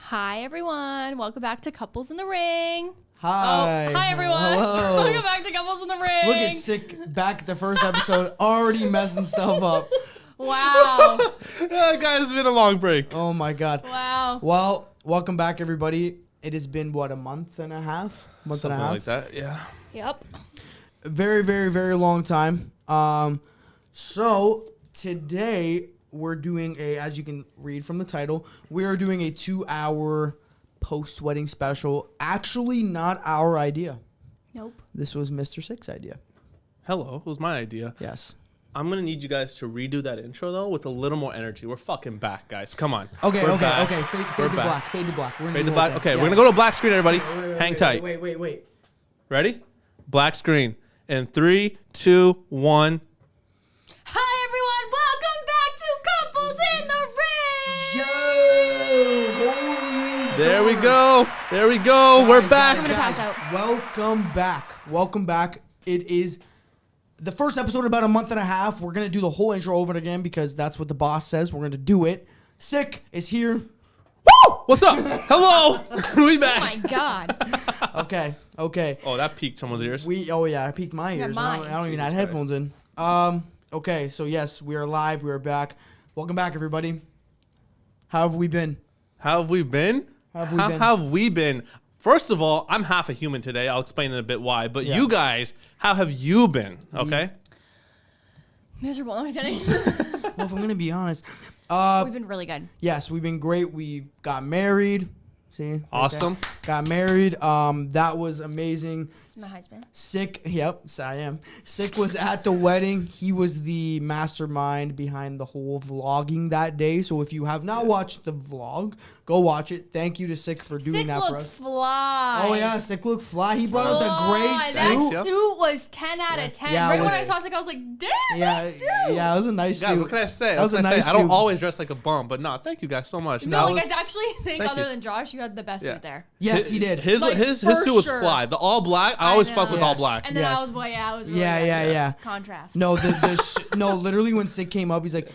Hi, everyone. Welcome back to Couples in the Ring. Hi. Oh, hi, everyone. Hello. Welcome back to Couples in the Ring. Look at Sick back at the first episode, already messing stuff up. Wow. Guys, it's been a long break. Oh, my God. Wow. Well, welcome back, everybody. It has been, what, a month and a half? Something like that, yeah. Yep. Very, very, very long time. So today we're doing as you can read from the title, we are doing a 2-hour post-wedding special. Actually, not our idea. Nope. This was Mr. Sick's idea. Hello, it was my idea. Yes. I'm going to need you guys to redo that intro, though, with a little more energy. We're fucking back, guys. Come on. Okay. We're back. Fade to black. Fade to black. We're gonna Fade do to the whole black. thing. Okay, Yeah. we're going to go to a black screen, everybody. Hang tight. Wait. Ready? Black screen. In 3, 2, 1. Hi, everyone. Welcome back to Couples in the Ring. Yo! Holy There we darn. go. There we go. Guys, We're back. I'm gonna pass out. Welcome back. It is the first episode in about a month and a half. We're going to do the whole intro over again because that's what the boss says. We're going to do it. Sick is here. Woo! What's up? Hello. We Oh, back. my God. Okay. Oh, that piqued someone's ears. I peeked my Yeah, ears. mine. I don't even have Jesus headphones in. Okay, so yes, we are live. We are back. Welcome back, everybody. How have we been? How have we been? How have we been? First of all, I'm half a human today. I'll explain in a bit why. But Yeah. you guys, how have you been? Okay? Miserable. I'm kidding. Well, if I'm going to be honest, We've been really good. yes, we've been great. We got married. See? Right Awesome. there. Got married. That was amazing. This is my husband. Sick. Yep, I am. Sick was at the wedding. He was the mastermind behind the whole vlogging that day. So if you have not watched the vlog, go watch it. Thank you to Sick for doing Sick that for look us. fly. Oh yeah, Sick look fly. He brought out the gray That suit. Yep. suit was 10 out of 10. Yeah, it right when was- I saw Sick, I was like, damn, Yeah, that suit. yeah, it was a nice Guys, suit. what can I say? That was a nice I don't suit. always dress like a bum, but no, thank you guys so much. No, That like was- I actually think Thank other you. than Josh, you had the best Yeah. suit there. Yes, he did. His Like, his for suit was sure. fly. The all black. I always fuck with all Yes. black. And then Yes. I was, well, yeah, I was really Yeah, good. yeah. Contrast. No, no, literally when Sick came up, he's like,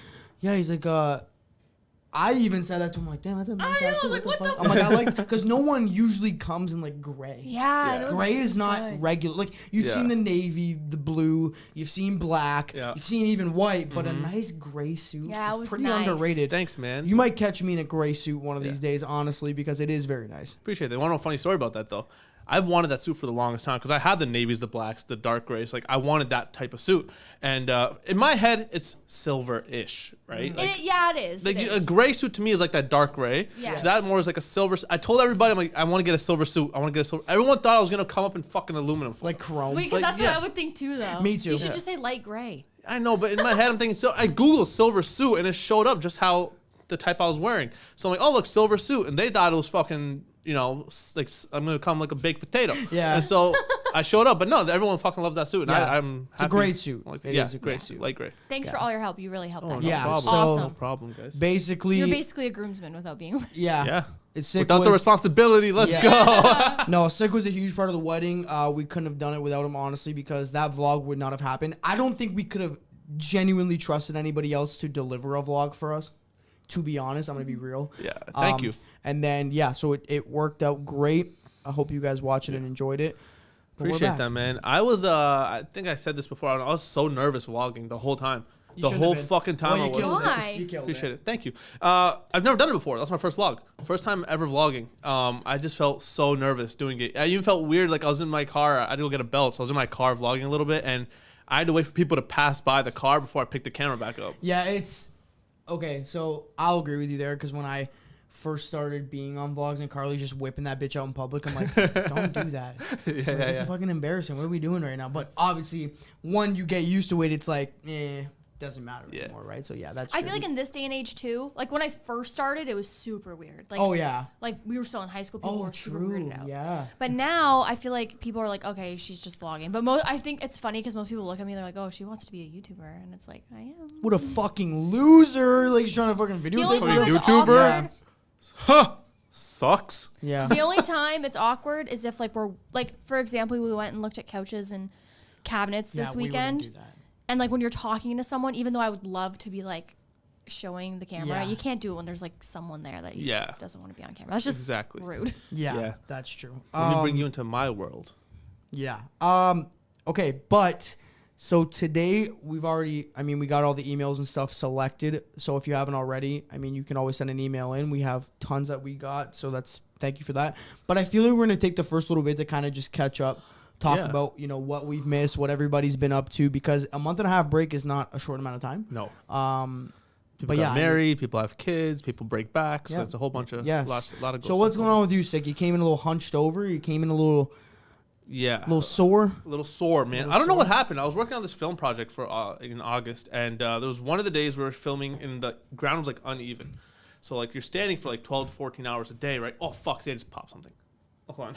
I even said that to him, like, damn, that's a nice I know, ass I suit. was like, what the I'm like, I like, because no one usually comes in like gray. Yeah. and it was Gray is not good. regular. Like, you've Yeah. seen the navy, the blue, you've seen black, Yeah. you've seen even white, but a nice gray suit Yeah, it is was pretty nice. underrated. Thanks, man. You might catch me in a gray suit one of these days, honestly, because it is very nice. Appreciate it. Want to know a funny story about that though? I've wanted that suit for the longest time because I have the navies, the blacks, the dark grays. Like I wanted that type of suit, and in my head, it's silver-ish, right? Like, Yeah, it is. like It a is. gray suit to me is like that dark gray. Yes. So that more is like a silver. I told everybody, I'm like, I want to get a silver suit. I want to get a silver. Everyone thought I was gonna come up in fucking aluminum foil. Like chrome. Because like, that's yeah. what I would think too, though. Me too. You should Yeah. just say light gray. I know, but in my head, I'm thinking. So I Googled silver suit, and it showed up just how the type I was wearing. So I'm like, oh look, silver suit, and they thought it was fucking. You know, like I'm gonna come like a baked potato. Yeah. And so I showed up, but no, everyone fucking loves that suit. And Yeah. I'm It's a happy. great suit. Like, It yeah, is a great great suit, suit. light gray. Thanks for all your help. You really helped that. No day. Yeah, problem. so- No Awesome. problem, guys. Basically, You're basically a groomsman without being. yeah. Yeah. It's Sick Without the was- responsibility, let's Yeah. go. No, Sick was a huge part of the wedding. We couldn't have done it without him, honestly, because that vlog would not have happened. I don't think we could have genuinely trusted anybody else to deliver a vlog for us. To be honest, I'm going to be real. Yeah, thank you. And then, yeah, so it worked out great. I hope you guys watched it and enjoyed it. But we're Appreciate back. that, man. I was, I think I said this before. I was so nervous vlogging the whole time. You The shouldn't wall have been. fucking time Well, I you was. killed it. Why? You killed Appreciate it. Thank you. I've never done it before. That's my first vlog. First time ever vlogging. I just felt so nervous doing it. I even felt weird. Like I was in my car. I had to go get a belt. So I was in my car vlogging a little bit. And I had to wait for people to pass by the car before I picked the camera back up. Yeah, it's okay. So I'll agree with you there because when I first started being on vlogs and Karlee's just whipping that bitch out in public, I'm like, don't do that. It's fucking embarrassing. What are we doing right now? But obviously, when you get used to it, it's like, doesn't matter anymore, right? So yeah, that's. I true. feel like in this day and age too, like when I first started, it was super weird. Like, Oh yeah. like we were still in high school, people Oh were super true. weirded out. Yeah. But now I feel like people are like, okay, she's just vlogging. But I think it's funny because most people look at me, they're like, oh, she wants to be a YouTuber, and it's like, I am. What a fucking loser! Like she's trying to fucking The only videotape. time her. it's YouTuber? awkward, Huh. Sucks. Yeah. the only time it's awkward is if like we're like, for example, we went and looked at couches and cabinets this we wouldn't weekend. do that. And like when you're talking to someone, even though I would love to be like showing the camera. Yeah. You can't do it when there's like someone there that doesn't want to be on camera. That's just exactly rude. Yeah, that's true. Let me bring you into my world. Yeah. Okay, but so today we got all the emails and stuff selected. So if you haven't already, you can always send an email in. We have tons that we got, so thank you for that. But I feel like we're gonna take the first little bit to kind of just catch up, talk about what we've missed, what everybody's been up to, because a month and a half break is not a short amount of time. No. People got married, people have kids, people break back, so Yeah. it's a whole bunch of Yes. a lot of. So what's going on with you, Sick? You came in a little hunched over. You came in a little sore. A little sore, man. I don't know what happened. I was working on this film project for in August, and there was one of the days we were filming, and the ground was like uneven. So like you're standing for like 12 to 14 hours a day, right? Oh fuck! See, I just popped something. Oh, hold on.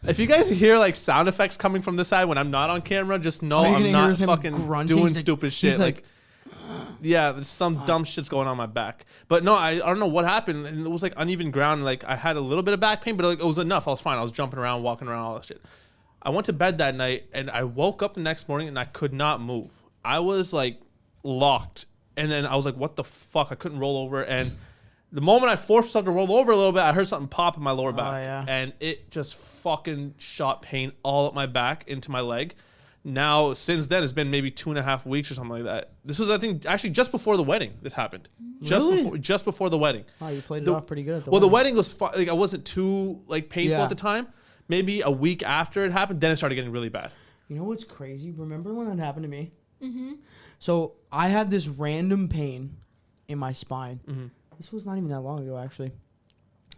If you guys hear like sound effects coming from this side when I'm not on camera, just know I'm not fucking doing stupid shit. Like yeah, there's some dumb shit's going on my back. But no, I don't know what happened. And it was like uneven ground. Like I had a little bit of back pain, but like, it was enough. I was fine. I was jumping around, walking around, all that shit. I went to bed that night and I woke up the next morning and I could not move. I was like locked. And then I was like, what the fuck? I couldn't roll over. And the moment I forced myself to roll over a little bit, I heard something pop in my lower back. And it just fucking shot pain all up my back into my leg. Now, since then, it's been maybe 2.5 weeks or something like that. This was, I think, actually just before the wedding. This happened. Just before the wedding. Oh, you played it off pretty good at the wedding. Well, the wedding was like I wasn't too like painful at the time. Maybe a week after it happened, then it started getting really bad. You know what's crazy? Remember when that happened to me? Mm-hmm. So I had this random pain in my spine. Mm-hmm. This was not even that long ago, actually.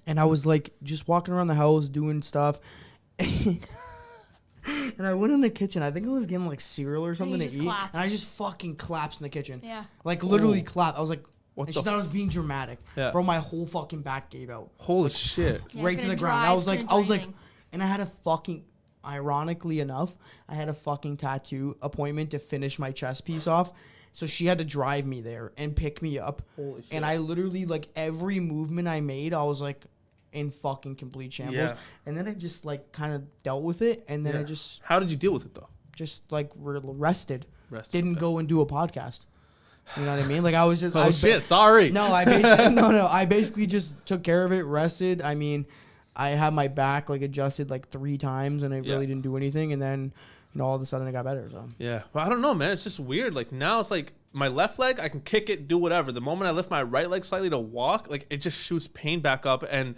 And I was like just walking around the house doing stuff. And I went in the kitchen. I think I was getting like cereal or something to eat. Collapsed. And I just fucking collapsed in the kitchen. Yeah. Like literally collapsed. I was like, what? And she thought I was being dramatic. Yeah. Bro, my whole fucking back gave out. Holy shit. Right to the ground. I was like, and I had a fucking, ironically enough, I had a fucking tattoo appointment to finish my chest piece off. So she had to drive me there and pick me up. Holy shit. And I literally, like, every movement I made, I was like, in fucking complete shambles. Yeah. And then I just like kind of dealt with it, and then I just How did you deal with it though? Just like rested. Didn't go and do a podcast. You know what I mean? Like I was just sorry. No, I basically just took care of it, rested. I mean, I had my back like adjusted like 3 times and I really didn't do anything, and then all of a sudden it got better. So yeah. But I don't know, man. It's just weird. Like now it's like my left leg, I can kick it, do whatever. The moment I lift my right leg slightly to walk, like it just shoots pain back up. And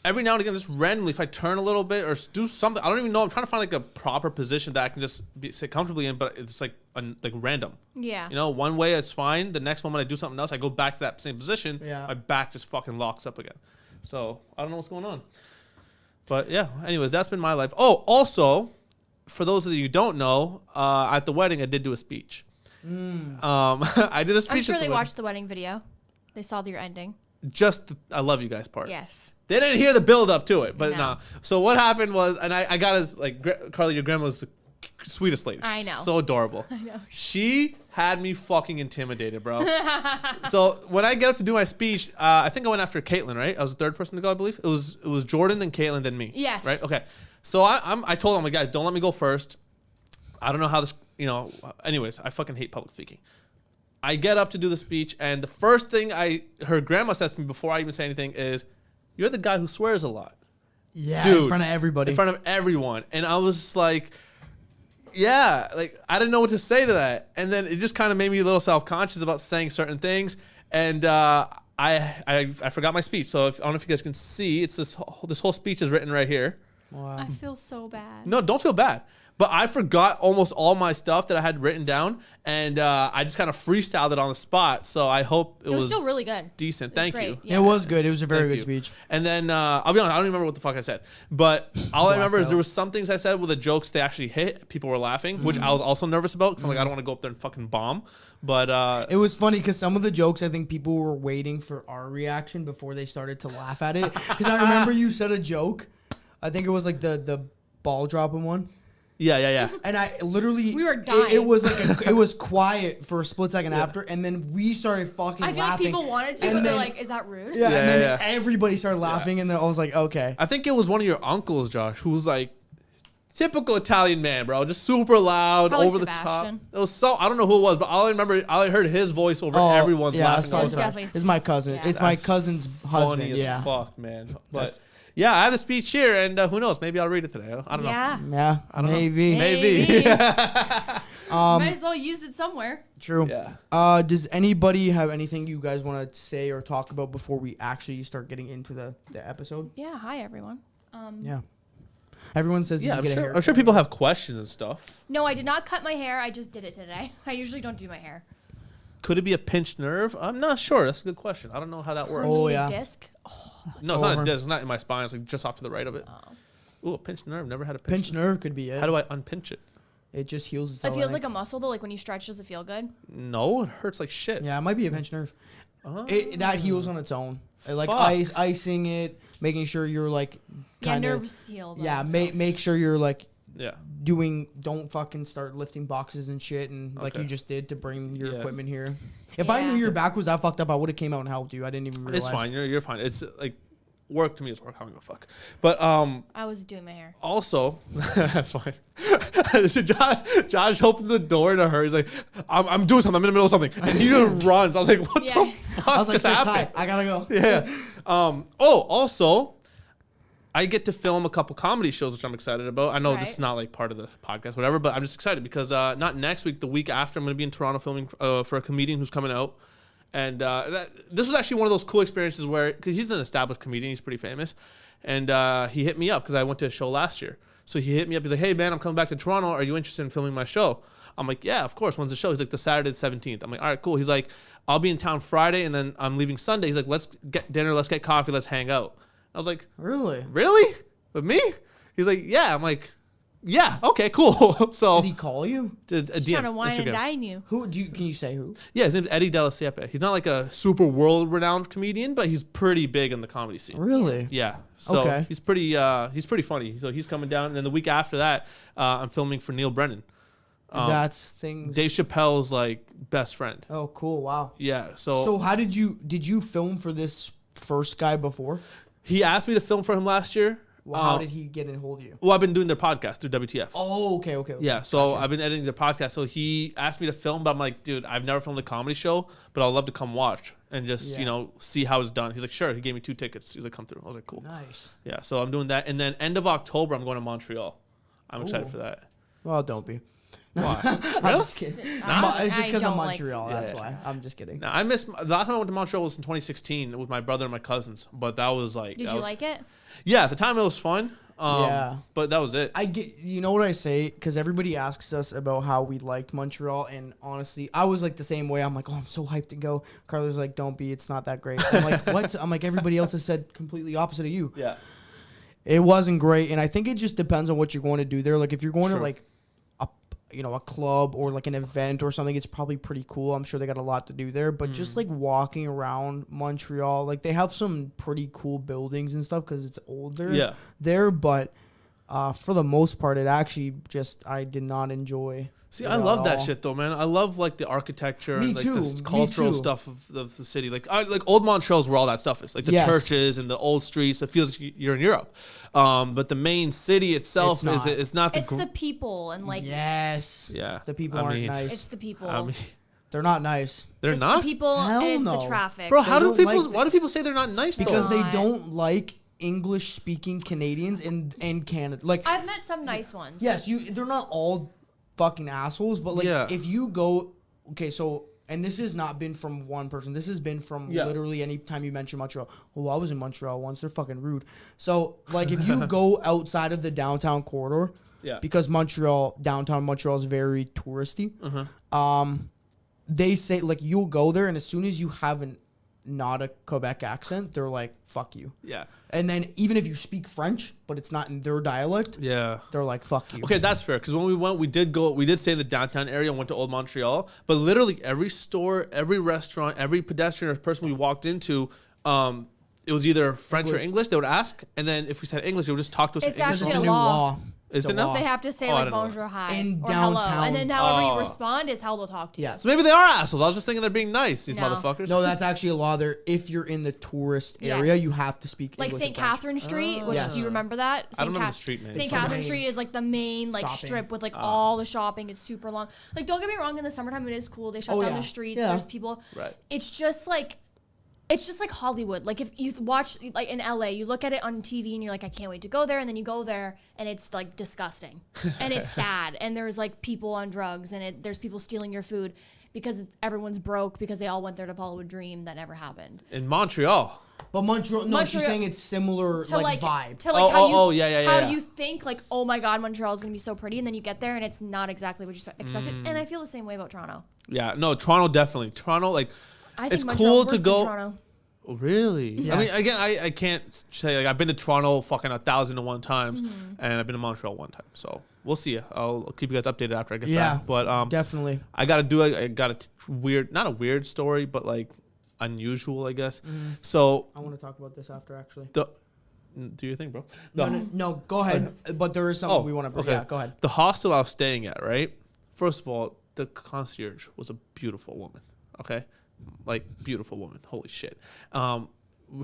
every now and again, just randomly, if I turn a little bit or do something, I don't even know. I'm trying to find like a proper position that I can just sit comfortably in, but it's like random. Yeah. One way it's fine. The next moment I do something else, I go back to that same position. Yeah. My back just fucking locks up again. So I don't know what's going on. But yeah, anyways, that's been my life. Oh, also, for those of you who don't know, at the wedding, I did do a speech. I did a speech. I'm sure they watched the wedding video. They saw your ending. Just the I love you guys part. Yes. They didn't hear the build up to it, but no. So what happened was, and I got to, like, Karlee, your grandma was the sweetest lady. I know. So adorable. I know. She had me fucking intimidated, bro. So when I get up to do my speech, I think I went after Caitlin, right? I was the third person to go, I believe. It was Jordan, then Caitlin, then me. Yes. Right? Okay. So I told them, like, guys, don't let me go first. I don't know how this, anyways, I fucking hate public speaking. I get up to do the speech, and the first thing her grandma says to me before I even say anything is, "You're the guy who swears a lot." Yeah, dude, in front of everybody. In front of everyone. And I was just like, yeah, like I didn't know what to say to that. And then it just kind of made me a little self-conscious about saying certain things. And I forgot my speech. So I don't know if you guys can see, it's this whole speech is written right here. Wow. I feel so bad. No, don't feel bad. But I forgot almost all my stuff that I had written down, and I just kind of freestyled it on the spot. So I hope it was still really good. Decent. Thank you. Yeah. It was good. It was a very good speech. And then I'll be honest, I don't even remember what the fuck I said. But all I remember is there was some things I said with the jokes they actually hit. People were laughing, which I was also nervous about because I'm like, I don't want to go up there and fucking bomb. But it was funny because some of the jokes, I think people were waiting for our reaction before they started to laugh at it. Because I remember you said a joke. I think it was like the ball dropping one. Yeah. And I literally, we were dying. It was like it was quiet for a split second after, and then we started fucking laughing. I feel like people wanted to, but they're like, "Is that rude?" Yeah, and then everybody started laughing, and then I was like, "Okay." I think it was one of your uncles, Josh, who was like, typical Italian man, bro. Just super loud, Probably over Sebastian. the top. It was so I don't know who it was, but all I remember, I heard his voice over everyone's laughing. That's It was definitely it's my cousin. yeah. It's my cousin's husband. Funny as Yeah. fuck, man. But yeah, I have the speech here, and who knows? Maybe I'll read it today. I don't know. Yeah. I don't know. Maybe. Maybe. Might as well use it somewhere. True. Yeah. Does anybody have anything you guys want to say or talk about before we actually start getting into the episode? Yeah. Hi, everyone. Yeah. Everyone says, Yeah, did you get a haircut? I'm sure people have questions and stuff. No, I did not cut my hair. I just did it today. I usually don't do my hair. Could it be a pinched nerve? I'm not sure. That's a good question. I don't know how that works. Oh, Herniated yeah. disc. No, it's not a Over. disc. It's not in my spine. It's like just off to the right of it. Oh. Ooh, a pinched nerve. Never had a Pinched nerve could be it. How do I unpinch it? It just heals It itself. feels like a muscle though. Like when you stretch, does it feel good? No, it hurts like shit. Yeah, it might be a pinched nerve. Oh. That heals on its own. Like Fuck. icing it, making sure you're like Yeah, kind of nerves heal. by yeah. themselves. Make sure you're like Yeah. don't fucking start lifting boxes and shit and like Okay. you just did to bring your Yeah. equipment here. If I knew Yeah. your back was that fucked up, I would have came out and helped you. I didn't even realize. It's fine. You're fine. It's like work to me is work. I don't give a fuck. But I was doing my hair. also that's fine. So Josh opens the door in a hurry. He's like, I'm doing something. I'm in the middle of something, and he just runs. I was like, what Yeah. the fuck I was like, just "Say happened? hi, I gotta go. Yeah. Also, I get to film a couple comedy shows, which I'm excited about. I know this Right. is not like part of the podcast, whatever, but I'm just excited because not next week, the week after, I'm going to be in Toronto filming for a comedian who's coming out. And this was actually one of those cool experiences where, because he's an established comedian, he's pretty famous, and he hit me up because I went to a show last year. So he hit me up. He's like, hey, man, I'm coming back to Toronto. Are you interested in filming my show? I'm like, yeah, of course. When's the show? He's like, the Saturday the 17th. I'm like, all right, cool. He's like, I'll be in town Friday, and then I'm leaving Sunday. He's like, let's get dinner, let's get coffee, let's hang out. I was like, Really? really? With me? He's like, yeah. I'm like, yeah, okay, cool. So Did he call you? did a He's DM, trying to wine and Instagram. dine you. Who do you? Can you say who? Yeah, his name's Eddie Della Siepe. He's not like a super world-renowned comedian, but he's pretty big in the comedy scene. Really? Yeah, so Okay. he's pretty funny. So he's coming down, and then the week after that, I'm filming for Neil Brennan, That's things. Dave Chappelle's like best friend. Oh, cool! Wow. Yeah, So how did you film for this first guy before? he asked me to film for him last year. Well, how did he get in hold of you? Well, I've been doing their podcast through WTF. Oh, okay. Yeah, so I've been editing their podcast. So he asked me to film, but I'm like, dude, I've never filmed a comedy show, but I'd love to come watch and just, Yeah. see how it's done. He's like, sure. He gave me 2 tickets. He's like, come through. I was like, cool. Nice. Yeah, so I'm doing that. And then end of October, I'm going to Montreal. I'm excited Ooh. for that. Well, don't be. Why? I'm just kidding. It's just because I I'm don't like- Montreal. Yeah, That's yeah. why. I'm just kidding. Now, the last time I went to Montreal was in 2016 with my brother and my cousins, but that was like... Did that you was- like it? Yeah, at the time it was fun. Yeah. But that was it. I get, you know what I say? Because everybody asks us about how we liked Montreal, and honestly, I was like the same way. I'm like, oh, I'm so hyped to go. Carla's like, don't be. It's not that great. I'm like, what? I'm like, everybody else has said completely opposite of you. Yeah. It wasn't great, and I think it just depends on what you're going to do there. Like, if you're going to True. like a club or like an event or something, it's probably pretty cool. I'm sure they got a lot to do there, but just like walking around Montreal, like they have some pretty cool buildings and stuff because it's older. Yeah. There, but for the most part, it actually just I did not enjoy. See, it I love at that all. shit though, man. I love like the architecture Me and like too, this me cultural too. stuff of the city. Like old Montreal's where all that stuff is. Like the Yes. churches and the old streets. It feels like you're in Europe. But the main city itself It's not. is not the It's the people and like Yes. yeah. The people I aren't mean, nice. it's the people. I mean, They're not nice they're it's not. the people Hell and it's no. the traffic. Bro, They how do don't people? like Why do people say they're not nice though? because they not. don't like English-speaking Canadians in Canada. Like, I've met some nice ones. yes, they're not all fucking assholes, but like Yeah. if you go, okay, so and this has not been from one person. This has been from Yeah. literally any time you mention Montreal. Oh, I was in Montreal once. They're fucking rude. So like if you go outside of the downtown corridor, Yeah. because downtown Montreal is very touristy. Uh-huh. They say like you'll go there, and as soon as you have not a Quebec accent, they're like fuck you. Yeah. And then even if you speak French, but it's not in their dialect, Yeah. they're like fuck you. Okay, that's fair. Because when we went, we did stay in the downtown area and went to Old Montreal. But literally every store, every restaurant, every pedestrian or person we walked into, it was either French or English. They would ask, and then if we said English, they would just talk to us It's in English. actually It's a a new law. law. Is It's it a now? law. They have to say Oh, I like don't know. bonjour, hi, In or hello, downtown. and then however Oh. you respond is how they'll talk to you. Yeah. So maybe they are assholes. I was just thinking they're being nice. These No. motherfuckers. No, that's actually a law there. If you're in the tourist area, Yes. you have to speak Like English St. and French. Catherine Street, which Yes. do you remember that? I don't remember the street name. St. It's Catherine amazing. Street is like the main like Shopping. strip with like all the shopping. It's super long. Like don't get me wrong, in the summertime it is cool. They shut Oh, down yeah. the streets. Yeah. There's people. Right. It's just like Hollywood. Like if you watch like in LA, you look at it on TV and you're like, I can't wait to go there, and then you go there and it's like disgusting, and it's sad, and there's like people on drugs, and there's people stealing your food because everyone's broke because they all went there to follow a dream that never happened. In Montreal. But Montreal, no, she's Montreal- saying it's similar To like vibe. to like how you yeah. you think like, oh my god, Montreal is gonna be so pretty, and then you get there and it's not exactly what you expected. And I feel the same way about Toronto. Yeah. No, Toronto definitely. Toronto, like, I think it's Montreal's cool worse to than go. Toronto. Oh, really? I mean, Yes. again, I can't say like I've been to Toronto fucking 1,001 times, and I've been to Montreal one time. So we'll see. I'll keep you guys updated after I get Yeah, back. But definitely. I got a weird, not a weird story, but like unusual, I guess. So I want to talk about this after actually. do your thing, bro. No, go ahead. But there is something we want to. okay. Yeah, go ahead. The hostel I was staying at, right? First of all, the concierge was a beautiful woman. Okay, like beautiful woman. Holy shit.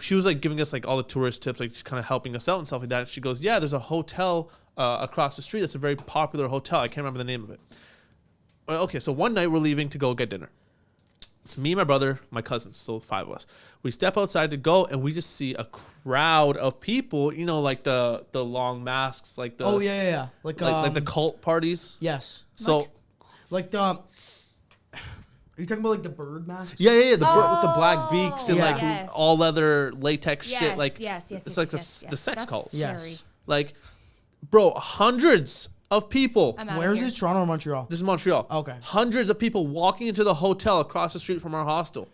She was like giving us like all the tourist tips, like kind of helping us out and stuff like that. She goes, "Yeah, there's a hotel across the street that's a very popular hotel. I can't remember the name of it." Okay, so one night we're leaving to go get dinner. It's me, my brother, my cousins, so 5 of us. We step outside to go, and we just see a crowd of people. You know, like the long masks, like the Yeah. Like the cult parties. yes, So like the. Are you talking about like the bird mask? yeah. The bird with the black beaks and Yeah. like Yes. all leather latex Yes, shit. Like yes, it's like the sex That's cult. Yes. scary. Like, bro, hundreds of people. I'm out Where's of here. this? Toronto or Montreal? This is Montreal. Okay. Hundreds of people walking into the hotel across the street from our hostel.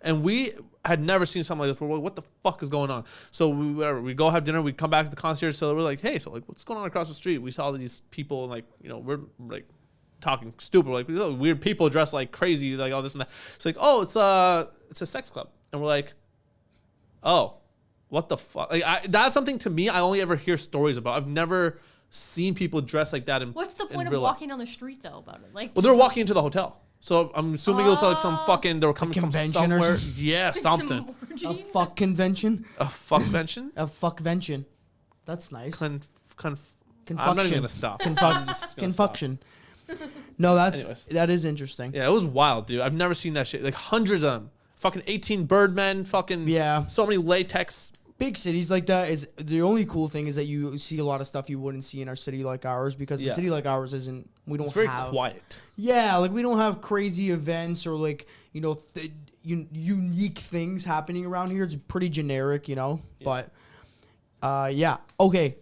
And we had never seen something like this. We're like, what the fuck is going on? So we go have dinner. We come back to the concierge. So we're like, hey, so like, what's going on across the street? We saw these people, like, you know, we're like talking stupid. We're like, weird people dressed like crazy, like all this and that. It's like, oh, it's a sex club. And we're like, oh, what the fuck? Like, that's something to me I only ever hear stories about. I've never seen people dress like that in What's the in point of real life. walking down the street though about it? Like, Well, they're walking into the hotel. So I'm assuming it was like some fucking, they were coming from convention or somewhere. something? Yeah, some something. orgy? A fuck convention. A fuck convention? A fuckvention. That's nice. I'm not even Confuction. going to stop. I'm just gonna stop. Confuction. No, Anyways. that is interesting. Yeah, it was wild, dude. I've never seen that shit. Like hundreds of them. Fucking 18 Birdmen. Fucking Yeah. so many latex. Big cities like that is the only cool thing is that you see a lot of stuff you wouldn't see in our city like ours because Yeah. a city like ours isn't. We don't It's very have. quiet. Yeah, like we don't have crazy events or like unique things happening around here. It's pretty generic, But yeah. Okay.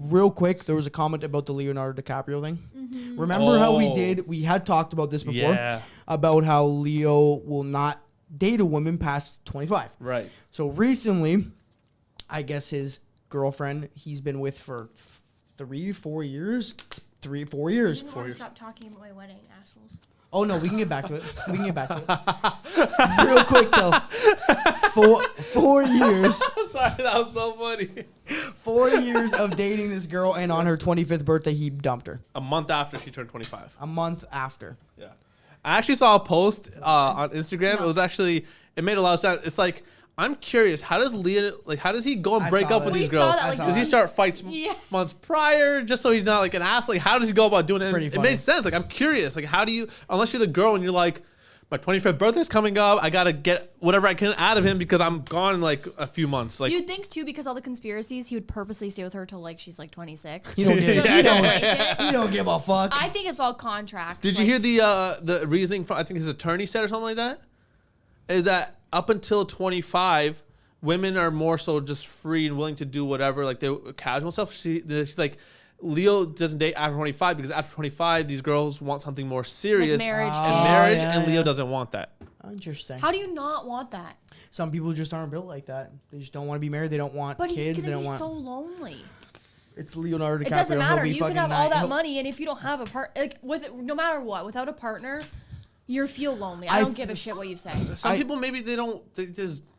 Real quick, there was a comment about the Leonardo DiCaprio thing. Mm-hmm. Remember how Oh. we had talked about this before Yeah. about how Leo will not date a woman past 25. Right. So recently, I guess his girlfriend he's been with for 4 years. 4 years. I didn't stop talking about my wedding, assholes. Oh no, we can get back to it. Real quick though. 4 years. I'm sorry, that was so funny. 4 years of dating this girl, and on her 25th birthday, he dumped her. A month after she turned 25. A month after. Yeah. I actually saw a post on Instagram. It was actually, it made a lot of sense. It's like, I'm curious, how does he go and I break saw up with that. these We saw girls? that, like, I Does he saw start fights Yeah. months prior just so he's not like an ass? Like, how does he go about doing it? pretty It funny. made sense. Like, I'm curious. Like, how do you, unless you're the girl and you're like, my 25th birthday's coming up, I gotta get whatever I can out of him because I'm gone in like a few months. Like, You'd think too, because all the conspiracies, he would purposely stay with her till like she's like 26. You don't give, Just you to don't, break it. you don't give a fuck. I think it's all contracts. did you hear the reasoning from, I think his attorney said or something like that? Is that up until 25, women are more so just free and willing to do whatever, like they casual stuff. She's like, Leo doesn't date after 25 because after 25, these girls want something more serious Like marriage. and Oh, marriage, yeah, and Leo yeah. doesn't want that. Interesting. How do you not want that? Some people just aren't built like that. They just don't want to be married. They don't want But kids. he's They gonna don't be want. so lonely. It's Leonardo DiCaprio. It doesn't He'll matter. be You can fucking have all that he'll- money, and if you don't have a no matter what, without a partner, you feel lonely. I I don't give a f- shit what you say. Some people maybe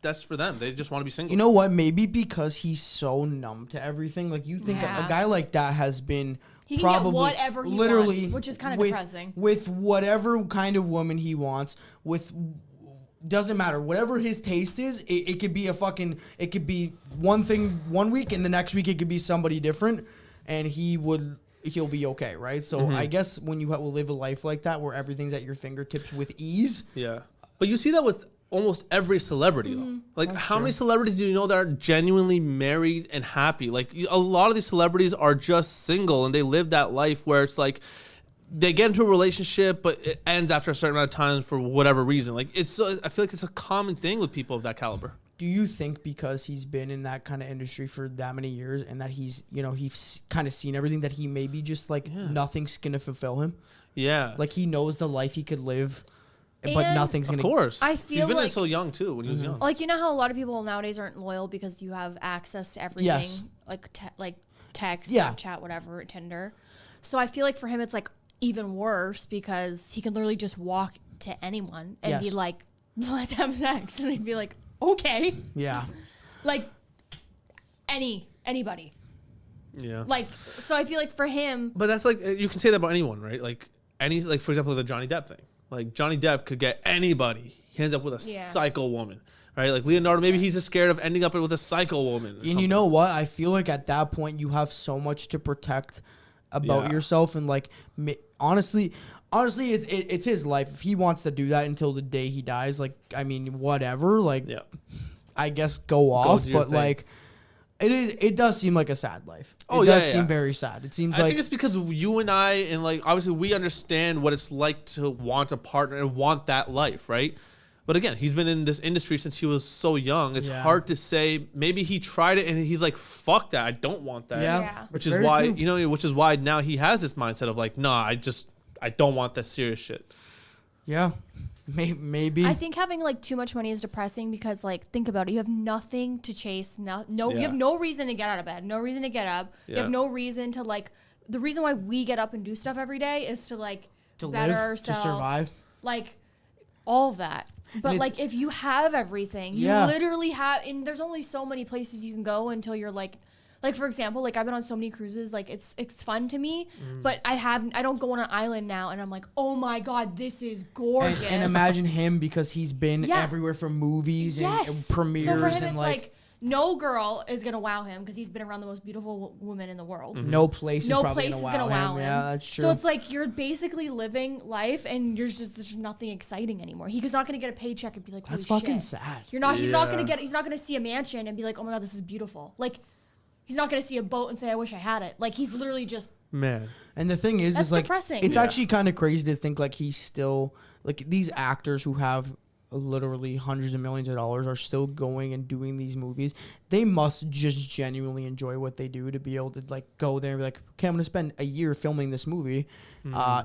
that's for them. They just want to be single. You know what? Maybe because he's so numb to everything. Like you think Yeah. a guy like that has been He can probably get whatever he literally wants, which is kind of with, depressing. With whatever kind of woman he wants, doesn't matter. Whatever his taste is, it could be it could be one thing one week and the next week it could be somebody different, and he'll be okay, right? So I guess when you will live a life like that where everything's at your fingertips with ease. Yeah. But you see that with almost every celebrity though. Like That's how true. many celebrities do you know that are genuinely married and happy? Like a lot of these celebrities are just single and they live that life where it's like they get into a relationship but it ends after a certain amount of time for whatever reason. Like I feel like it's a common thing with people of that caliber. Do you think because he's been in that kind of industry for that many years and that he's kind of seen everything that he maybe just like nothing's going to fulfill him? Yeah. Like he knows the life he could live, but And nothing's of going to. course. I feel he's been like- so young too when he was young. Like, you know how a lot of people nowadays aren't loyal because you have access to everything, Yes. like text, Yeah. Snapchat, whatever, Tinder. So I feel like for him it's like even worse because he can literally just walk to anyone and be Yes. like, "Let's have sex," and they'd be like, "Okay," Yeah. like anybody. Yeah. Like, so I feel like for him, But that's like you can say that about anyone, right? Like for example the Johnny Depp thing. Like Johnny Depp could get anybody. He ends up with a psycho woman, right? Like Leonardo, maybe he's just scared of ending up with a psycho woman. And you know what? I feel like at that point you have so much to protect about yourself, and like honestly, it's his life. If he wants to do that until the day he dies, like I mean, whatever. Like, I guess go off, do your but thing. like. It does seem like a sad life. Oh, it yeah, does yeah, seem yeah. very sad. It seems I like think it's because you and I, and like obviously we understand what it's like to want a partner and want that life, right? But again, he's been in this industry since he was so young. It's hard to say. Maybe he tried it and he's like, "Fuck that! I don't want that." Yeah. Which It's is very why true. which is why now he has this mindset of like, "Nah, I don't want that serious shit." yeah, maybe. I think having like too much money is depressing because like think about it, you have nothing to chase, you have no reason to get out of bed, no reason to get up, you have no reason to like. The reason why we get up and do stuff every day is to like better live, ourselves, to survive, like all of that. But it's- like if you have everything, you literally have, and there's only so many places you can go until you're like for example, like I've been on so many cruises, like it's fun to me, but I don't go on an island now and I'm like, oh my god, this is gorgeous. and imagine him because he's been everywhere for movies and premieres so for him, and it's like no girl is gonna wow him because he's been around the most beautiful woman in the world. no place is No probably place is gonna gonna wow him. Yeah, that's true. So it's like you're basically living life, and there's just nothing exciting anymore. He's not gonna get a paycheck and be like, holy That's fucking shit. sad. You're not. He's not gonna see a mansion and be like, oh my god, this is beautiful. Like, he's not gonna see a boat and say, I wish I had it. Like, he's literally just. Man. And the thing is, That's like, depressing. it's Yeah. actually kind of crazy to think like he's still like these actors who have literally hundreds of millions of dollars are still going and doing these movies. They must just genuinely enjoy what they do to be able to like go there and be like, okay, I'm gonna spend a year filming this movie,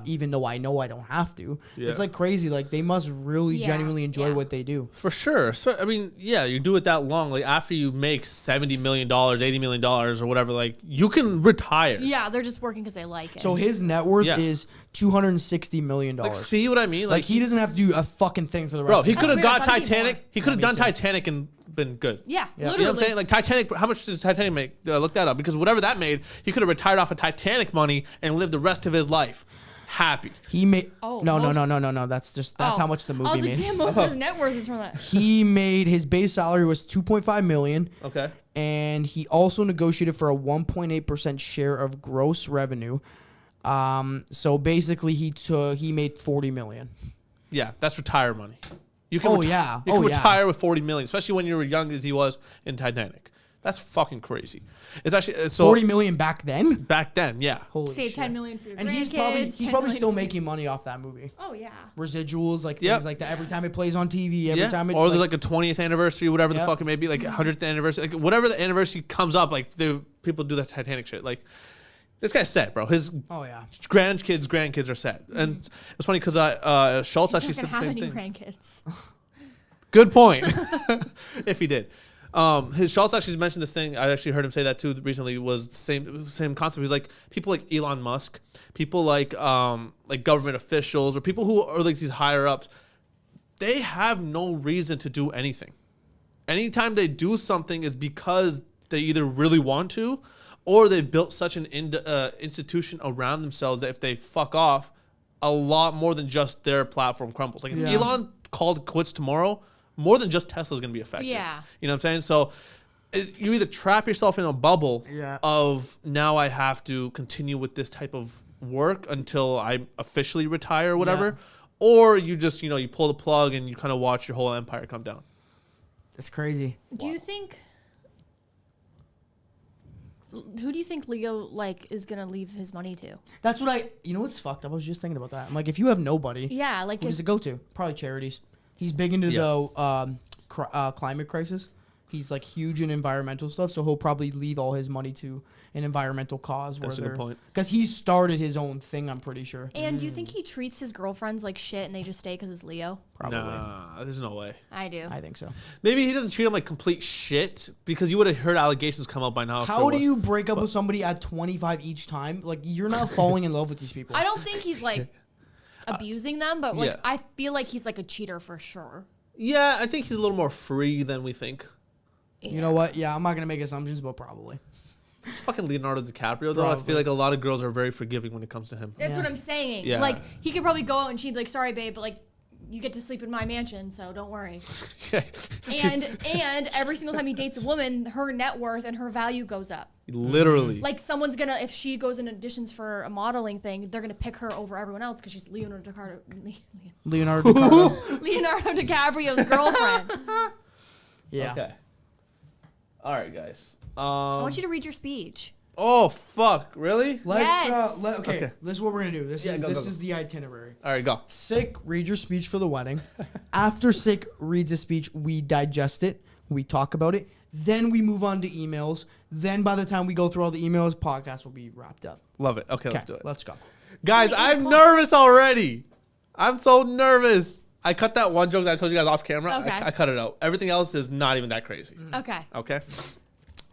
even though I know I don't have to. Yeah. It's like crazy. Like they must really genuinely enjoy Yeah. what they do. For sure. So I mean, yeah, you do it that long. Like after you make $70 million, $80 million, or whatever, like you can retire. Yeah, they're just working because they like it. So his net worth is $260 million. Like, see what I mean? Like he doesn't have to do a fucking thing for the rest Bro, of he his could have weird. I got thought he'd Titanic. more. He could have me done too. Titanic and been good. yeah, You know literally. what I'm saying? Like Titanic, how much does Titanic make? Look that up, because whatever that made, he could have retired off of Titanic money and lived the rest of his life happy. He made Oh, no. most- That's Oh. how much the movie I was like, made. damn, most of his net worth is from that. He made his base salary was $2.5 million, Okay. and he also negotiated for a 1.8% share of gross revenue. So basically, he made $40 million. Yeah, that's retire money. You can Oh, yeah. You can Oh, yeah. retire with $40 million, especially when you were young as he was in Titanic. That's fucking crazy. It's actually so $40 million back then. back then, yeah. Holy Save shit. 10 million for your And grandkids. he's 10 probably million still for- making money off that movie. Oh yeah. Residuals, like Yep. things like that. Every time it plays on TV, every time it or there's like a 20th anniversary, whatever the Yep. fuck it may be, like 100th anniversary, like whatever the anniversary comes up, like the people do that Titanic shit. Like this guy's set, bro. His oh yeah. grandkids are set, and it's funny because Schultz He's actually not said the gonna have same any thing. grandkids. Good point. If he did. His Schultz actually mentioned this thing. I actually heard him say that too recently. Was the same concept. He's like people like Elon Musk, people like government officials, or people who are like these higher ups. They have no reason to do anything. Anytime they do something is because they either really want to, or they've built such an institution around themselves that if they fuck off, a lot more than just their platform crumbles. Like if Elon called quits tomorrow, more than just Tesla's going to be affected. Yeah. You know what I'm saying? So you either trap yourself in a bubble of now I have to continue with this type of work until I officially retire or whatever, or you just, you pull the plug and you kind of watch your whole empire come down. It's crazy. Do you think... Who do you think Leo is gonna leave his money to? That's what what's fucked up? I was just thinking about that. I'm like, if you have nobody, who does it go to? Probably charities. He's big into the climate crisis. He's like huge in environmental stuff, so he'll probably leave all his money to an environmental cause. That's a good point. Because he started his own thing, I'm pretty sure. And do you think he treats his girlfriends like shit and they just stay because it's Leo? Probably. Nah, there's no way. I do. I think so. Maybe he doesn't treat them like complete shit because you would have heard allegations come up by now. How do you break up with somebody at 25 each time? Like, you're not falling in love with these people. I don't think he's abusing them, but I feel like he's a cheater for sure. Yeah, I think he's a little more free than we think. You know what? Yeah, I'm not going to make assumptions, but probably. It's fucking Leonardo DiCaprio, though. I feel like a lot of girls are very forgiving when it comes to him. That's what I'm saying. Yeah. He could probably go out and she'd be like, sorry, babe, but you get to sleep in my mansion, so don't worry. and every single time he dates a woman, her net worth and her value goes up. Literally. Someone's gonna, if she goes in auditions for a modeling thing, they're gonna pick her over everyone else because she's Leonardo DiCaprio's girlfriend. Yeah. Okay. All right, guys. I want you to read your speech. Oh, fuck. Really? Let's, Yes. okay, this is what we're going to do. This go. is the itinerary. All right, go. Sick, read your speech for the wedding. After Sick reads a speech, we digest it. We talk about it. Then we move on to emails. Then by the time we go through all the emails, podcast will be wrapped up. Love it. Okay, let's do it. Let's go. Guys, I'm nervous already. I'm so nervous. I cut that one joke that I told you guys off camera. Okay. I cut it out. Everything else is not even that crazy. Okay. Okay?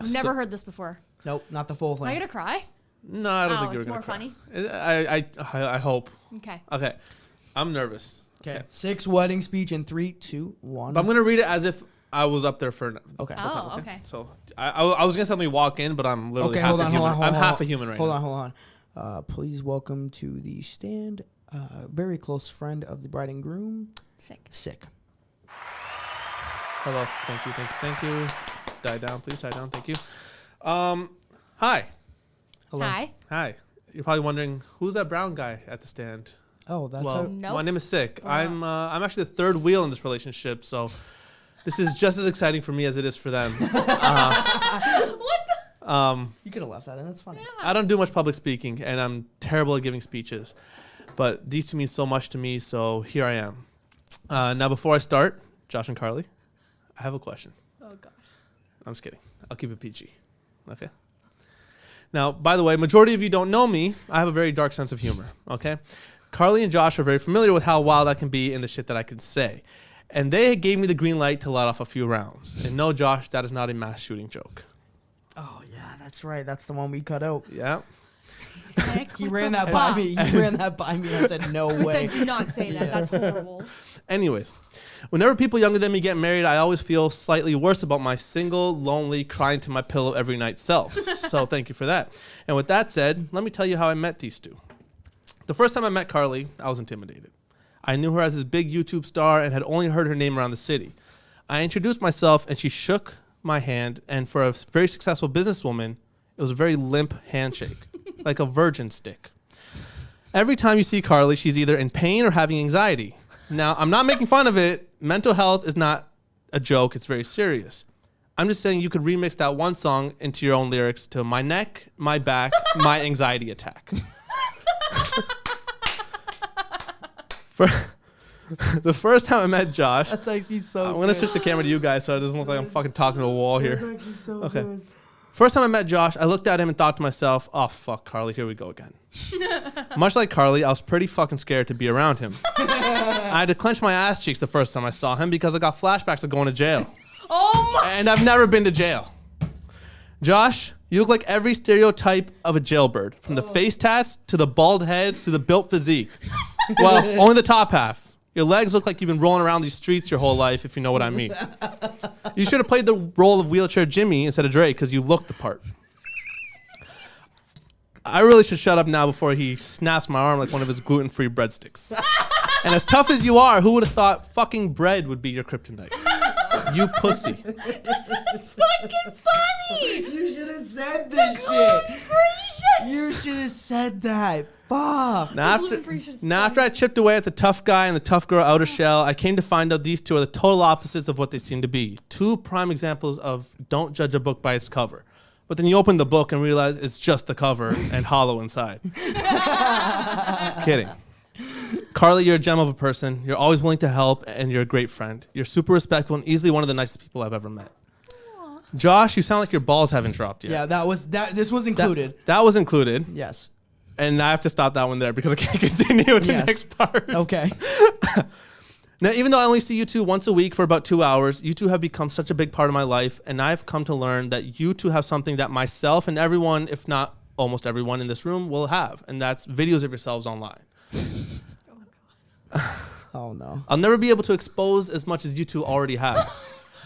I've never heard this before. Nope, not the full thing. Am I gonna cry? No, I don't think you're it's going more to cry. funny. I hope. Okay. Okay. I'm nervous. Okay. Sick's wedding speech in 3, 2, 1. But I'm going to read it as if I was up there for Okay. Oh, okay. So I was going to tell me walk in, but I'm literally half a human. I'm half a human right now. Hold on. Please welcome to the stand, very close friend of the bride and groom. Sick. Hello. Thank you. Die down, please. Die down. Thank you. Hi. Hello. Hi. You're probably wondering, who's that brown guy at the stand? Oh, that's Well, Nope. my name is Sick. Wow. I'm actually the third wheel in this relationship, so this is just as exciting for me as it is for them. You could have left that in. That's funny. I don't do much public speaking, and I'm terrible at giving speeches. But these two mean so much to me, so here I am. Now, before I start, Josh and Karlee, I have a question. Oh God. I'm just kidding. I'll keep it PG. Okay? Now, by the way, majority of you don't know me. I have a very dark sense of humor, okay? Karlee and Josh are very familiar with how wild I can be and the shit that I can say. And they gave me the green light to let off a few rounds. And no, Josh, that is not a mass shooting joke. Oh, yeah, that's right. That's the one we cut out. Yeah. Sick. He ran that by me. He ran that by me and I said, no I way. said, do not say that. That's horrible. Anyways, whenever people younger than me get married, I always feel slightly worse about my single, lonely, crying to my pillow every night self. So thank you for that. And with that said, let me tell you how I met these two. The first time I met Karlee, I was intimidated. I knew her as this big YouTube star and had only heard her name around the city. I introduced myself and she shook my hand, and for a very successful businesswoman, it was a very limp handshake, like a virgin stick. Every time you see Karlee, she's either in pain or having anxiety. Now, I'm not making fun of it. Mental health is not a joke. It's very serious. I'm just saying you could remix that one song into your own lyrics to my neck, my back, my anxiety attack. For the first time I met Josh, That's actually so I'm going to switch the camera to you guys so it doesn't look like I'm fucking talking to a wall here. That's actually so Okay. good. First time I met Josh, I looked at him and thought to myself, oh, fuck, Karlee, here we go again. Much like Karlee, I was pretty fucking scared to be around him. I had to clench my ass cheeks the first time I saw him because I got flashbacks of going to jail. Oh my. And I've never been to jail. Josh, you look like every stereotype of a jailbird, from the face tats to the bald head to the built physique. Well, only the top half. Your legs look like you've been rolling around these streets your whole life, if you know what I mean. You should have played the role of wheelchair Jimmy instead of Drake because you looked the part. I really should shut up now before he snaps my arm like one of his gluten-free breadsticks. And as tough as you are, who would have thought fucking bread would be your kryptonite? You pussy. This is fucking funny. You should have said this shit. You should have said that. Fuck. Now after I chipped away at the tough guy and the tough girl outer shell, I came to find out these two are the total opposites of what they seem to be. Two prime examples of don't judge a book by its cover. But then you open the book and realize it's just the cover and hollow inside. Kidding. Karlee, you're a gem of a person. You're always willing to help, and you're a great friend. You're super respectful and easily one of the nicest people I've ever met. Aww. Josh, you sound like your balls haven't dropped yet. Yeah, this was included. That was included. Yes. And I have to stop that one there because I can't continue with the next part. Okay. Now, even though I only see you two once a week for about 2 hours, you two have become such a big part of my life, and I've come to learn that you two have something that myself and everyone, if not almost everyone in this room, will have, and that's videos of yourselves online. Oh, no. I'll never be able to expose as much as you two already have.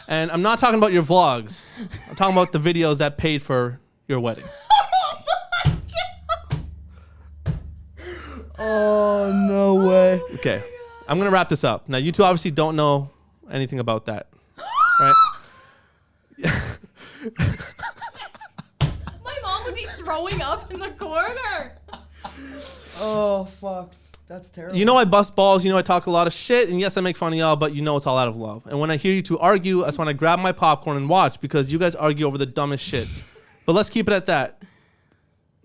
And I'm not talking about your vlogs. I'm talking about the videos that paid for your wedding. Oh, no way. Okay. I'm going to wrap this up. Now, you two obviously don't know anything about that, right? My mom would be throwing up in the corner. Oh, fuck. That's terrible. You know I bust balls. You know I talk a lot of shit. And yes, I make fun of y'all, but you know it's all out of love. And when I hear you two argue, that's when I grab my popcorn and watch because you guys argue over the dumbest shit. But let's keep it at that.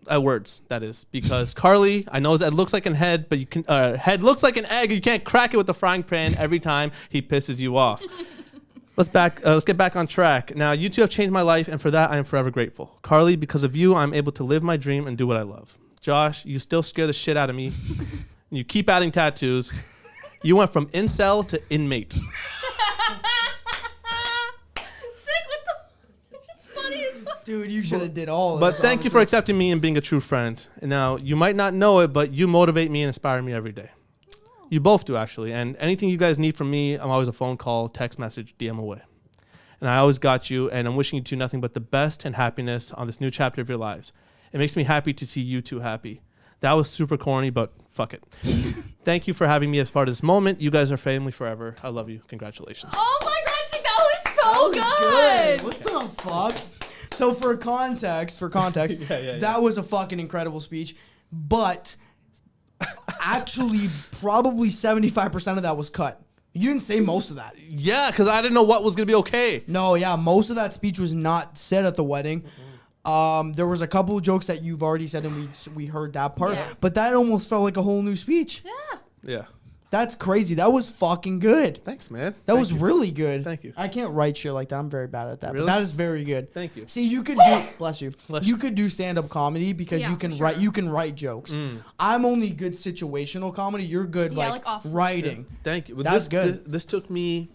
At words, that is. Because Karlee, I know his head looks like an head, but you can head looks like an egg. You can't crack it with a frying pan every time he pisses you off. Let's get back on track. Now, you two have changed my life, and for that, I am forever grateful. Karlee, because of you, I'm able to live my dream and do what I love. Josh, you still scare the shit out of me. You keep adding tattoos. You went from incel to inmate. Sick with the... It's funny as fuck. Dude, you should have did all of But this, thank you for accepting me and being a true friend. And now, you might not know it, but you motivate me and inspire me every day. You both do, actually. And anything you guys need from me, I'm always a phone call, text message, DM away. And I always got you, and I'm wishing you two nothing but the best and happiness on this new chapter of your lives. It makes me happy to see you two happy. That was super corny, but fuck it. Thank you for having me as part of this moment. You guys are family forever. I love you. Congratulations. Oh my God, Sick, that was so good. What the fuck? So for context, that was a fucking incredible speech. But actually, probably 75% of that was cut. You didn't say most of that. Yeah, because I didn't know what was going to be okay. No, yeah, most of that speech was not said at the wedding. There was a couple of jokes that you've already said, and we heard that part. Yeah. But that almost felt like a whole new speech. Yeah. Yeah. That's crazy. That was fucking good. Thanks, man. That was really good. Thank you. I can't write shit like that. I'm very bad at that. Really? But that is very good. Thank you. See, you could do bless you. You could do stand-up comedy because you can write. You can write jokes. I'm only good situational comedy. You're good like writing. Yeah. Thank you. But that's good. This took me,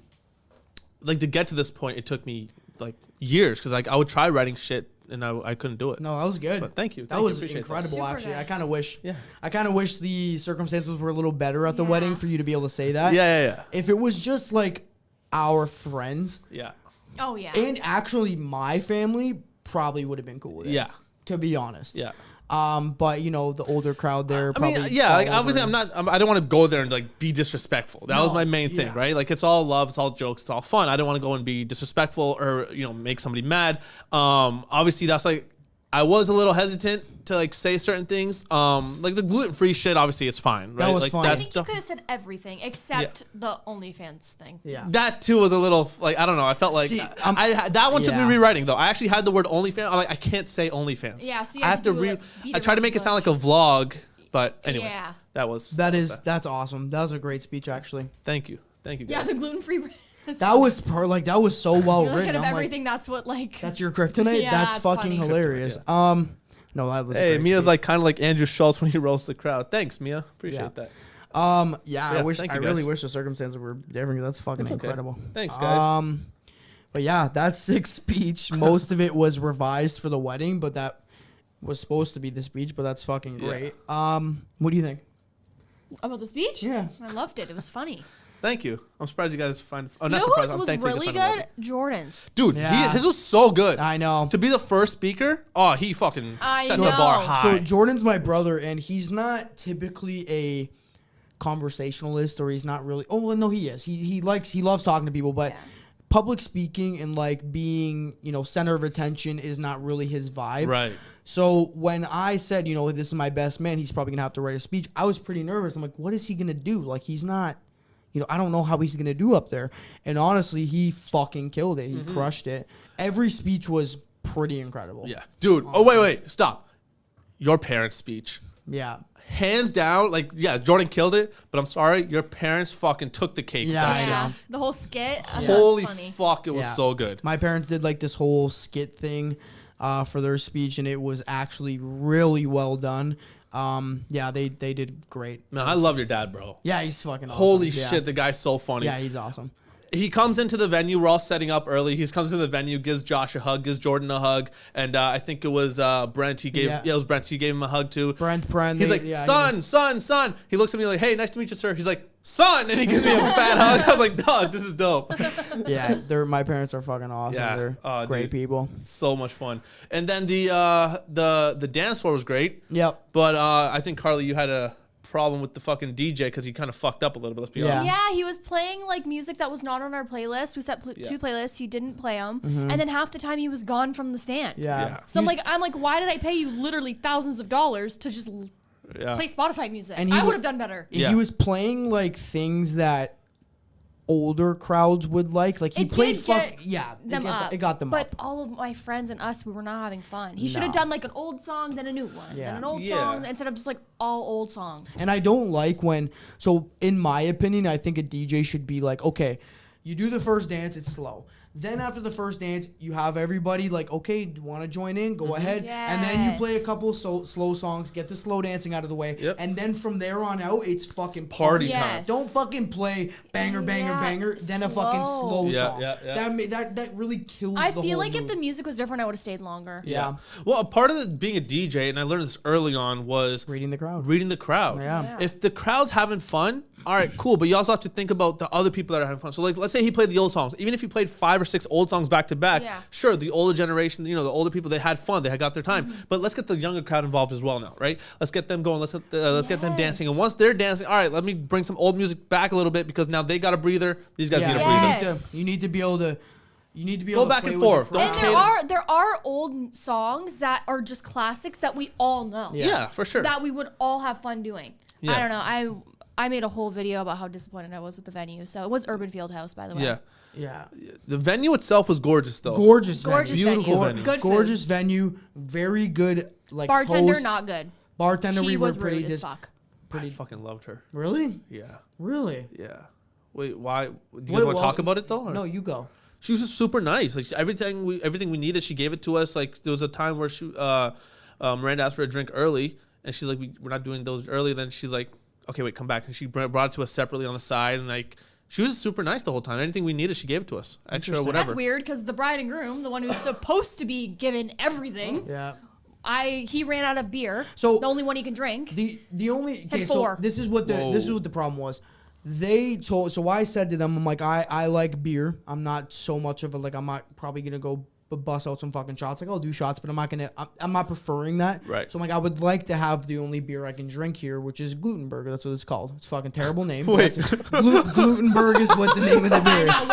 like, to get to this point. It took me like years because like I would try writing shit. And I couldn't do it. No, that was good. But thank you. That was incredible, actually. I kind of wish. Yeah. I kind of wish the circumstances were a little better at the wedding for you to be able to say that. Yeah. If it was just like our friends. Yeah. Oh yeah. And actually, my family probably would have been cool with it. Yeah. To be honest. Yeah. But you know, the older crowd there. I mean, yeah. Like obviously, I don't want to go there and like be disrespectful. That was my main thing, right? Like it's all love, it's all jokes, it's all fun. I don't want to go and be disrespectful or make somebody mad. Obviously, that's like I was a little hesitant to like say certain things. Like the gluten-free shit, obviously it's fine, right? That was like, fine. I think you could have said everything except the OnlyFans thing. Yeah. That too was a little like I don't know. I felt like that one took me rewriting though. I actually had the word OnlyFans. I'm like I can't say OnlyFans. Yeah, so you I have to I tried to make it sound like a vlog, but anyways, that's awesome. That was a great speech, actually. Thank you, guys. Yeah, the gluten-free. That was that was so well written. Look at everything. That's what like. That's your kryptonite. Yeah, that's fucking funny. hilarious. No, that was. Hey, Mia's like kind of like Andrew Schultz when he rolls the crowd. Thanks, Mia. Appreciate that. I wish. I really wish the circumstances were different. That's fucking incredible. Thanks, guys. But yeah, that sick speech. Most of it was revised for the wedding, but that was supposed to be the speech. But that's fucking great. What do you think About the speech? Yeah, I loved it. It was funny. Thank you. I'm surprised you guys find. Oh, You not know surprised. who I'm was thankful you really guys find it good? Jordan's. Dude, Yeah. his was so good. I know. To be the first speaker, he fucking I set know. the bar high. So Jordan's my brother, and he's not typically a conversationalist, or he's not really. Oh well, no, he is. He loves talking to people, but public speaking and like being center of attention is not really his vibe. Right. So when I said this is my best man, he's probably gonna have to write a speech, I was pretty nervous. I'm like, what is he gonna do? Like he's not. I don't know how he's gonna do up there. And honestly, he fucking killed it. He crushed it. Every speech was pretty incredible. Yeah, dude. Oh wait, stop. Your parents' speech. Yeah. Hands down, like, yeah, Jordan killed it, but I'm sorry, your parents fucking took the cake. Yeah, That shit. Yeah. The whole skit. Holy That was funny. fuck, it was Yeah. so good. My parents did like this whole skit thing for their speech, and it was actually really well done. Yeah, they did great. Man, I love your dad, bro. Yeah, he's fucking awesome. Holy Yeah. shit, the guy's so funny. Yeah, he's awesome. He comes into the venue. We're all setting up early. He comes into the venue, gives Josh a hug, gives Jordan a hug, and I think it was Brent. He gave it was Brent. He gave him a hug too. Brent. He's like, son. He looks at me like, hey, nice to meet you, sir. He's like, son, and he gives me a fat hug. I was like, dog, this is dope. Yeah, my parents are fucking awesome. Yeah. They're great Dude. people. So much fun. And then the dance floor was great. Yep. But I think Karlee, you had a problem with the fucking DJ because he kind of fucked up a little bit. Let's be Yeah. honest. Yeah, he was playing like music that was not on our playlist. We set two playlists. He didn't play them, and then half the time he was gone from the stand. Yeah. So I'm like, why did I pay you literally thousands of dollars to just play Spotify music? And I would have done better. Yeah. He was playing like things that older crowds would like. Like he It played did get it got them but up. all of my friends and us, we were not having fun. He should No. have done like an old song, then a new one, Yeah. then an old Yeah. song, instead of just like all old songs. And I don't like so in my opinion, I think a DJ should be like, okay, you do the first dance, it's slow. Then after the first dance, you have everybody like, okay, do you want to join in? Go ahead. And then you play a couple slow songs, get the slow dancing out of the way. Yep. And then from there on out, it's fucking party time. time. Don't fucking play banger, banger, then a fucking slow Yeah, song. yeah, yeah. That really kills I the feel whole like if mood. the music was different, I would have stayed longer. Yeah. Well, a part of being a DJ, and I learned this early on, was Reading the crowd. reading the crowd. Yeah. If the crowd's having fun, all right, cool. But you also have to think about the other people that are having fun. So, like, let's say he played the old songs. Even if he played 5 or 6 old songs back to back, sure, the older generation, the older people, they had fun. They had got their time. But let's get the younger crowd involved as well now, right? Let's get them going. Let's get them dancing. And once they're dancing, all right, let me bring some old music back a little bit because now they got a breather. These guys need a breather. You need to be able to. Go back and forth. Don't And there are old songs that are just classics that we all know. Yeah, for sure. That we would all have fun doing. Yeah. I don't know. I made a whole video about how disappointed I was with the venue. So it was Urban Fieldhouse, by the way. Yeah. Yeah. The venue itself was gorgeous, though. Gorgeous Beautiful venue. venue. Good Gorgeous venue. Very good. Like Bartender, host. not good. Bartender, She we were was pretty rude as fuck. I fucking loved her. Really? Yeah. Really? Yeah. Wait, why? Do you guys want to talk about it though? Or? No, you go. She was just super nice. Like everything we needed, she gave it to us. Like there was a time where Miranda asked for a drink early, and she's like, "We're not doing those early." Then she's like, "Okay, wait, come back." And she brought it to us separately on the side, and like she was super nice the whole time. Anything we needed, she gave it to us. Extra, whatever. That's weird because the bride and groom, the one who's supposed to be given everything, Yeah. he ran out of beer. So the only one he can drink. The only Had so 4. this is what the problem was. They told so I said to them, I'm like, I like beer. I'm not so much of a like I'm not probably gonna go bust out some fucking shots. Like I'll do shots, but I'm not preferring that. Right. So I'm like, I would like to have the only beer I can drink here, which is Glutenberg. That's what it's called. It's a fucking terrible name. Wait. Glutenberg is what the name of the I beer. know,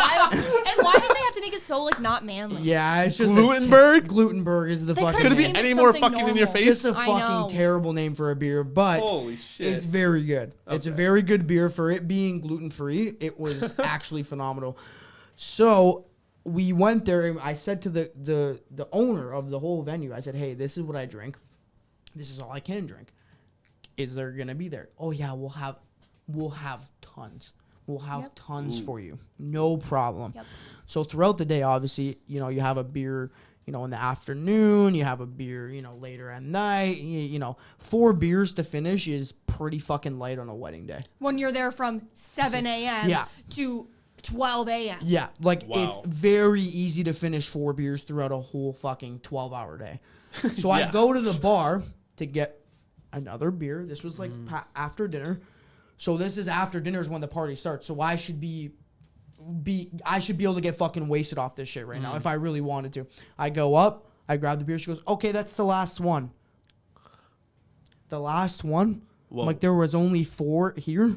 why did they have to make it so like not manly? Yeah, it's just Glutenberg? Glutenberg is the They fucking. Could it be Named it any more something fucking in your normal. face? Just a I know. fucking terrible name for a beer, but Holy shit. it's very good. It's a very good beer for it being gluten free. It was actually phenomenal. So we went there, and I said to the owner of the whole venue, I said, "Hey, this is what I drink. This is all I can drink. Is there gonna be there? Oh yeah, we'll have tons. We'll have tons for you. No problem." Yep. So throughout the day, obviously, you have a beer, in the afternoon, you have a beer, later at night, 4 beers to finish is pretty fucking light on a wedding day. When you're there from 7 a.m. Yeah. to 12 a.m. Yeah, like Wow. it's very easy to finish 4 beers throughout a whole fucking 12-hour day. So Yeah. I go to the bar to get another beer. This was like after dinner. So this is after dinner is when the party starts. So I should be able to get fucking wasted off this shit right now if I really wanted to. I go up, I grab the beer. She goes, okay, that's the last one. The last one? Whoa. Like, there was only 4 here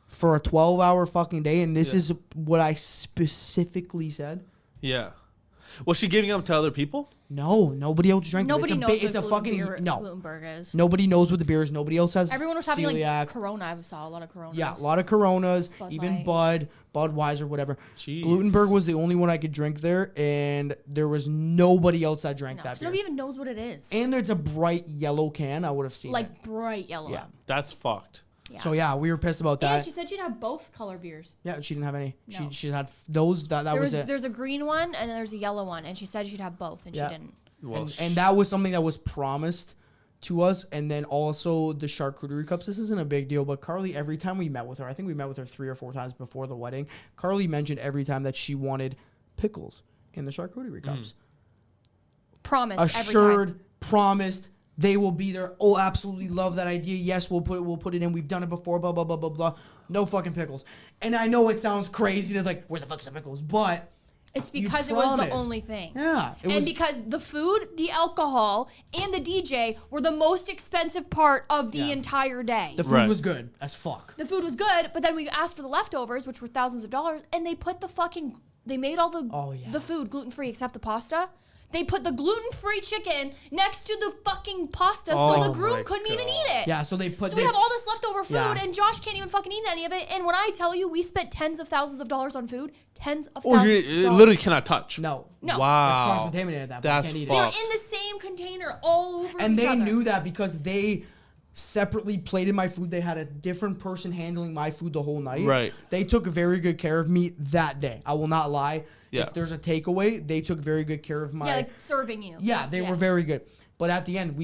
for a 12-hour fucking day, and this is what I specifically said. Yeah. Was she giving them to other people? No, nobody else drank it. Nobody knows it's a fucking no. Glutenberg is. Nobody knows what the beer is. Nobody else has Everyone was having celiac. like Corona. I saw a lot of Coronas. Yeah, a lot of Coronas, Bud even Light. Budweiser, whatever. Jeez. Glutenberg was the only one I could drink there, and there was nobody else that drank that beer. Nobody even knows what it is. And it's a bright yellow can. I would have seen it. Like bright yellow. Yeah. That's fucked. Yeah. So yeah, we were pissed about that. And she said she'd have both color beers. Yeah, she didn't have any. No. She had those. That was it. There's a green one and then there's a yellow one, and she said she'd have both, and Yeah. she didn't. Well, And that was something that was promised to us. And then also the charcuterie cups. This isn't a big deal, but Karlee, every time we met with her, I think we met with her 3 or 4 times before the wedding. Karlee mentioned every time that she wanted pickles in the charcuterie cups. Promised every Assured, time. promised, they will be there. Oh, absolutely love that idea. Yes, we'll put it in. We've done it before. Blah blah blah blah blah. No fucking pickles. And I know it sounds crazy to like, where the fuck's the pickles? But It's you because it was the promised. only thing. Yeah, it And was. because the food, the alcohol, and the DJ were the most expensive part of the entire day. The food Right. was good as fuck. The food was good, but then we asked for the leftovers, which were thousands of dollars, and they made all the food gluten-free except the pasta. They put the gluten-free chicken next to the fucking pasta, so Oh the groom my couldn't even God. eat it. Yeah, so they put. So we have all this leftover food, Yeah. and Josh can't even fucking eat any of it. And when I tell you, we spent tens of thousands of dollars on food, tens of Oh, thousands. you of dollars. literally cannot touch. No. No. Wow. It's cross-contaminated at that point. That's You can't eat They're fucked. in the same container all over And each they other. knew that because they separately plated my food. They had a different person handling my food the whole night. Right. They took very good care of me that day. I will not lie. Yeah. If there's a takeaway, they took very good care of my. Yeah, like serving you. Yeah, they were Yes. very good. But at the end,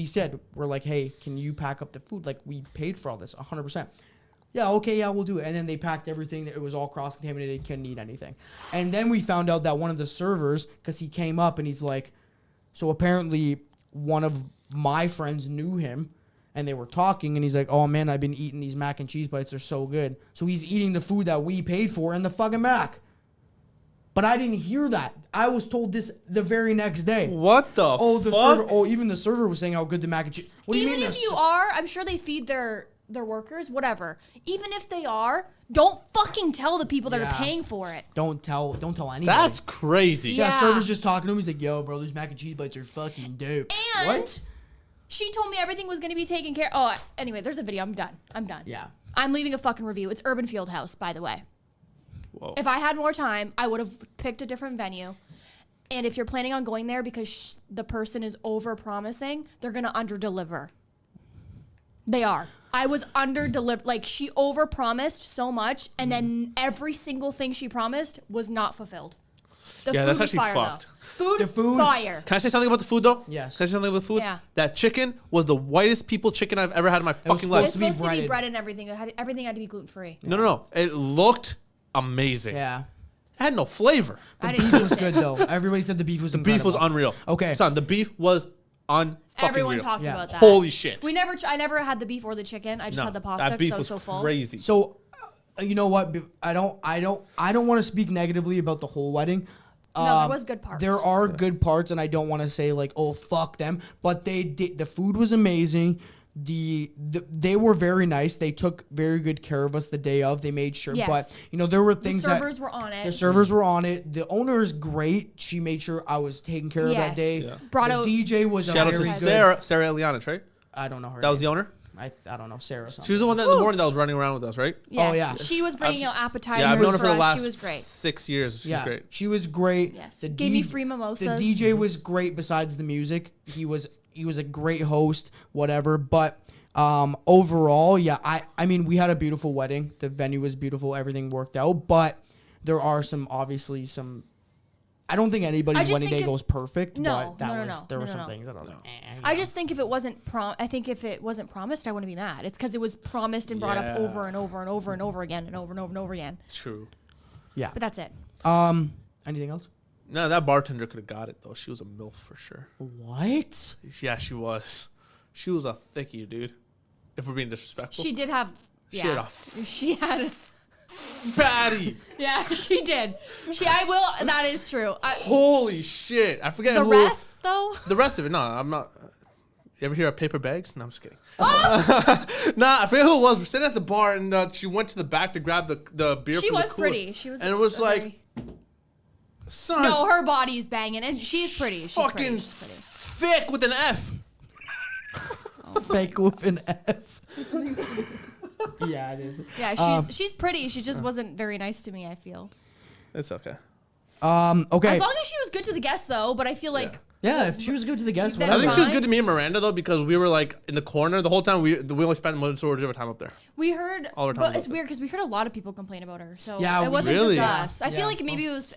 we're like, hey, can you pack up the food? Like, we paid for all this, 100%. Yeah, okay, yeah, we'll do it. And then they packed everything. It was all cross-contaminated. Couldn't eat anything. And then we found out that one of the servers, because he came up and he's like, so apparently one of my friends knew him. And they were talking, and he's like, oh, man, I've been eating these mac and cheese bites. They're so good. So he's eating the food that we paid for and the fucking mac. But I didn't hear that. I was told this the very next day. What the fuck? Even the server was saying how good the mac and cheese. What do you Even mean? if you are, I'm sure they feed their workers, whatever. Even if they are, don't fucking tell the people that Yeah. are paying for it. Don't tell anybody. That's crazy. Yeah. Yeah, server's just talking to him. He's like, yo, bro, these mac and cheese bites are fucking dope. And- What? She told me everything was going to be taken care. Oh, anyway, there's a video. I'm done. Yeah. I'm leaving a fucking review. It's Urban Field House, by the way. Whoa. If I had more time, I would have picked a different venue. And if you're planning on going there because the person is over-promising, they're going to under-deliver. They are. I was under-delivered. Like, she over-promised so much, and then every single thing she promised was not fulfilled. The Yeah, food that's was actually fire, fucked. though. Food, The food- fire. Can I say something about the food though? Yes. Can I say something about the food? Yeah. That chicken was the whitest people chicken I've ever had in my fucking life. It's to be supposed to be breaded. bread and everything. Everything had to be gluten-free. No. It looked amazing. Yeah. It had no flavor. I The didn't beef was taste good, it. though. Everybody said the beef was Beef was unreal. Okay. Son, the beef was Everyone real. talked Yeah. about that. Holy shit. I never had the beef or the chicken. I just No, had the pasta that beef because I was was so full. crazy. So, you know what? I don't want to speak negatively about the whole wedding. No, there was good parts. There are good parts, and I don't want to say like, oh, fuck them. But they did. The food was amazing. They were very nice. They took very good care of us the day of. They made sure. Yes. But there were The things servers were on it. the servers were on it. The owner is great. She made sure I was taken care of that Yes. day. Yeah. Brought the out- DJ was Shout out very to good. Sarah Eliana, right? I don't know her. That was the name. owner? I don't know, Sarah. Something. She was the one that in the morning that was running around with us, right? Yes. Oh, yeah. She was bringing out appetizers Yeah, I've known her for for the us. last She was great. 6 years. She's great. She was great. Yes. The Gave me free mimosas. The DJ was great. Besides the music, he was a great host. Whatever, but overall, yeah. I mean, we had a beautiful wedding. The venue was beautiful. Everything worked out, but there are obviously some. I don't think anybody's just wedding think day if- goes perfect, No, but no. there were No, some no. things that I was like, I just think if it wasn't I think if it wasn't promised, I wouldn't be mad. It's because it was promised and brought up Yeah. over and over and over and over again and over and over and over again. True. yeah. But that's it. Anything else? No, that bartender could have got it, though. She was a MILF for sure. What? Yeah, she was. She was a thickie, dude. If we're being disrespectful. She did have Yeah. She had a fatty. Yeah, she did. That is true. Holy shit. I forget the who. rest, though? The rest of it, no, I'm not. You ever hear of paper bags? No, I'm just kidding. Nah, I forget who it was. We're sitting at the bar, and she went to the back to grab the beer. She from was the cooler. pretty. She was. And it was like, son. No, her body's banging, and she's pretty. She's fucking pretty. She's pretty. thick with an F. Fake with an F. Yeah, it is. Yeah, she's pretty. She just wasn't very nice to me, I feel. It's okay. Okay. As long as she was good to the guests, though. But I feel like. Yeah, if she was good to the guests, Then I whatever. think she was good to me and Miranda though, because we were like in the corner the whole time. We only spent most of our time up there. We heard, All our time but was it's up weird because we heard a lot of people complain about her. So Yeah, it wasn't really? just us. I Yeah. feel like maybe it was.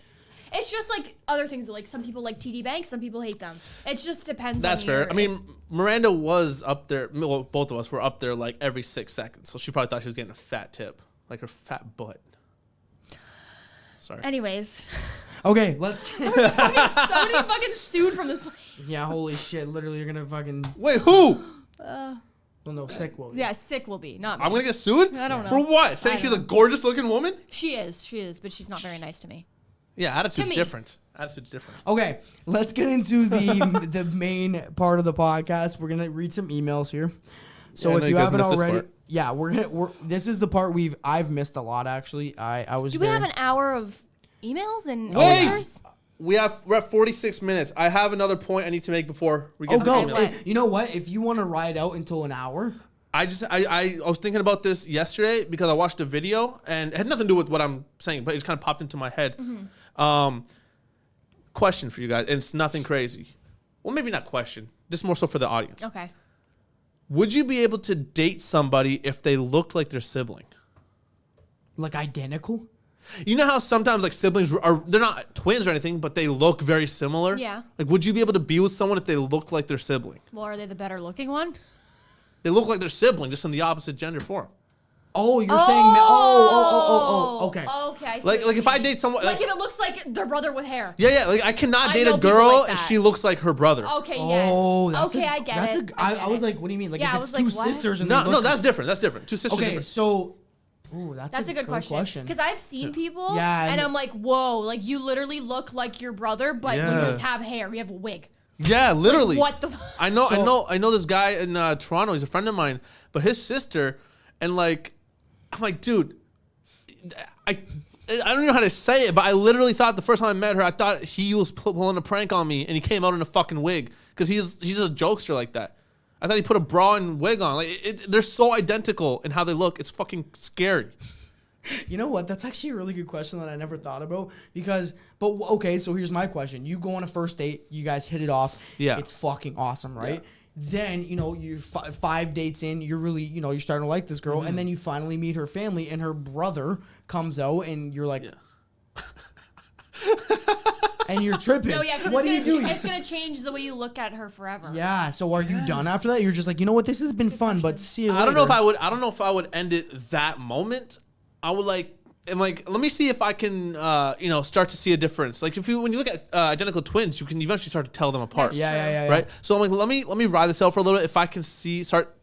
It's just like other things. Like some people like TD Banks, some people hate them. It just depends. That's on fair. your- I mean, Miranda was up there. Well, both of us were up there like every 6 seconds, so she probably thought she was getting a fat tip, like her fat butt. Sorry. Anyways, Okay, let's. somebody fucking sued from this place. Yeah, holy shit! Literally, you're gonna fucking. Wait, who? Well, no, sick will. Yeah, sick will be not me. I'm gonna get sued? I don't know. For what? Saying I she's don't a know. gorgeous looking woman? She is, but she's not very nice to me. Yeah, attitude's me. different. Attitude's different. Okay, let's get into the main part of the podcast. We're gonna read some emails here. So Yeah, I know if you you guys haven't missed this already, part. yeah, we're this is the part I've missed a lot actually. I was. Do we very, have an hour of emails and Wait! answers? We're at 46 minutes. I have another point I need to make before we get Oh, to go! the Okay, email. what? You know what? If you want to ride out until an hour, I was thinking about this yesterday because I watched a video and it had nothing to do with what I'm saying, but it just kind of popped into my head. Question for you guys, and it's nothing crazy. Well, maybe not question. This is more so for the audience. Okay. Would you be able to date somebody if they looked like their sibling? like identical. You know how sometimes like siblings they're not twins or anything, but they look very similar? Yeah. Like, would you be able to be with someone if they looked like their sibling? Well, are they the better looking one? They look like their sibling, just in the opposite gender form. Oh, you're saying okay. Okay, I see Like what if you I mean. date someone, Like if it looks like their brother with hair. yeah, like I cannot I date know a people girl like and that. she looks like her brother. Okay, yes. Oh, that's okay, a- I get that's it. I was like, what do you mean? Like Yeah, I if it's was two like, what? sisters and No, they no, look that's different. That's different. Two sisters. okay. Different. So, ooh, That's a good question. Because I've seen people, Yeah, and and- I'm like, whoa, like you literally look like your brother, but you Yeah. just have hair. You have a wig. Yeah, literally. What the? I know, So- I know this guy in Toronto. He's a friend of mine, but his sister, and like, I'm like, dude, I don't know how to say it, but I literally thought the first time I met her, I thought he was pulling a prank on me, and he came out in a fucking wig because he's a jokester like that. I thought he put a bra and wig on. Like, they're so identical in how they look. It's fucking scary. You know what? That's actually a really good question that I never thought about but okay, so here's my question. You go on a first date, you guys hit it off. Yeah. It's fucking awesome, right? Yeah. Then, you're 5 dates in, you're really, you're starting to like this girl, and then you finally meet her family, and her brother comes out, and you're like, and you're tripping. No, yeah, because what are you doing? it's gonna change the way you look at her forever. Yeah, so are you done after that? You're just like, you know what? This has been fun, but see you later. I don't know if I would end it that moment. I would let me see if I can, start to see a difference. Like when you look at identical twins, you can eventually start to tell them apart. That's Yeah. Right. So I'm like, let me ride this out for a little bit. If I can start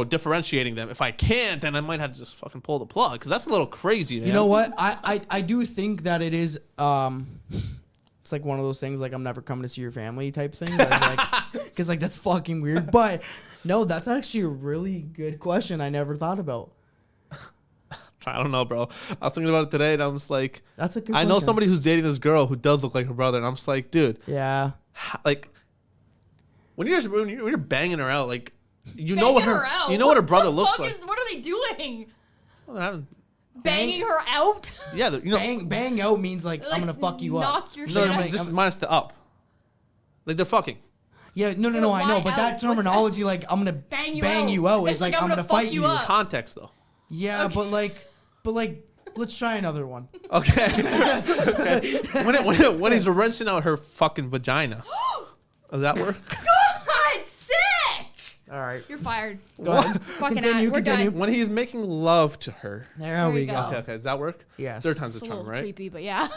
differentiating them. If I can't, then I might have to just fucking pull the plug because that's a little crazy, man. You know what? I do think that it is it's like one of those things like I'm never coming to see your family type thing. Because like that's fucking weird. But no, that's actually a really good question I never thought about. I don't know, bro. I was thinking about it today, and I'm just like, That's a good I know question. somebody who's dating this girl who does look like her brother, and I'm just like, dude, Yeah. like when you're banging her out, like you Banging know what her out. you know what her brother the looks fuck like. What are they doing? Well, they're having- Banging her out? yeah, Bang out means like I'm gonna fuck you up. knock your no, shit no, out. just minus the up. Like they're fucking. Yeah, no, I why know, but out? that What's terminology, like I'm gonna Bang bang you you out. out, It's is like like, I'm gonna fight you. up. Context though. Yeah, Okay. but like, let's try another one. Okay. Okay. When he's wrenching out her fucking vagina. Does that work? God, sick! All right, You're fired. go ahead. Fucking Continue, we're continue. done. When he's making love to her. There we you go. go. Okay, does that work? Yes. Third time's It's the a charm, little right? creepy, but yeah.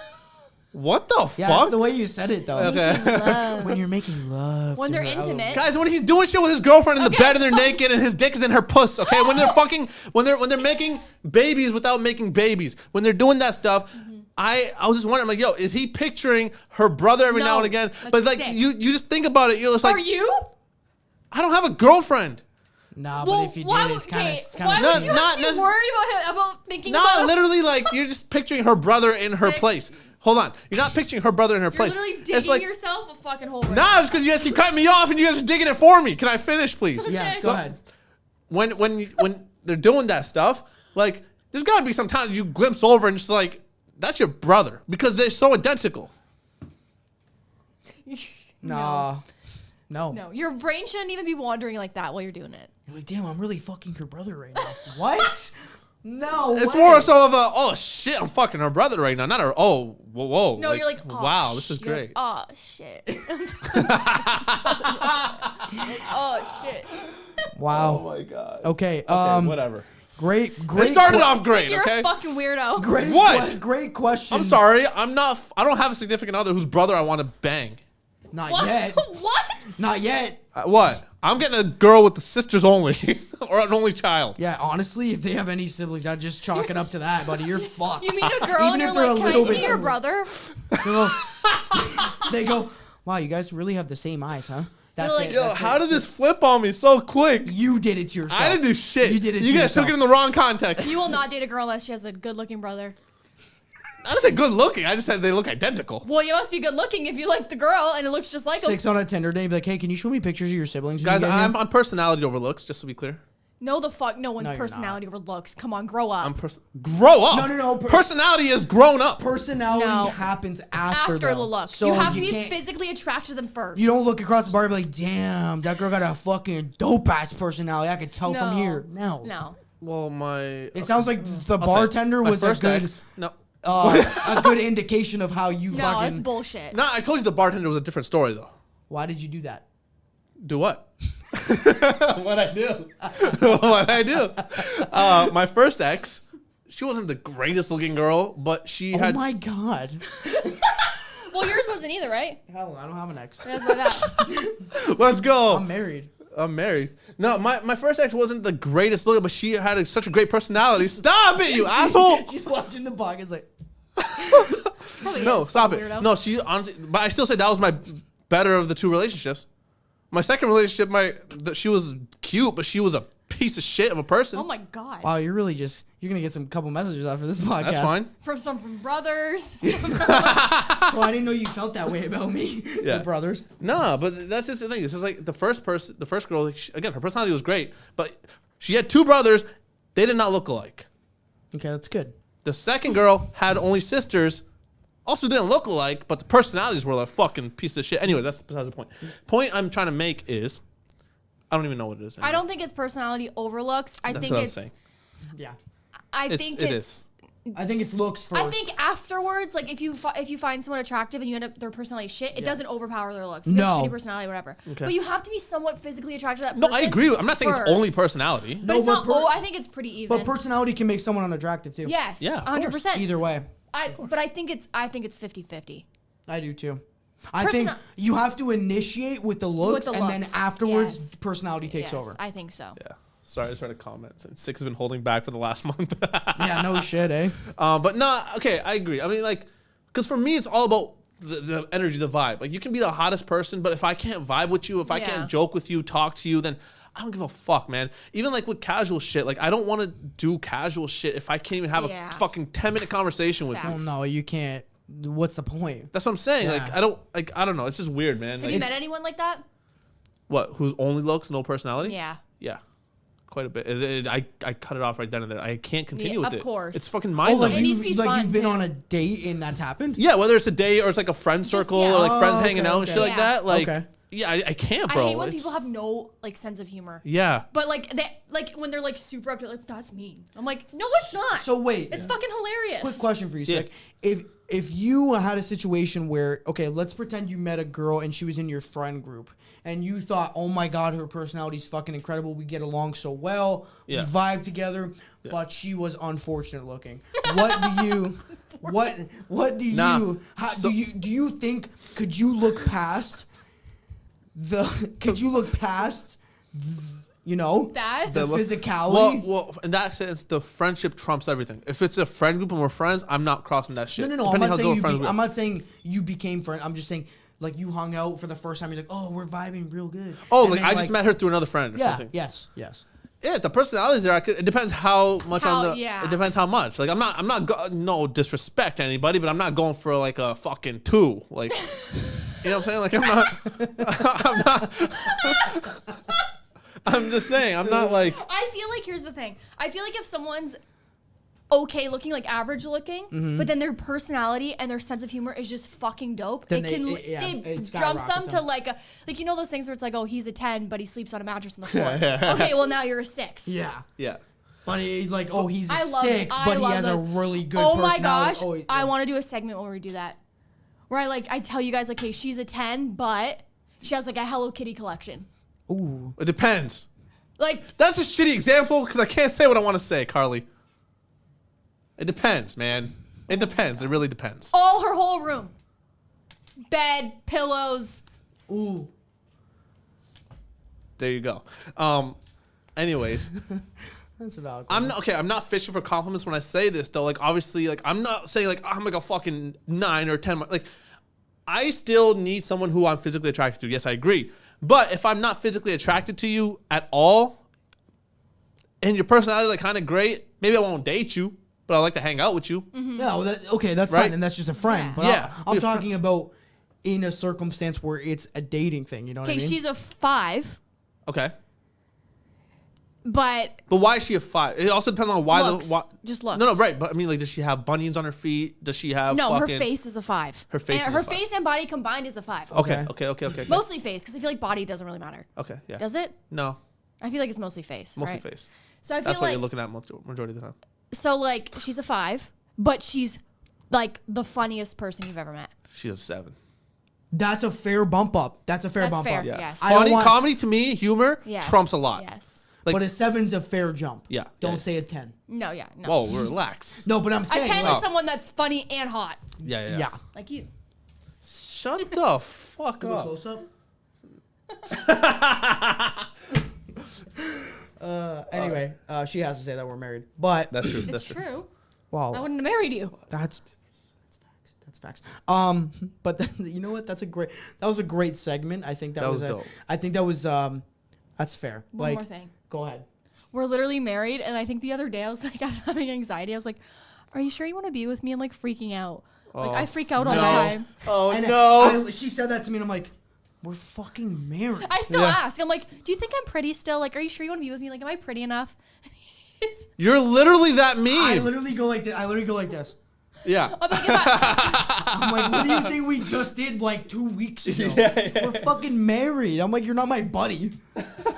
What the Yeah, fuck? that's the way you said it, though. Okay. When you're making love. When to they're her. intimate. Guys, when he's doing shit with his girlfriend in the Okay. bed and they're naked and his dick is in her puss, okay? When they're fucking, when they're making babies without making babies, when they're doing that stuff, I was just wondering, I'm like, yo, is he picturing her brother every now No, and again? that's But like, sick. you just think about it, you're just like, Are you? I don't have a girlfriend. Nah, Well, but if you why did, would, it's kind okay, of why would you Not have to be necess- worried about him, about thinking Not about literally like, you're just picturing her brother in her Sick. place. Hold on. You're not picturing her brother in her You're place. literally It's digging like, yourself a fucking hole right nah, it's because you guys keep cutting me off and you guys are digging it for me. Can I finish, please? Yes, So- go ahead. When they're doing that stuff, like there's gotta be some times you glimpse over and just like that's your brother because they're so identical. Nah. No. No, your brain shouldn't even be wandering like that while you're doing it. You're like, damn, I'm really fucking her brother right now. What? No It's way. more so of a oh shit, I'm fucking her brother right now, not her oh whoa. No, you're like, oh, wow, this is you're great. like, oh shit. Like, oh shit. Wow. my god. Okay. Whatever. Great. It started off great, You're okay? a fucking weirdo. Great. What? Great question. I'm sorry, I don't have a significant other whose brother I want to bang. Not What? yet. What? Not yet. What? I'm getting a girl with the sisters only, or an only child. Yeah, honestly, if they have any siblings, I'd just chalk it up to that, buddy. You're fucked. You meet a girl Even and if you're they're like, a can I little see bit your similar." brother? They go, wow, you guys really have the same eyes, huh? That's like, it. Yo, that's how it. did this flip on me so quick? You did it to yourself. I didn't do shit. You did it You to guys took yourself. it in the wrong context. You will not date a girl unless she has a good looking brother. I didn't say good looking. I just said they look identical. Well, you must be good looking if you like the girl and it looks just like him. 6 on a Tinder day, be like, hey, can you show me pictures of your siblings? when Guys, you get here?" I'm on personality over looks, just to be clear. No, the fuck, no one's No, you're personality over looks. Come on, grow up. Grow up. No. Personality is grown up. Personality No. happens after After the though. looks, So you have to be can't- physically attracted to them first. You don't look across the bar and be like, damn, that girl got a fucking dope ass personality. I could tell from here. No. No. Well, my. It sounds like the I'll say, bartender my was a first good, ex- No. a good indication of how you No, that's fucking. bullshit. No, I told you the bartender was a different story, though. Why did you do that? Do what? What I do? What I do? My first ex, she wasn't the greatest looking girl, but she had. Oh my god. Well, yours wasn't either, right? Hell, I don't have an ex. That's why that. Let's go. I'm married. I'm married. No, my first ex wasn't the greatest looking, but she had such a great personality. Stop it, you asshole! She's watching the podcast like, Probably No, is, stop weirdo. it. No, she honestly, but I still say that was my better of the two relationships. My second relationship, she was cute, but she was a piece of shit of a person. Oh my god. wow, you're gonna get some couple messages after this podcast. That's fine. From brothers. So I didn't know you felt that way about me. Yeah. The brothers. No, but that's just the thing. This is like the first girl. Like, again, her personality was great, but she had two brothers. They did not look alike. Okay, that's good. The second girl had only sisters, also didn't look alike, but the personalities were like fucking piece of shit. Anyway, that's besides the point. Point I'm trying to make is, I don't even know what it is. I don't think it's personality overlooks. I That's think what I it's. was saying. Yeah. I It think is. it's. I think it's looks first. I think afterwards, like if you find someone attractive and you end up their personality shit, it doesn't overpower their looks. If No. they have shitty personality, whatever. But you have to be somewhat physically attracted to that No, person. I agree. I'm not saying first. it's only personality. But No, it's but not. I think it's pretty even. but personality can make someone unattractive too. yes. Yeah, of 100%. Either way. But I think it's 50-50. I do too. I think you have to initiate with the looks, the and then looks, afterwards yes. personality takes Yes, over. I think so. Yeah. Sorry, I just read a comment. Six has been holding back for the last month. Yeah, no shit, eh? But nah, okay, I agree. I mean, like, because for me, it's all about the energy, the vibe. Like, you can be the hottest person, but if I can't vibe with you, if I Yeah. can't joke with you, talk to you, then I don't give a fuck, man. Even like with casual shit, like, I don't want to do casual shit if I can't even have Yeah. a fucking 10-minute conversation with Facts. you. Oh no, you can't. What's the point? That's what I'm saying. Yeah. Like, I don't know. It's just weird, man. Have Like, you met anyone like that? what? Who's only looks, no personality? Yeah. Yeah. Quite a bit. I cut it off right then and there. I can't continue Yeah, with of it. course. It's fucking Oh, mind like, It numbing. needs to be fun, you've been too. on a date and that's happened? Yeah, whether it's a date or it's like a friend circle yeah. or like friends Oh, hanging okay, out and okay. shit like Yeah. that. Like, Okay. yeah, I can't, bro. I hate when It's- people have no like sense of humor. Yeah. But like when they're like super up, you're like, that's mean. I'm like, no, it's not. So wait. It's fucking hilarious. Quick question for you, Yeah. Sick. If if you had a situation where, okay, let's pretend you met a girl and she was in your friend group and you thought, oh my God, her personality's fucking incredible. We get along so well. Yeah. We vibe together, but she was unfortunate looking. What do you, what do you, how, do you think, could you look past you know, That? the physicality? Well, in that sense, the friendship trumps everything. If it's a friend group and we're friends, I'm not crossing that shit. No. I'm not saying you became friends. I'm just saying, like, you hung out for the first time. You're like, oh, we're vibing real good. Oh, and like I just met her through another friend or something. Yes. Yeah, the personality's there. It depends how much Yeah. It depends how much. Like I'm not no disrespect to anybody, but I'm not going for like a fucking 2. Like, you know what I'm saying? Like I'm not. I'm just saying. I'm not like. I feel like here's the thing. I feel like if someone's okay looking, like average looking, but then their personality and their sense of humor is just fucking dope, Then it jumps them to like you know those things where it's like, oh, he's a 10, but he sleeps on a mattress on the floor. Okay, well now you're a 6. Yeah. But he's like, oh, he's a I love 6, it. but he love has those. a really good Oh personality. my gosh, Oh, yeah. I want to do a segment where we do that, where I tell you guys like, hey, she's a 10, but she has like a Hello Kitty collection. Ooh. It depends. Like That's a shitty example because I can't say what I want to say, Karlee. It depends, man. It depends. It really depends. all her whole room, bed, pillows. Ooh. There you go. Anyways, That's a valid I'm not fishing for compliments when I say this though. Like obviously, like I'm not saying like I'm like a fucking 9 or 10. Like I still need someone who I'm physically attracted to. Yes, I agree. But if I'm not physically attracted to you at all, and your personality is like kind of great, maybe I won't date you, but I like to hang out with you. Mm-hmm. Yeah, well, that's Right? fine, and that's just a friend. Yeah. But Yeah. I'm talking about in a circumstance where it's a dating thing. You know what I Okay, mean? she's a 5, Okay. but But why is she a 5? It also depends on why looks, why. just looks. No, right. But I mean, like, does she have bunions on her feet? Does she have No, fucking... her face is a 5. Her face and is her a 5. face and body combined is a 5. Okay. Mostly face, because I feel like body doesn't really matter. Okay, yeah. Does it? No, I feel like it's mostly face. mostly right? face. So I feel That's what like you're looking at majority of the time. so like she's a 5, but she's like the funniest person you've ever met. She's a 7. That's a fair bump up. That's a fair That's bump fair. up. Yeah. Yes. I don't Funny want- comedy to me, humor Yes. trumps a lot. Yes. Like, But a 7's a fair jump. Yeah. Don't Yeah. say a 10. No, yeah, no. whoa, relax. No, but I'm A saying 10 like, is someone that's funny and hot, Yeah. yeah. like you. Shut the fuck Do a up. close up. Anyway, she has to say that we're married, but That's true. It's That's true. true. wow, I wouldn't have married you. that's facts. But then, you know what? That was a great segment. I think that was dope. I think that was that's fair. One more thing. Go ahead. We're literally married, and I think the other day I was like, I was having anxiety. I was like, "Are you sure you want to be with me?" I'm like freaking out. Like I freak out all the time. Oh, And no. she said that to me, and I'm like, we're fucking married. I still Yeah. ask. I'm like, "Do you think I'm pretty still? Like, are you sure you want to be with me? Like, am I pretty enough?" You're literally that mean. I literally go like this. Yeah. I'm like, if I, I'm like, what do you think we just did like 2 weeks ago? Yeah. We're fucking married. I'm like, you're not my buddy.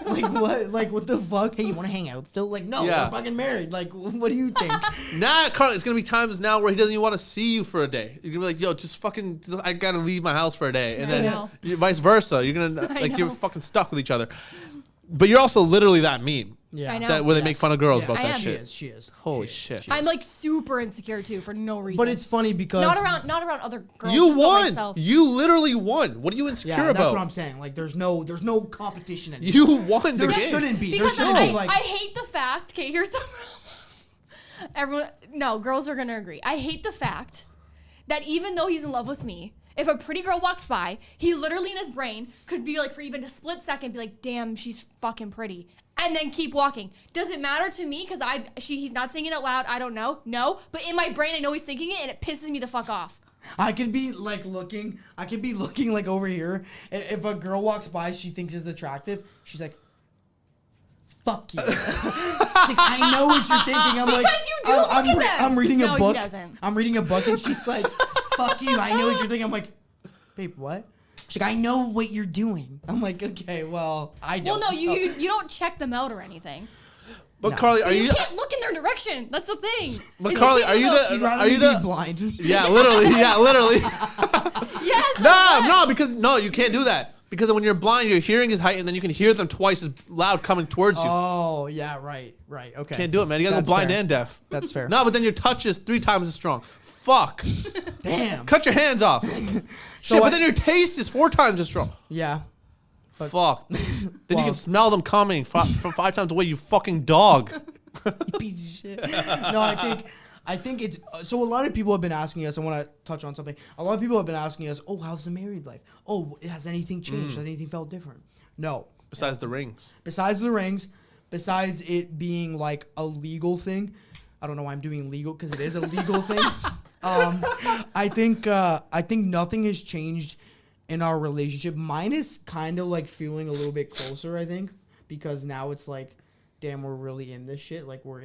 Like what? Like what the fuck? Hey, you want to hang out still? Like no, Yeah. we're fucking married. Like what do you think? Nah, Karlee, it's gonna be times now where he doesn't even want to see you for a day. You're gonna be like, yo, just fucking, I gotta leave my house for a day, and I then know. vice versa. You're gonna I like you're know. fucking stuck with each other. But you're also literally that mean. Yeah. I know. That where they Yes. make fun of girls about I that am. shit. She is. Holy She is. shit. I'm like super insecure too for no reason. But it's funny because not around other girls. You just about won. myself. You literally won. What are you insecure yeah, that's about? what I'm saying. Like there's no competition anymore. You won the There game. shouldn't be. There Because shouldn't I, be like I hate the fact. Okay, here's the everyone. No, girls are gonna agree. I hate the fact that even though he's in love with me, if a pretty girl walks by, he literally in his brain could be like, for even a split second, be like, "Damn, she's fucking pretty," and then keep walking. Does it matter to me? Because he's not saying it out loud. I don't know. No, but in my brain, I know he's thinking it, and it pisses me the fuck off. I could be looking like over here. If a girl walks by, she thinks is attractive. She's like, "Fuck you." She's like, "I know what you're thinking." I'm like, Because you do look at them. I'm reading No, a he book. doesn't. I'm reading a book, and she's like, "Fuck you." I know what you're thinking. I'm like, "Babe, what?" She's like, "I know what you're doing." I'm like, "Okay, well, I don't." Well, no, so- you don't check them out or anything. But Karlee, are you you? can't look in their direction. That's the thing. But Karlee, are you She'd the? rather Are you me be the? blind? Yeah, literally. Yeah, literally. Yes. No, because you can't do that. Because when you're blind, your hearing is heightened, then you can hear them twice as loud coming towards you. Oh, yeah, right. Okay. Can't do it, man. You gotta That's go blind fair. and deaf. That's fair. No, but then your touch is 3 times as strong. Fuck. Damn. Cut your hands off. Shit, but then your taste is 4 times as strong. Yeah. Fuck. Then you can smell them coming from 5 times away, you fucking dog. You piece of shit. No, I think it's so. A lot of people have been asking us. I want to touch on something. A lot of people have been asking us, "Oh, how's the married life? Oh, has anything changed? Has anything felt different?" No. Besides the rings. Besides the rings, besides it being like a legal thing. I don't know why I'm doing legal because it is a legal thing. I think nothing has changed in our relationship. Mine is kind of like feeling a little bit closer. I think because now it's like, damn, we're really in this shit. Like we're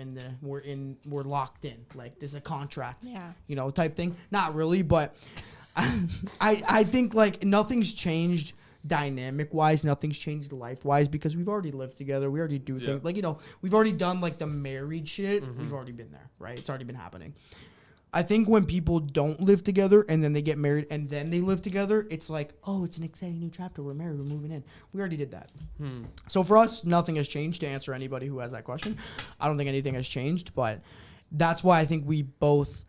locked in. Like this is a contract. Yeah. Type thing. Not really, but I think like nothing's changed dynamic wise. Nothing's changed life wise because we've already lived together. We already do things like we've already done like the married shit. We've already been there, right? It's already been happening. I think when people don't live together and then they get married and then they live together, it's like, oh, it's an exciting new chapter. We're married. We're moving in. We already did that. So for us, nothing has changed. To answer anybody who has that question, I don't think anything has changed. But that's why I think we both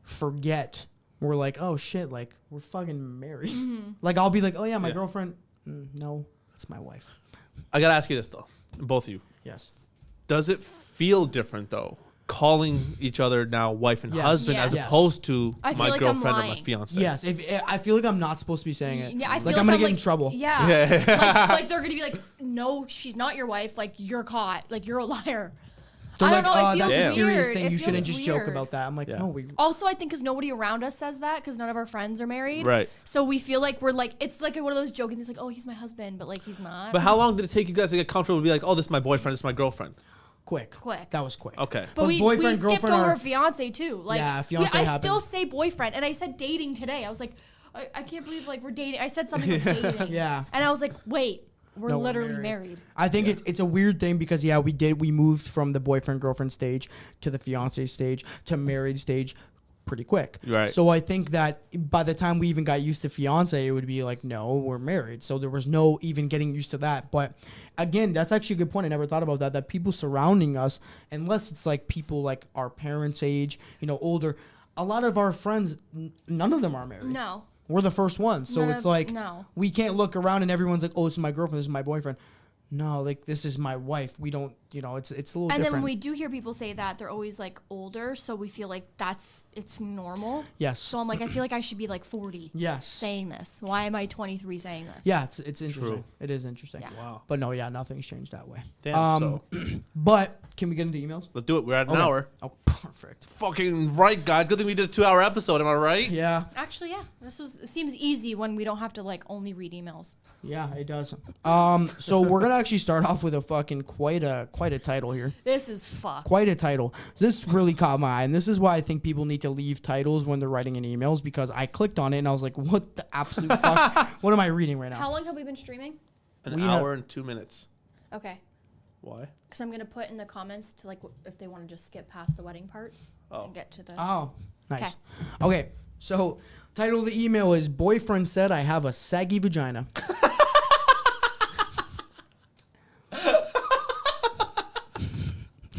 forget. We're like, oh shit, like we're fucking married. Like I'll be like, oh yeah, my girlfriend. No, that's my wife. I gotta ask you this though, both of you. Yes. Does it feel different though, calling each other now wife and husband as opposed to I feel my like girlfriend I'm or my lying. fiance? Yes. If I feel like I'm not supposed to be saying it. Yeah, I feel like I'm gonna I'm get in trouble. Yeah. like they're gonna be like, no, she's not your wife. Like you're caught. Like you're a liar. They're I like, don't know. It feels that's a weird. serious thing. It You shouldn't feels just joke weird. about that. I'm like, no, we. Also, I think because nobody around us says that because none of our friends are married. Right. So we feel like we're like, it's like one of those joking things like, oh, he's my husband, but like he's not. But how long did it take you guys to get comfortable to be like, oh, this is my boyfriend, this is my girlfriend? Quick. That was quick. Okay. But we boyfriend, skipped girlfriend over are- fiance too. Like, Yeah, fiance I happened. still say boyfriend, and I said dating today. I was like, I can't believe like we're dating. I said something like dating. Yeah. And I was like, wait, we're No, we're literally married. married. I think it's a weird thing because we moved from the boyfriend girlfriend stage to the fiance stage to married stage pretty quick. Right. So I think that by the time we even got used to fiance, it would be like, no, we're married. So there was no even getting used to that. But again, that's actually a good point. I never thought about that. That people surrounding us, unless it's like people like our parents' age, older, a lot of our friends, none of them are married. No. We're the first ones. So it's like, no. we can't look around and everyone's like, oh, this is my girlfriend, this is my boyfriend. No, like, this is my wife. We don't, it's a little different. And then when we do hear people say that, they're always like older, so we feel like it's normal. Yes. So I'm like, I feel like I should be like 40. Yes. Saying this. Why am I 23 saying this? Yeah, it's interesting. True. It is interesting. Yeah. Wow. But no, nothing's changed that way. Damn, But can we get into emails? let's do it. We're at an Okay. hour. Oh, perfect. Fucking right, guys. Good thing we did a 2-hour episode. Am I right? Yeah. Actually, yeah. It seems easy when we don't have to like only read emails. Yeah, it does. So we're gonna actually start off with a fucking quite a title here. This is fucked. Quite a title. This really caught my eye, and this is why I think people need to leave titles when they're writing in emails because I clicked on it and I was like, "What the absolute fuck? What am I reading right now?" How long have we been streaming? An hour and 2 minutes. Okay. Why? Because I'm gonna put in the comments to like if they want to just skip past the wedding parts and get to the. Oh, nice. Okay, so title of the email is "Boyfriend said I have a saggy vagina."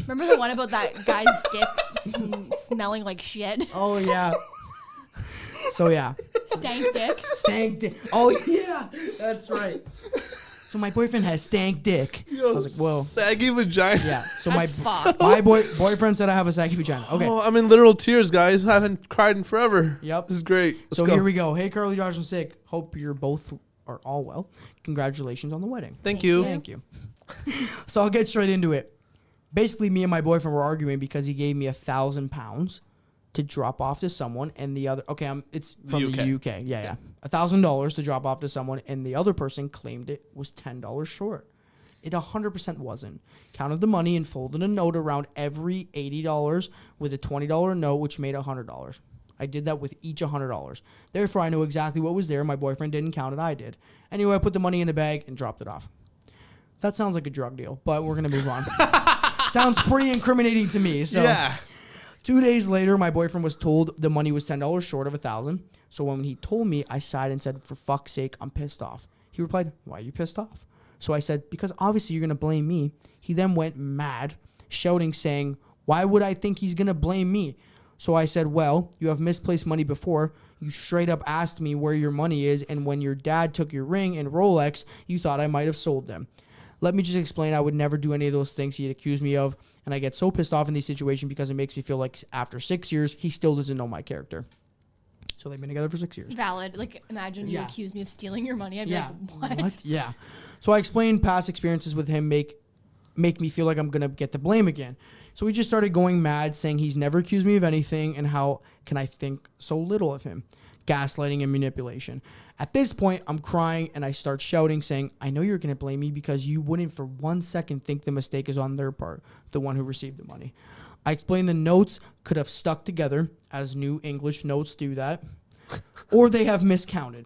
Remember the one about that guy's dick smelling like shit? Oh yeah. So yeah, Stank dick. stank dick. Oh yeah, that's right. So my boyfriend has stank dick. I was like, whoa. Saggy vagina. Yeah. So That's fucked. my boyfriend said I have a saggy vagina. Okay. Oh, I'm in literal tears, guys. I haven't cried in forever. Yep. This is great. So here we go. Hey, Karlee, Josh, and Sick. Hope you're both are all well. Congratulations on the wedding. Thank you. Thank you. So I'll get straight into it. Basically, me and my boyfriend were arguing because he gave me £1,000 to drop off to someone, and the other. Okay, it's from the UK. Yeah. $1,000 to drop off to someone, and the other person claimed it was $10 short. It 100% wasn't. Counted the money and folded a note around every $80 with a $20 note, which made $100. I did that with each $100. Therefore, I knew exactly what was there. My boyfriend didn't count it. I did. Anyway, I put the money in a bag and dropped it off. That sounds like a drug deal, but we're going to move on. Sounds pretty incriminating to me. So Yeah. 2 days later, my boyfriend was told the money was $10 short of $1,000. So when he told me, I sighed and said, "For fuck's sake, I'm pissed off." He replied, "Why are you pissed off?" So I said, "Because obviously you're going to blame me." He then went mad, shouting, saying, "Why would I think he's going to blame me?" So I said, "Well, you have misplaced money before. You straight up asked me where your money is, and when your dad took your ring and Rolex, you thought I might have sold them. Let me just explain, I would never do any of those things he'd accused me of, and I get so pissed off in these situations because it makes me feel like after 6 years, he still doesn't know my character." So they've been together for 6 years. Valid. Like, imagine you accuse me of stealing your money. I'd be like, what? Yeah. So I explained past experiences with him make me feel like I'm going to get the blame again. So he just started going mad, saying he's never accused me of anything, and how can I think so little of him? Gaslighting and manipulation. At this point, I'm crying, and I start shouting, saying, "I know you're going to blame me because you wouldn't for 1 second think the mistake is on their part, the one who received the money." I explained the notes could have stuck together, as New English notes do that, or they have miscounted.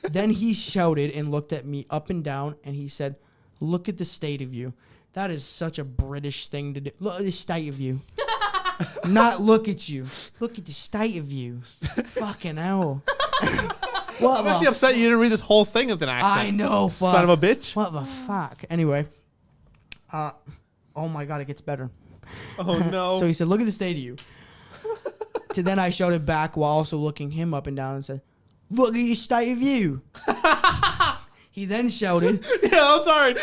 Then he shouted and looked at me up and down, and he said, "Look at the state of you." That is such a British thing to do. Look at the state of you. Not look at you. Look at the state of you. Fucking hell. I'm actually upset you didn't read this whole thing with an accent. I know, fuck. Son of a bitch. What the fuck? Anyway. Oh my God, it gets better. Oh, no. So he said, "Look at the state of you." Then I shouted back while also looking him up and down and said, "Look at your state of you." He then shouted. Yeah, I'm sorry.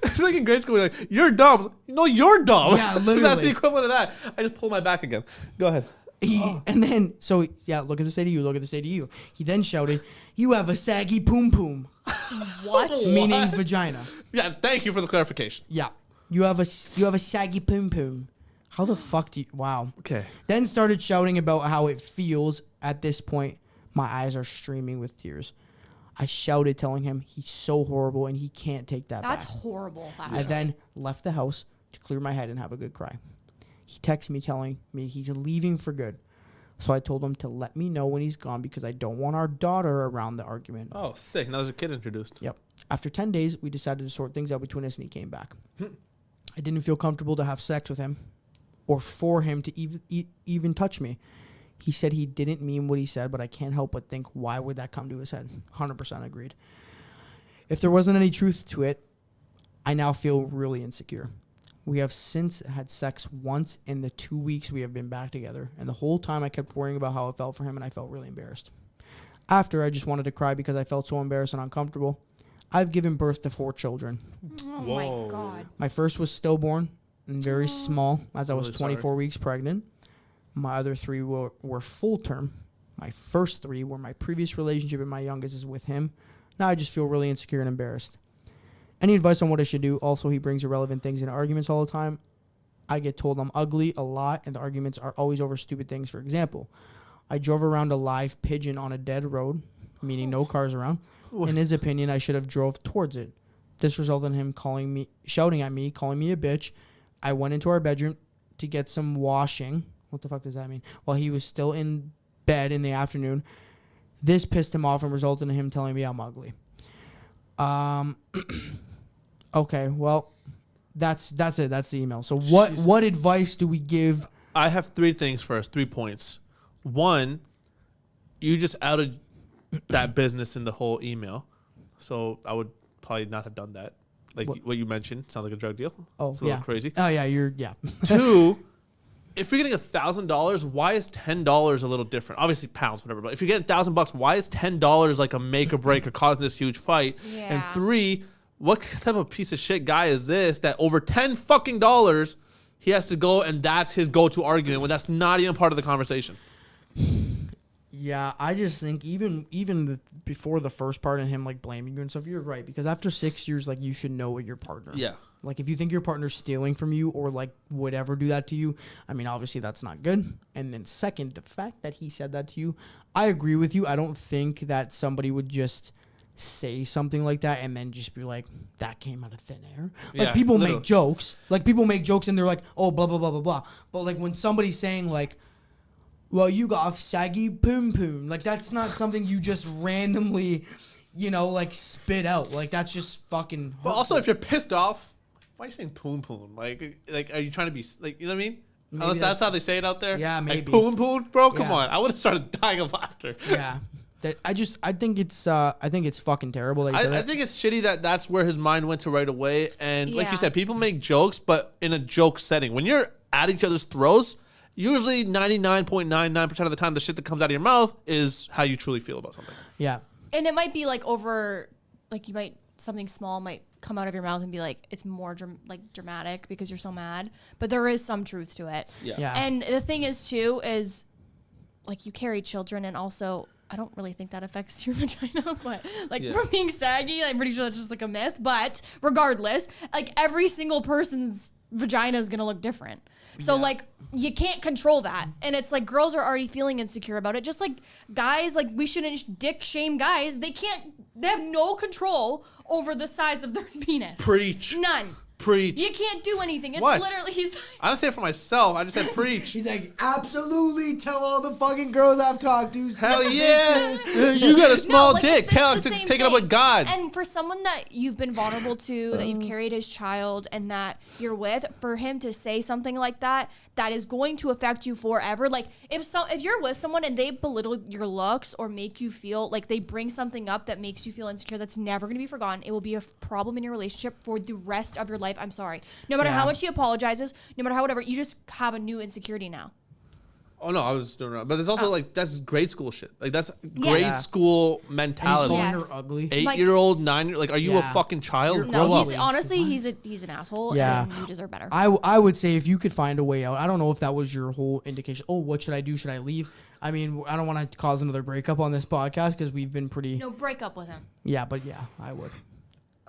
It's like in grade school, we're like, "You're dumb." No, you're dumb. Yeah, literally. That's the equivalent of that. I just pulled my back again. Go ahead. And then, so yeah, look at the state of you, look at the state of you. He then shouted, "You have a saggy poom poom." What? Meaning vagina. Yeah, thank you for the clarification. Yeah. You have a saggy poom poom. How the fuck do you, wow. Okay. Then started shouting about how it feels. At this point, my eyes are streaming with tears. I shouted, telling him he's so horrible and he can't take that That's back. horrible. I Actually. then left the house to clear my head and have a good cry. He texted me telling me he's leaving for good. So I told him to let me know when he's gone because I don't want our daughter around the argument. Oh, sick. Now there's a kid introduced. Yep. After 10 days, we decided to sort things out between us and he came back. I didn't feel comfortable to have sex with him or for him to even touch me. He said he didn't mean what he said, but I can't help but think, why would that come to his head? 100% agreed. If there wasn't any truth to it, I now feel really insecure. We have since had sex once in the 2 weeks we have been back together, and the whole time I kept worrying about how it felt for him, and I felt really embarrassed. After, I just wanted to cry because I felt so embarrassed and uncomfortable. I've given birth to 4 children. Oh Whoa. my God. My first was stillborn and very small, as I was Really 24 weeks pregnant. My other 3 were full term. My first 3 were my previous relationship, and my youngest is with him. Now I just feel really insecure and embarrassed. Any advice on what I should do? Also, he brings irrelevant things into arguments all the time. I get told I'm ugly a lot, and the arguments are always over stupid things. For example, I drove around a live pigeon on a dead road, meaning no cars around. In his opinion, I should have drove towards it. This resulted in him shouting at me, calling me a bitch. I went into our bedroom to get some washing. What the fuck does that mean? While he was still in bed in the afternoon. This pissed him off and resulted in him telling me I'm ugly. Okay, well, that's it. That's the email. So what advice do we give? I have 3 things first, 3 points. 1, you just outed that business in the whole email. So I would probably not have done that. Like what you mentioned, sounds like a drug deal. Oh, it's a little crazy. Oh, yeah, yeah. 2, if you're getting $1,000, why is $10 a little different? Obviously pounds, whatever. But if you're getting $1,000, why is $10 like a make or break or causing this huge fight? Yeah. And 3, what type of piece of shit guy is this that over $10 fucking dollars he has to go and that's his go-to argument when that's not even part of the conversation? Yeah, I just think even before the first part and him like blaming you and stuff, you're right, because after 6 years, like, you should know what your partner. Yeah. Like, if you think your partner's stealing from you or like would ever do that to you, I mean, obviously that's not good. And then second, the fact that he said that to you, I agree with you. I don't think that somebody would just say something like that and then just be like, that came out of thin air. Like, Yeah, people literally. make jokes. Like, people make jokes and they're like, oh, blah, blah, blah, blah, blah. But like when somebody's saying like, well, you got a saggy poom poom, like, that's not something you just randomly, like, spit out. Like, that's just fucking hurtful. But also, if you're pissed off, Why are you saying poon poon? Like, are you trying to be like, you know what I mean? Maybe Unless that's how they say it out there. Yeah, maybe. Like, poon poon, bro. Come Yeah. on, I would have started dying of laughter. Yeah. I think it's fucking terrible. That I think it's shitty that that's where his mind went to right away. And like you Yeah. said, people make jokes, but in a joke setting. When you're at each other's throats, usually 99.99% of the time, the shit that comes out of your mouth is how you truly feel about something. Yeah. And it might be like something small might come out of your mouth and be like, it's more dramatic because you're so mad. But there is some truth to it. Yeah. And the thing is too, is like you carry children, and also I don't really think that affects your vagina, but like from being saggy, I'm pretty sure that's just like a myth. But regardless, like every single person's vagina is gonna look different. So like you can't control that. And it's like girls are already feeling insecure about it. Just like guys, like we shouldn't dick shame guys. They have no control over the size of their penis. Preach. None. Preach. You can't do anything. It's What? literally I didn't say it for myself. I just said preach. He's like, absolutely, tell all the fucking girls I've talked to. Hell yeah. You got a small dick. Take it up with God. And for someone that you've been vulnerable to, that you've carried his child, and that you're with, for him to say something like that is going to affect you forever. Like if you're with someone and they belittle your looks or make you feel like they bring something up that makes you feel insecure, that's never going to be forgotten. It will be a problem in your relationship for the rest of your life. I'm sorry. No matter how much he apologizes, no matter how whatever, you just have a new insecurity now. Oh no, I was doing it. But there's also like that's grade school shit. Like that's grade Yeah. school And he's mentality. calling Yes. her ugly. 8-year-old, 9-year, like are you a Yeah. fucking child? No, Grow he's up. honestly he's an asshole. Yeah. And you deserve better. I would say if you could find a way out. I don't know if that was your whole indication. Oh, what should I do? Should I leave? I mean, I don't want to cause another breakup on this podcast because we've been pretty. No, break up with him. Yeah, but yeah, I would.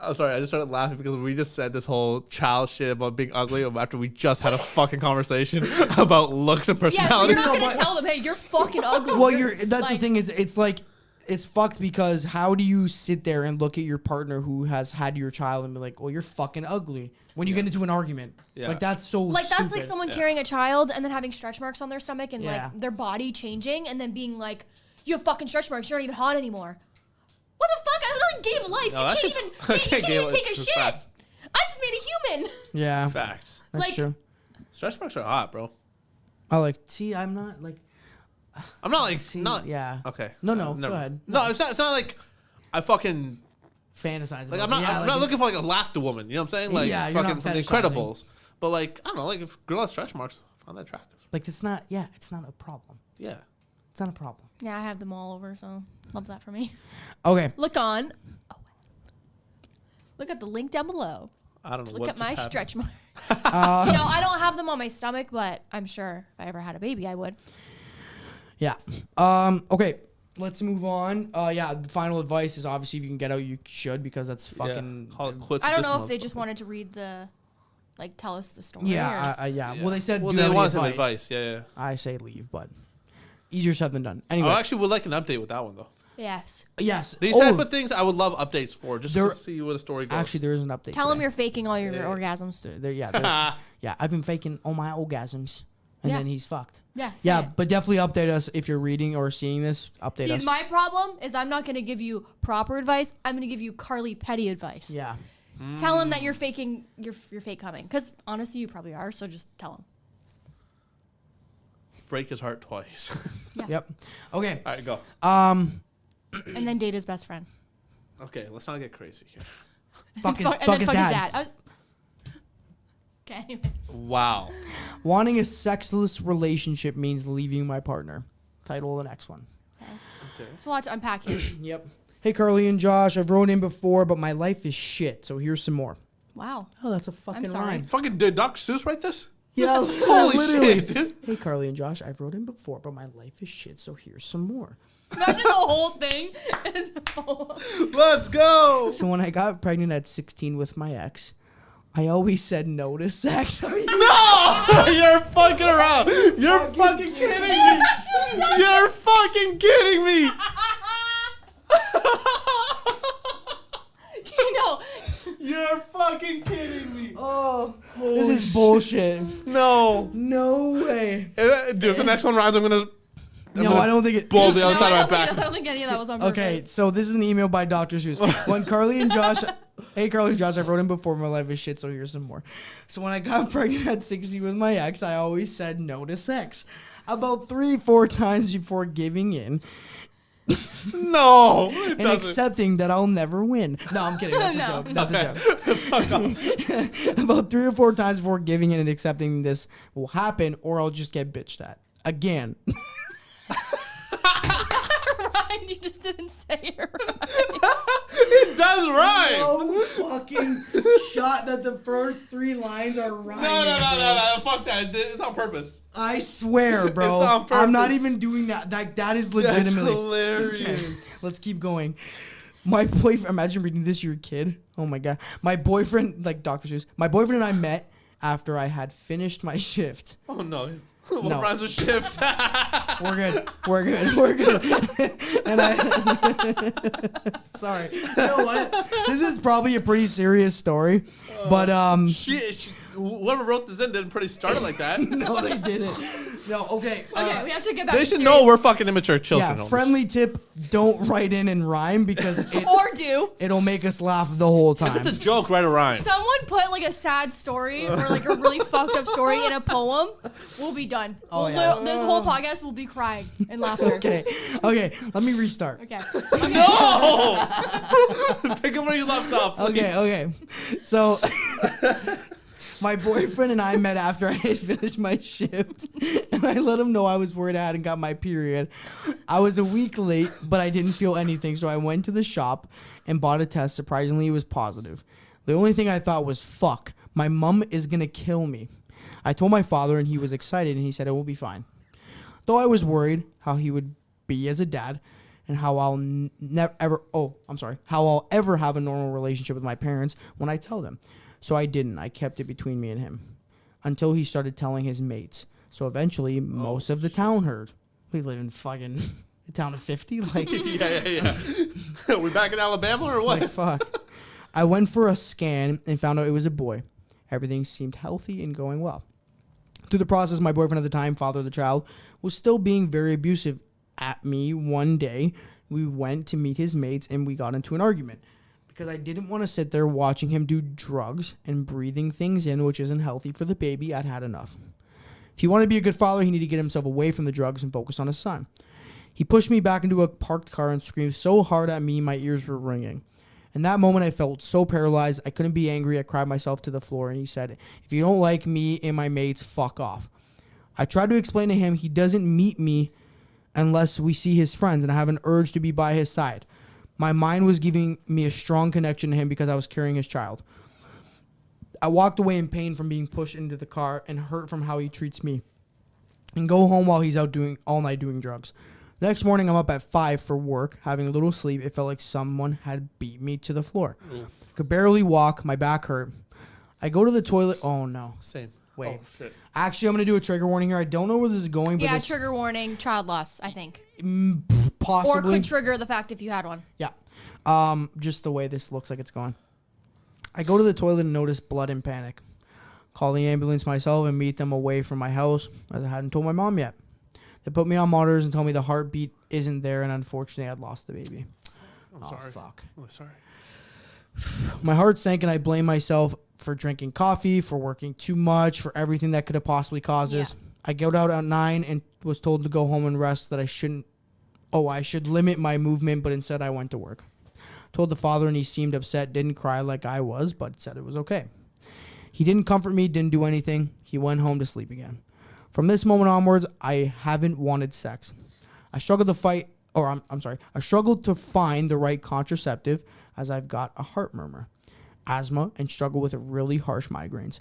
Oh, sorry, I just started laughing because we just said this whole child shit about being ugly after we just had a fucking conversation about looks and Yeah, so personality. you're not gonna tell them, hey, you're fucking ugly. Well, that's the thing is, it's like, it's fucked because how do you sit there and look at your partner who has had your child and be like, well, you're fucking ugly when you get into an argument? Yeah. Like, that's so Like that's like stupid. someone carrying a child and then having stretch marks on their stomach and Yeah. like their body changing and then being like, you have fucking stretch marks, you're not even hot anymore. What the fuck? I literally gave life. No, that's you just- can't even take a it's a shit. fact. I just made a human. Yeah, Facts. that's like- true. Stretch marks are hot, bro. I'm not like, I'm not like yeah. Okay. No, never. go ahead. No, it's not like I fucking Fantasize like about I'm not it. Yeah, I'm not looking for like a last woman. You know what I'm saying? Like Yeah, you're fucking not from the fetishizing. Incredibles. But like I don't know, like if a girl has stretch marks, I find that attractive. Like, it's not a problem. Yeah. It's not a problem. Yeah, I have them all over, so love that for me. Okay. Look at the link down below. I don't know. Look what at my just happened. stretch marks. No, I don't have them on my stomach, but I'm sure if I ever had a baby, I would. Yeah. Okay. Let's move on. Yeah. The final advice is obviously if you can get out, you should because that's fucking. Call it quits I with don't this know if they motherfucker. just wanted to read tell us the story. Yeah. Yeah. Well, they said. Well, do they you have wanted any some advice. Yeah. I say leave, but easier said than done. Anyway. I actually would like an update with that one though. Yes. Yes. These type of things I would love updates for, just to see where the story goes. Actually, there is an update. Tell them today. you're faking all your orgasms. Yeah. I've been faking all my orgasms, and Yeah. then he's fucked. Yeah. say Yeah, it. but definitely update us if you're reading or seeing this. Update See, us. my problem is I'm not going to give you proper advice. I'm going to give you Karlee petty advice. Yeah. Tell him that you're faking, you're fake coming. Because honestly, you probably are. So just tell him. Break his heart twice. Yeah. Yep. Okay. All right, go. And then date his best friend. Okay, let's not get crazy here. Fuck his, And fuck then his fuck dad. Okay, anyways. Wow. Wanting a sexless relationship means leaving my partner. Title of the next one. Okay. There's a lot to unpack here. Yep. Hey, Karlee and Josh, I've wrote in before, but my life is shit, so here's some more. Wow. Oh, that's a fucking sorry. rhyme. Fucking did Dr. Seuss write this? Yeah, Holy literally. shit, dude. Hey, Karlee and Josh, I've wrote in before, but my life is shit, so here's some more. Imagine the whole thing is Let's go. So when I got pregnant at 16 with my ex, I always said no to sex. No! You're fucking around. You're fucking kidding me. You're fucking kidding me. You know. You're fucking kidding me. Oh, this is bullshit. No. No way. Dude, if the next one rhymes, I'm going to... No, I don't think it. Blow the other No, side I of my back. don't think any of that was on purpose. Okay, so this is an email by Dr. Seuss. When Karlee and Josh, Hey, Karlee, Josh, I wrote in before. My life is shit, so here's some more. So when I got pregnant at 60 with my ex, I always said no to sex. About 3-4 times before giving in. No. And accepting that I'll never win. No, I'm kidding. That's a joke. That's a joke. About 3 or 4 times before giving in and accepting this will happen, or I'll just get bitched at. Again. Ryan, you just didn't say it right. It does rhyme. No fucking shot that the first 3 lines are rhyming. No. Fuck that. It's on purpose. I swear, bro. It's on purpose. I'm not even doing that. That is legitimately. That's hilarious. Okay, let's keep going. My boyfriend, imagine reading this to your kid. Oh my God. My boyfriend, like Dr. Seuss, my boyfriend and I met after I had finished my shift. Oh no. What No. rhymes with shift? We're good. And sorry. You know what? This is probably a pretty serious story, but whoever wrote this in didn't pretty start it like that. no, they didn't. No, okay. Okay, we have to get back They to should serious. know we're fucking immature children. Yeah, friendly tip, don't write in and rhyme because it'll make us laugh the whole time. If it's a joke, write a rhyme. Someone put like a sad story or like a really fucked up story in a poem, we'll be done. Oh, yeah. This whole podcast will be crying and laughter. Okay, let me restart. Okay. No! Pick up where you left off. Please. Okay. So, my boyfriend and I met after I had finished my shift, and I let him know I was worried I hadn't got my period. I was a week late, but I didn't feel anything, so I went to the shop and bought a test. Surprisingly, it was positive. The only thing I thought was, fuck, my mom is gonna kill me. I told my father, and he was excited, and he said it will be fine. Though I was worried how he would be as a dad, and how I'll how I'll ever have a normal relationship with my parents when I tell them. So I didn't. I kept it between me and him until he started telling his mates. So eventually, most of the town heard. We live in fucking a town of 50? Like, Yeah. Are we back in Alabama or what? like, fuck. I went for a scan and found out it was a boy. Everything seemed healthy and going well. Through the process, my boyfriend at the time, father of the child, was still being very abusive at me. One day, we went to meet his mates and we got into an argument because I didn't want to sit there watching him do drugs and breathing things in, which isn't healthy for the baby. I'd had enough. If he wanted to be a good father, he needed to get himself away from the drugs and focus on his son. He pushed me back into a parked car and screamed so hard at me, my ears were ringing. In that moment, I felt so paralyzed. I couldn't be angry. I cried myself to the floor, and he said, if you don't like me and my mates, fuck off. I tried to explain to him he doesn't meet me unless we see his friends, and I have an urge to be by his side. My mind was giving me a strong connection to him because I was carrying his child. I walked away in pain from being pushed into the car and hurt from how he treats me, and go home while he's out all night doing drugs. The next morning, I'm up at 5 for work, having a little sleep. It felt like someone had beat me to the floor. Could barely walk. My back hurt. I go to the toilet. Oh, no. Same. Wait. Oh, shit. Actually, I'm going to do a trigger warning here. I don't know where this is going. But Yeah, this, trigger warning, child loss, I think. possibly. Or could trigger the fact if you had one. Yeah. Just the way this looks like it's going. I go to the toilet and notice blood and panic. Call the ambulance myself and meet them away from my house, as I hadn't told my mom yet. They put me on monitors and told me the heartbeat isn't there, and unfortunately, I'd lost the baby. I'm sorry. Fuck. Oh, sorry. My heart sank, and I blamed myself for drinking coffee, for working too much, for everything that could have possibly caused this. I got out at 9 and was told to go home and rest, that I should limit my movement, but instead I went to work. Told the father, and he seemed upset, didn't cry like I was, but said it was okay. He didn't comfort me, didn't do anything. He went home to sleep again. From this moment onwards, I haven't wanted sex. I struggled to I struggled to find the right contraceptive, as I've got a heart murmur, asthma, and struggle with really harsh migraines.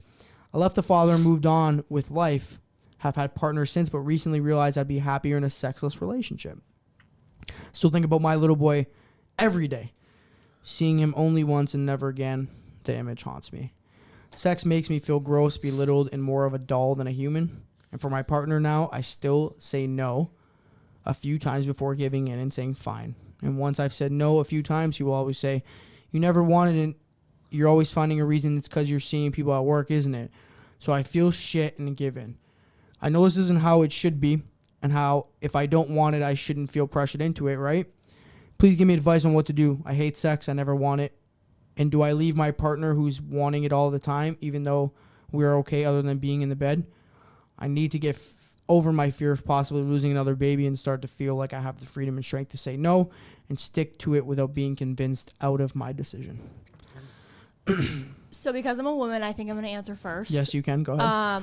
I left the father and moved on with life. Have had partners since, but recently realized I'd be happier in a sexless relationship. Still think about my little boy every day. Seeing him only once and never again, the image haunts me. Sex makes me feel gross, belittled, and more of a doll than a human. And for my partner now, I still say no a few times before giving in and saying fine. And once I've said no a few times, he will always say, you never wanted it. You're always finding a reason. It's because you're seeing people at work, isn't it? So I feel shit and give in. I know this isn't how it should be, and how if I don't want it, I shouldn't feel pressured into it, right? Please give me advice on what to do. I hate sex. I never want it. And do I leave my partner who's wanting it all the time, even though we're okay other than being in the bed? I need to get over my fear of possibly losing another baby and start to feel like I have the freedom and strength to say no and stick to it without being convinced out of my decision. So because I'm a woman, I think I'm going to answer first. Yes, you can. Go ahead.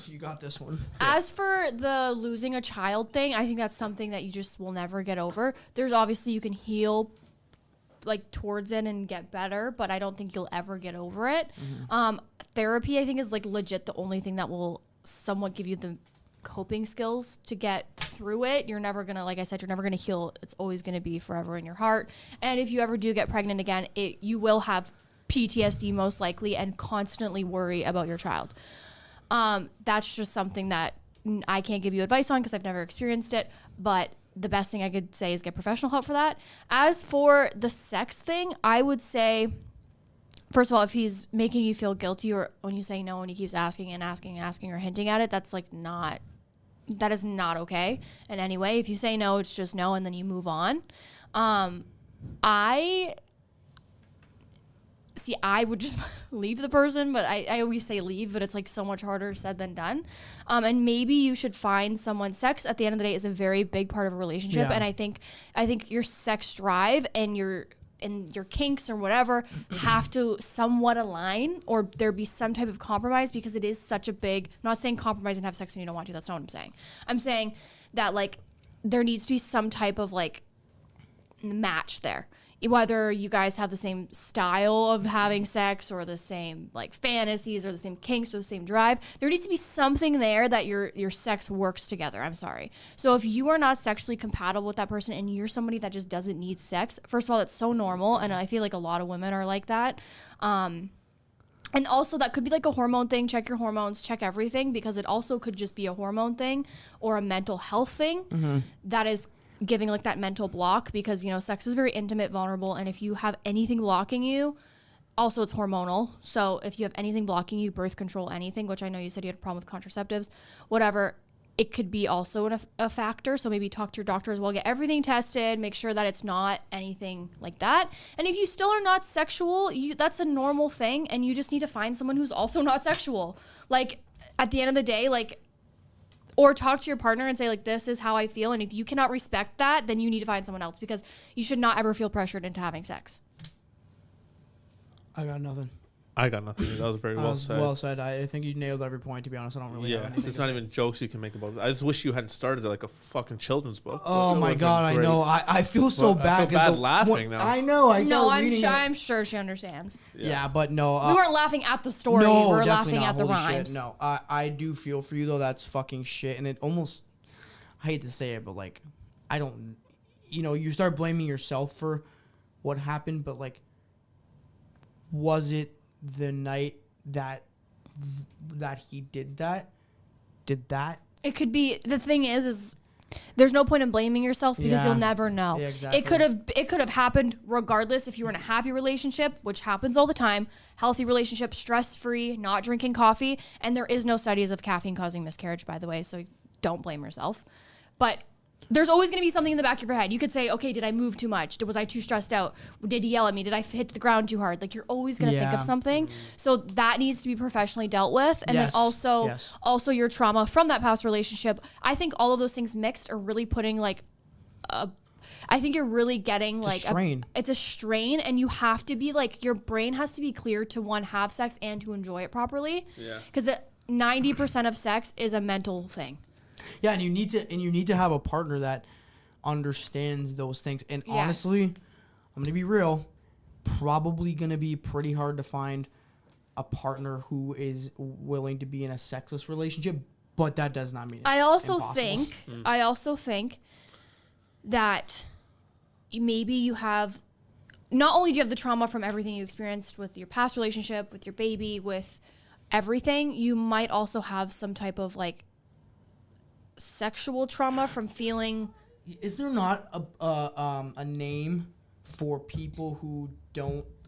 You got this one. As for the losing a child thing, I think that's something that you just will never get over. There's obviously you can heal like towards it and get better, but I don't think you'll ever get over it. Therapy, I think, is like legit the only thing that will somewhat give you the coping skills to get through it. You're never gonna, like I said, you're never gonna heal. It's always gonna be forever in your heart. And if you ever do get pregnant again, you will have PTSD most likely and constantly worry about your child. That's just something that I can't give you advice on because I've never experienced it, but the best thing I could say is get professional help for that. As for the sex thing, I would say, first of all, if he's making you feel guilty or when you say no and he keeps asking and asking and asking or hinting at it, that is not okay in any way. If you say no, it's just no and then you move on. I would just leave the person, but I always say leave, but it's like so much harder said than done. And maybe you should find someone. Sex at the end of the day is a very big part of a relationship. Yeah. And I think your sex drive and your kinks or whatever have to somewhat align, or there be some type of compromise, because it is such a big, I'm not saying compromise and have sex when you don't want to. That's not what I'm saying. I'm saying that like there needs to be some type of like match there. Whether you guys have the same style of having sex or the same like fantasies or the same kinks or the same drive, there needs to be something there that your sex works together. I'm sorry. So if you are not sexually compatible with that person and you're somebody that just doesn't need sex, first of all, that's so normal. And I feel like a lot of women are like that. And also that could be like a hormone thing. Check your hormones, check everything, because it also could just be a hormone thing or a mental health thing that is giving like that mental block, because sex is very intimate, vulnerable, and if you have anything blocking you, also it's hormonal. So if you have anything blocking you, birth control, anything, which I know you said you had a problem with contraceptives, whatever, it could be also a factor. So maybe talk to your doctor as well, get everything tested, make sure that it's not anything like that. And if you still are not sexual, that's a normal thing, and you just need to find someone who's also not sexual. Like at the end of the day, like, or talk to your partner and say, like, this is how I feel. And if you cannot respect that, then you need to find someone else, because you should not ever feel pressured into having sex. I got nothing. That was very well said. Well said. I think you nailed every point, to be honest. I don't really have anything. It's not even jokes you can make about it. I just wish you hadn't started like a fucking children's book. Oh my God, I know. I feel so bad. I feel bad laughing now. I know. I'm sure she understands. Yeah, but no. We weren't laughing at the story. No, we were definitely laughing not. at the Holy rhymes. shit, no, I do feel for you, though. That's fucking shit. And it almost, I hate to say it, but like, I don't, you start blaming yourself for what happened, but like, was it the night that he did that? It could be. The thing is there's no point in blaming yourself, because you'll never know. Yeah, exactly. It could have happened regardless if you were in a happy relationship, which happens all the time, healthy relationship, stress-free, not drinking coffee, and there is no studies of caffeine causing miscarriage, by the way, so don't blame yourself. But there's always going to be something in the back of your head. You could say, okay, did I move too much? Was I too stressed out? Did he yell at me? Did I hit the ground too hard? Like, you're always going to think of something. So that needs to be professionally dealt with. And then also your trauma from that past relationship. I think all of those things mixed are really putting like I think you're really getting like strain. It's a strain, and you have to be like, your brain has to be clear to have sex and to enjoy it properly. Yeah. Because 90% of sex is a mental thing. Yeah, and you need to have a partner that understands those things. And honestly, I'm gonna be real, probably gonna be pretty hard to find a partner who is willing to be in a sexless relationship. But that does not mean it's impossible. I also think that maybe you have, not only do you have the trauma from everything you experienced with your past relationship, with your baby, with everything, you might also have some type of like sexual trauma from feeling. Is there not a name for people who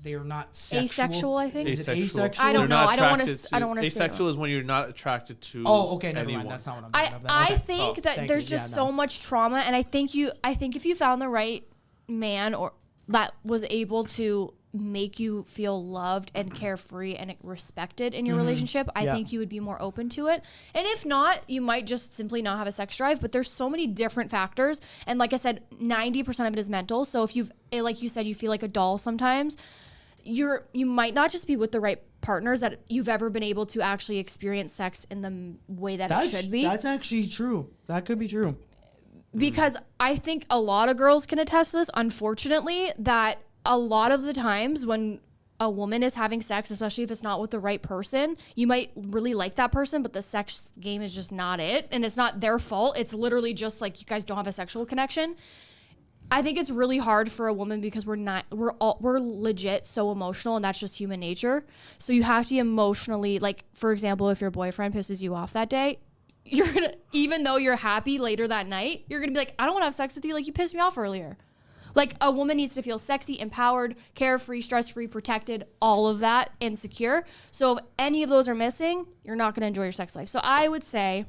they are not sexual? Asexual, I think. Is it asexual? I don't know. I don't want to. Asexual is when you're not attracted to. Oh, okay, never anyone. mind. That's not what I'm thinking of. I think that there's just so much trauma, and I think if you found the right man or that was able to make you feel loved and carefree and respected in your relationship, I think you would be more open to it. And if not, you might just simply not have a sex drive. But there's so many different factors. And like I said, 90% of it is mental. So if like you said, you feel like a doll sometimes, you might not just be with the right partners that you've ever been able to actually experience sex in the way that it should be. That's actually true. That could be true. Because I think a lot of girls can attest to this, unfortunately, that a lot of the times when a woman is having sex, especially if it's not with the right person, you might really like that person, but the sex game is just not it. And it's not their fault. It's literally just like you guys don't have a sexual connection. I think it's really hard for a woman because we're legit so emotional, and that's just human nature. So you have to be emotionally, like, for example, if your boyfriend pisses you off that day, you're gonna, even though you're happy later that night, you're gonna be like, I don't want to have sex with you. Like, you pissed me off earlier. Like, a woman needs to feel sexy, empowered, carefree, stress-free, protected, all of that, and secure. So if any of those are missing, you're not going to enjoy your sex life. So I would say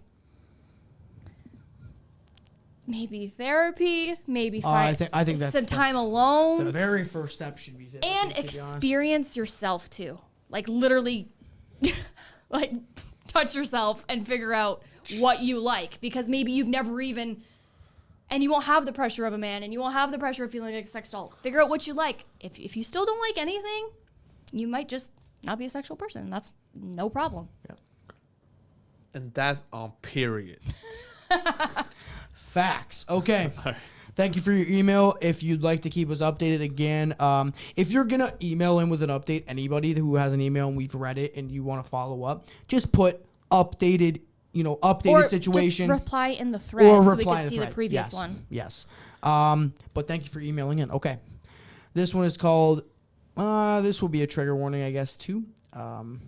maybe therapy, maybe I think that's some time alone. The very first step should be therapy. And experience yourself, too. Like, literally, like, touch yourself and figure out what you like. Because maybe you've never even... And you won't have the pressure of a man, and you won't have the pressure of feeling like a sex doll. Figure out what you like. If you still don't like anything, you might just not be a sexual person. That's no problem. Yep. And that's on period. Facts. Okay. Thank you for your email. If you'd like to keep us updated again, if you're going to email in with an update, anybody who has an email and we've read it and you want to follow up, just put updated Or situation. Just reply in the thread so we can see the previous one. Yes. But thank you for emailing in. Okay. This one is called, this will be a trigger warning, I guess, too. Can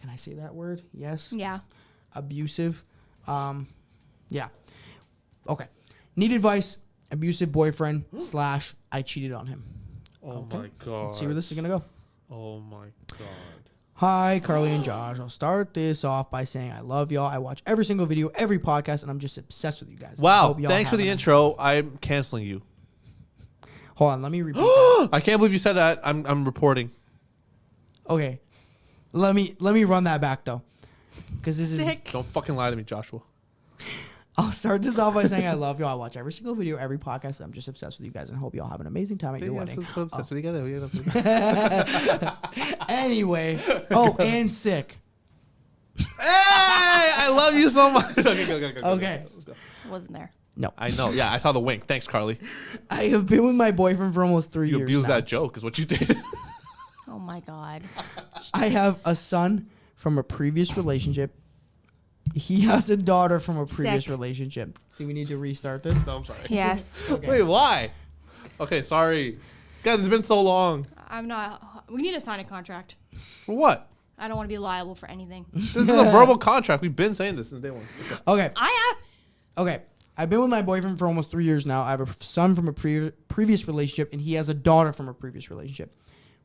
I say that word? Yes. Yeah. Abusive. Yeah. Okay. Need advice. Abusive boyfriend / I cheated on him. Oh my God. Let's see where this is going to go. Oh my God. Hi, Karlee and Josh. I'll start this off by saying I love y'all. I watch every single video, every podcast, and I'm just obsessed with you guys. Wow. Thanks for the intro. I'm canceling you. Hold on. Let me repeat that. I can't believe you said that. I'm reporting. Okay. Let me run that back, though. Because this is... Don't fucking lie to me, Joshua. I'll start this off by saying I love y'all. I watch every single video, every podcast. I'm just obsessed with you guys and hope y'all have an amazing time at your wedding. So obsessed with you guys. Anyway. Oh, and sick. Hey, I love you so much. Okay, go. Okay. Let's go. I wasn't there. No. I know. Yeah, I saw the wink. Thanks, Karlee. I have been with my boyfriend for almost 3 years You abused now. that joke is what you did. Oh, my God. I have a son from a previous relationship. He has a daughter from a previous relationship. Do we need to restart this? No, I'm sorry. Yes. Okay. Wait, why? Okay, sorry. Guys, it's been so long. I'm not. We need to sign a contract. For what? I don't want to be liable for anything. This is a verbal contract. We've been saying this since day one. Okay. I have. Okay. I've been with my boyfriend for almost 3 years now. I have a son from a previous relationship, and he has a daughter from a previous relationship.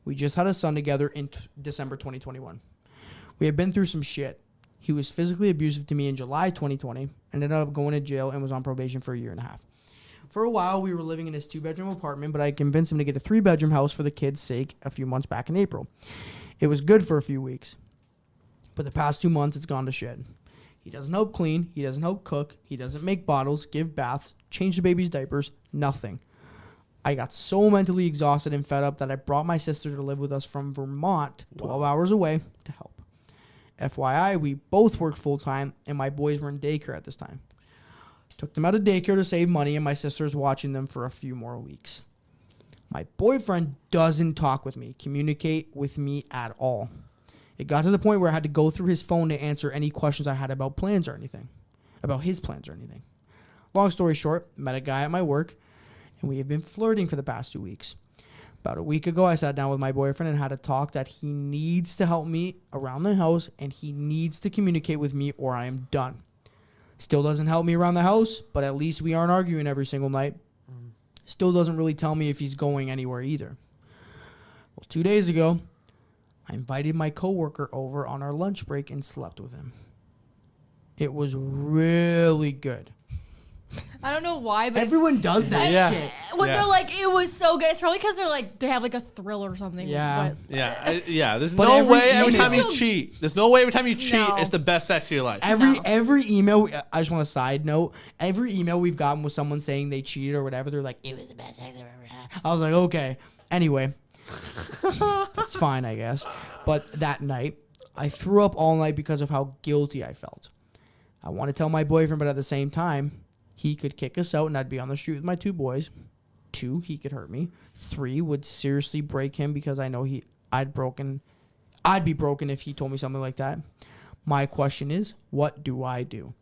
We just had a son together in December 2021. We have been through some shit. He was physically abusive to me in July 2020, ended up going to jail, and was on probation for 1.5 years. For a while, we were living in his 2-bedroom apartment, but I convinced him to get a 3-bedroom house for the kids' sake a few months back in April. It was good for a few weeks, but the past 2 months, it's gone to shit. He doesn't help clean, he doesn't help cook, he doesn't make bottles, give baths, change the baby's diapers, nothing. I got so mentally exhausted and fed up that I brought my sister to live with us from Vermont, 12 hours away, to help. FYI, we both worked full-time, and my boys were in daycare at this time. Took them out of daycare to save money, and my sister's watching them for a few more weeks. My boyfriend doesn't talk with me, communicate with me at all. It got to the point where I had to go through his phone to answer any questions I had about plans or anything. About his plans or anything. Long story short, met a guy at my work, and we have been flirting for the past 2 weeks. About a week ago, I sat down with my boyfriend and had a talk that he needs to help me around the house and he needs to communicate with me or I am done. Still doesn't help me around the house, but at least we aren't arguing every single night. Still doesn't really tell me if he's going anywhere either. Well, 2 days ago, I invited my coworker over on our lunch break and slept with him. It was really good. I don't know why, but Everyone does that shit. when Yeah. they're like, it was so good. It's probably because they're like, they have like a thrill or something. Yeah. But Yeah. There's But no way every every time you email- cheat. There's no way every time you cheat, No. it's the best sex of your life. Every email, I just want a side note. Every email we've gotten with someone saying they cheated or whatever, they're like, it was the best sex I've ever had. I was like, okay. Anyway, it's fine, I guess. But that night, I threw up all night because of how guilty I felt. I want to tell my boyfriend, but at the same time, he could kick us out and I'd be on the street with my 2 boys. 2, he could hurt me. 3, would seriously break him because I know I'd be broken if he told me something like that. My question is, what do I do?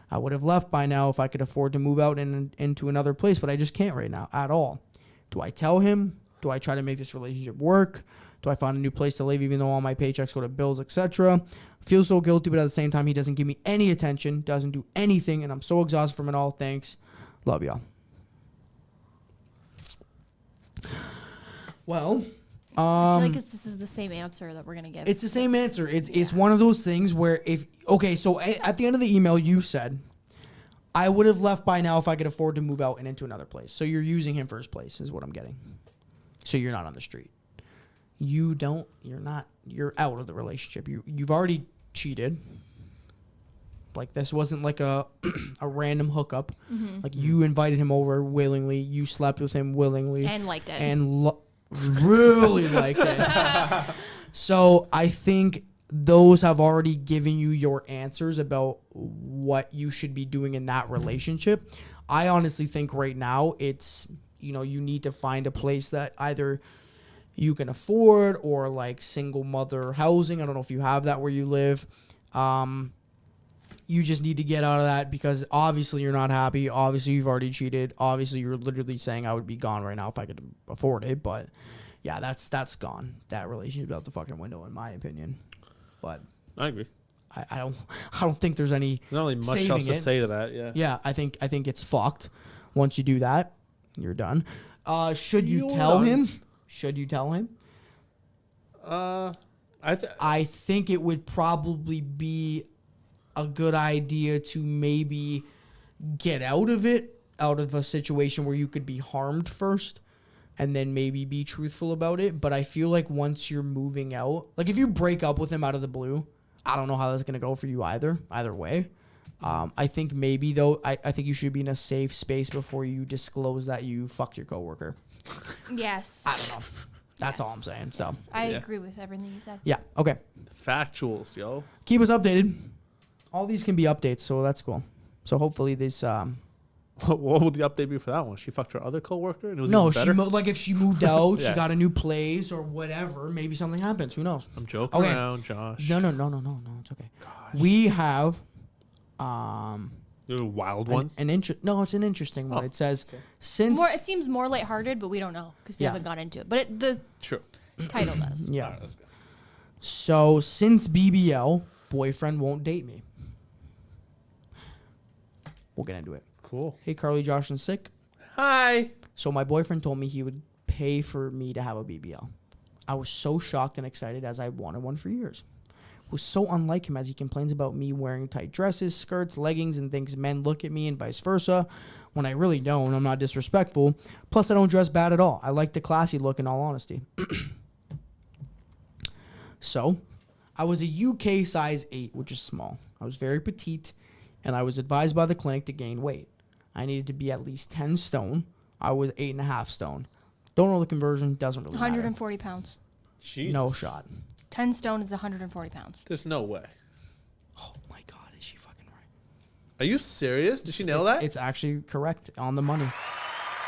I would have left by now if I could afford to move out into another place, but I just can't right now at all. Do I tell him? Do I try to make this relationship work? Do I find a new place to live even though all my paychecks go to bills, etc.? Feel so guilty, but at the same time, he doesn't give me any attention, doesn't do anything, and I'm so exhausted from it all. Thanks. Love y'all. Well, I feel like this is the same answer that we're gonna give. it's the same answer. It's one of those things where so at the end of the email you said, I would have left by now if I could afford to move out and into another place. So you're using him for his place is what I'm getting. So you're not on the street. You're out of the relationship. You've already cheated. Like this wasn't like a random hookup. Mm-hmm. Like you invited him over willingly. You slept with him willingly. and liked it. And really liked it. So I think those have already given you your answers about what you should be doing in that relationship. I honestly think right now it's, you need to find a place that either you can afford or like single mother housing. I don't know if you have that where you live. You just need to get out of that because obviously you're not happy. Obviously you've already cheated. Obviously you're literally saying I would be gone right now if I could afford it. But yeah, that's gone. That relationship's out the fucking window in my opinion. But I agree. I don't think there's any There's not really much saving else to it. say to that. Yeah. Yeah, I think it's fucked. Once you do that, you're done. Should you You're tell done. him? Should you tell him? I think it would probably be a good idea to maybe get out of a situation where you could be harmed first and then maybe be truthful about it. But I feel like once you're moving out, like if you break up with him out of the blue, I don't know how that's going to go for you either way. I think maybe though, I think you should be in a safe space before you disclose that you fucked your coworker. yes. I don't know. That's all I'm saying. So I Yeah. agree with everything you said. yeah. Okay. Factuals, yo. Keep us updated. All these can be updates, so that's cool. So hopefully this. What would the update be for that one? She fucked her other coworker and it was No, even better? like if she moved out, Yeah. she got a new place or whatever. Maybe something happens. Who knows? I'm joking Okay. around, Josh. No. It's okay. We have You have a wild one? it's an interesting one. Oh, It says since It seems more lighthearted, but we don't know because we Yeah. haven't got into it. But the True. title does. yeah. All right, let's go. So since BBL, boyfriend won't date me. We'll get into it. Cool. Hey, Karlee, Josh, and Sick. Hi. So my boyfriend told me he would pay for me to have a BBL. I was so shocked and excited as I wanted one for years. It was so unlike him as he complains about me wearing tight dresses, skirts, leggings, and thinks men look at me and vice versa. When I really don't, I'm not disrespectful. Plus, I don't dress bad at all. I like the classy look in all honesty. So, I was a UK size 8, which is small. I was very petite, and I was advised by the clinic to gain weight. I needed to be at least 10 stone. I was 8.5 stone. Don't know the conversion. Doesn't really matter. 140 pounds. Jesus. No shot. 10 stone is 140 pounds. There's no way. Oh my God, is she fucking right? Are you serious? Did she nail that? It's actually correct on the money.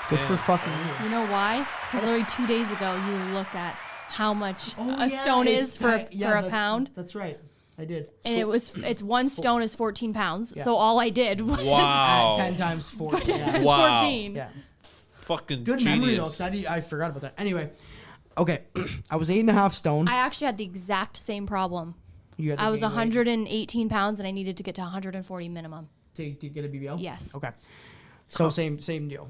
Good for fucking you. You know why? Because literally 2 days ago, you looked at how much a stone is for a pound. That's right. I did. And it's 1 stone is 14 pounds. Yeah. So all I did was Wow. 10 times 4. Yeah. Wow. 14. Yeah. Fucking Good genius. memory though, because I forgot about that. Anyway, okay. I was 8.5 stone. I actually had the exact same problem. You had to I was gain weight 118 pounds and I needed to get to 140 minimum. to get a BBL? Yes. Okay. So same deal.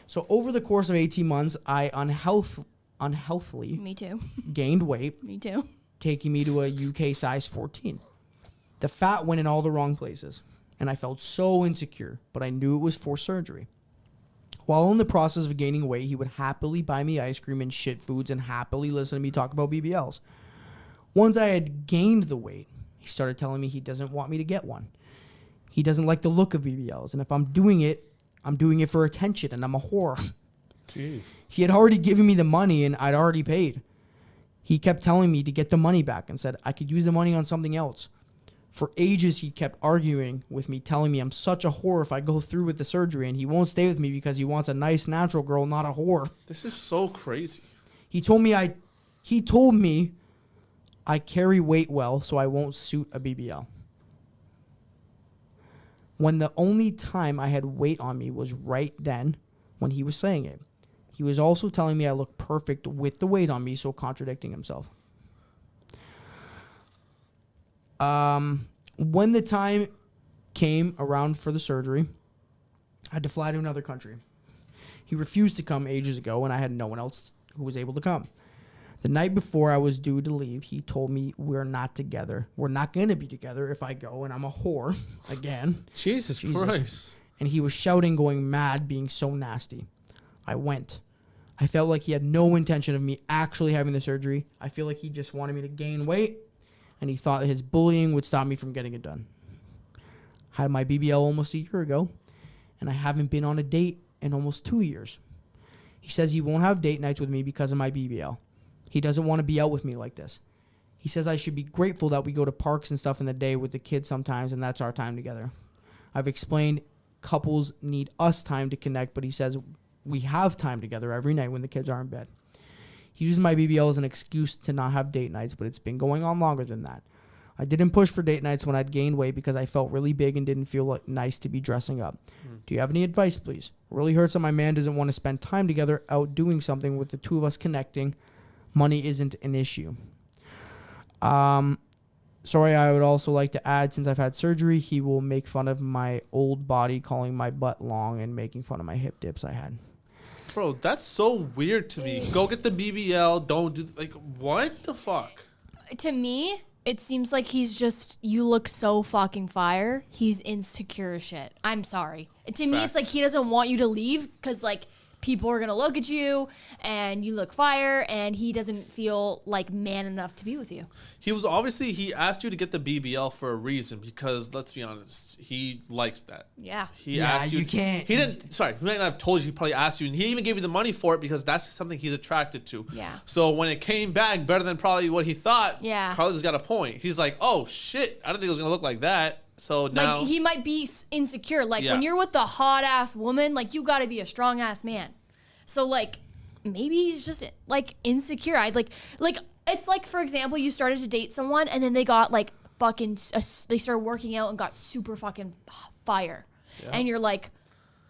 So over the course of 18 months, I unhealthily Me too. gained weight, Me too. taking me to a UK size 14. The fat went in all the wrong places. and I felt so insecure, but I knew it was for surgery. While in the process of gaining weight, he would happily buy me ice cream and shit foods and happily listen to me talk about BBLs. Once I had gained the weight, he started telling me he doesn't want me to get one. He doesn't like the look of BBLs, and if I'm doing it for attention, and I'm a whore. Jeez. He had already given me the money, and I'd already paid. He kept telling me to get the money back and said I could use the money on something else. For ages, he kept arguing with me, telling me I'm such a whore if I go through with the surgery, and he won't stay with me because he wants a nice, natural girl, not a whore. This is so crazy. He told me I carry weight well, so I won't suit a BBL. When the only time I had weight on me was right then when he was saying it. He was also telling me I look perfect with the weight on me, so contradicting himself. When the time came around for the surgery, I had to fly to another country. He refused to come ages ago, and I had no one else who was able to come. The night before I was due to leave, he told me we're not together. We're not going to be together if I go, and I'm a whore again. Jesus Christ. And he was shouting, going mad, being so nasty. I went. I felt like he had no intention of me actually having the surgery. I feel like he just wanted me to gain weight, and he thought that his bullying would stop me from getting it done. I had my BBL almost a year ago, and I haven't been on a date in almost 2 years. He says he won't have date nights with me because of my BBL. He doesn't want to be out with me like this. He says I should be grateful that we go to parks and stuff in the day with the kids sometimes, and that's our time together. I've explained couples need us time to connect, but he says we have time together every night when the kids are in bed. He uses my BBL as an excuse to not have date nights, but it's been going on longer than that. I didn't push for date nights when I'd gained weight because I felt really big and didn't feel nice to be dressing up. Do you have any advice, please? It really hurts that my man doesn't want to spend time together out doing something with the two of us connecting. Money isn't an issue. Sorry, I would also like to add, since I've had surgery, he will make fun of my old body, calling my butt long and making fun of my hip dips I had. Bro, that's so weird to me. Go get the BBL. Don't do... Like, what the fuck? To me, it seems like he's just... You look so fucking fire. He's insecure as shit. I'm sorry. To me, it's like he doesn't want you to leave because, like... People are going to look at you and you look fire and he doesn't feel like man enough to be with you. He asked you to get the BBL for a reason because, let's be honest, he likes that. Yeah. He asked you. You can't. He didn't, sorry, he might not have told you, he probably asked you, and he even gave you the money for it because that's something he's attracted to. Yeah. So when it came back better than probably what he thought, yeah. Karlee's got a point. He's like, oh shit, I didn't think it was going to look like that. So now, like, he might be insecure. Like, Yeah. when you're with a hot-ass woman, like, you got to be a strong-ass man. So, like, maybe he's just, like, insecure. Like, it's like, for example, you started to date someone, and then they got, like, fucking, they started working out and got super fucking fire. Yeah. And you're like,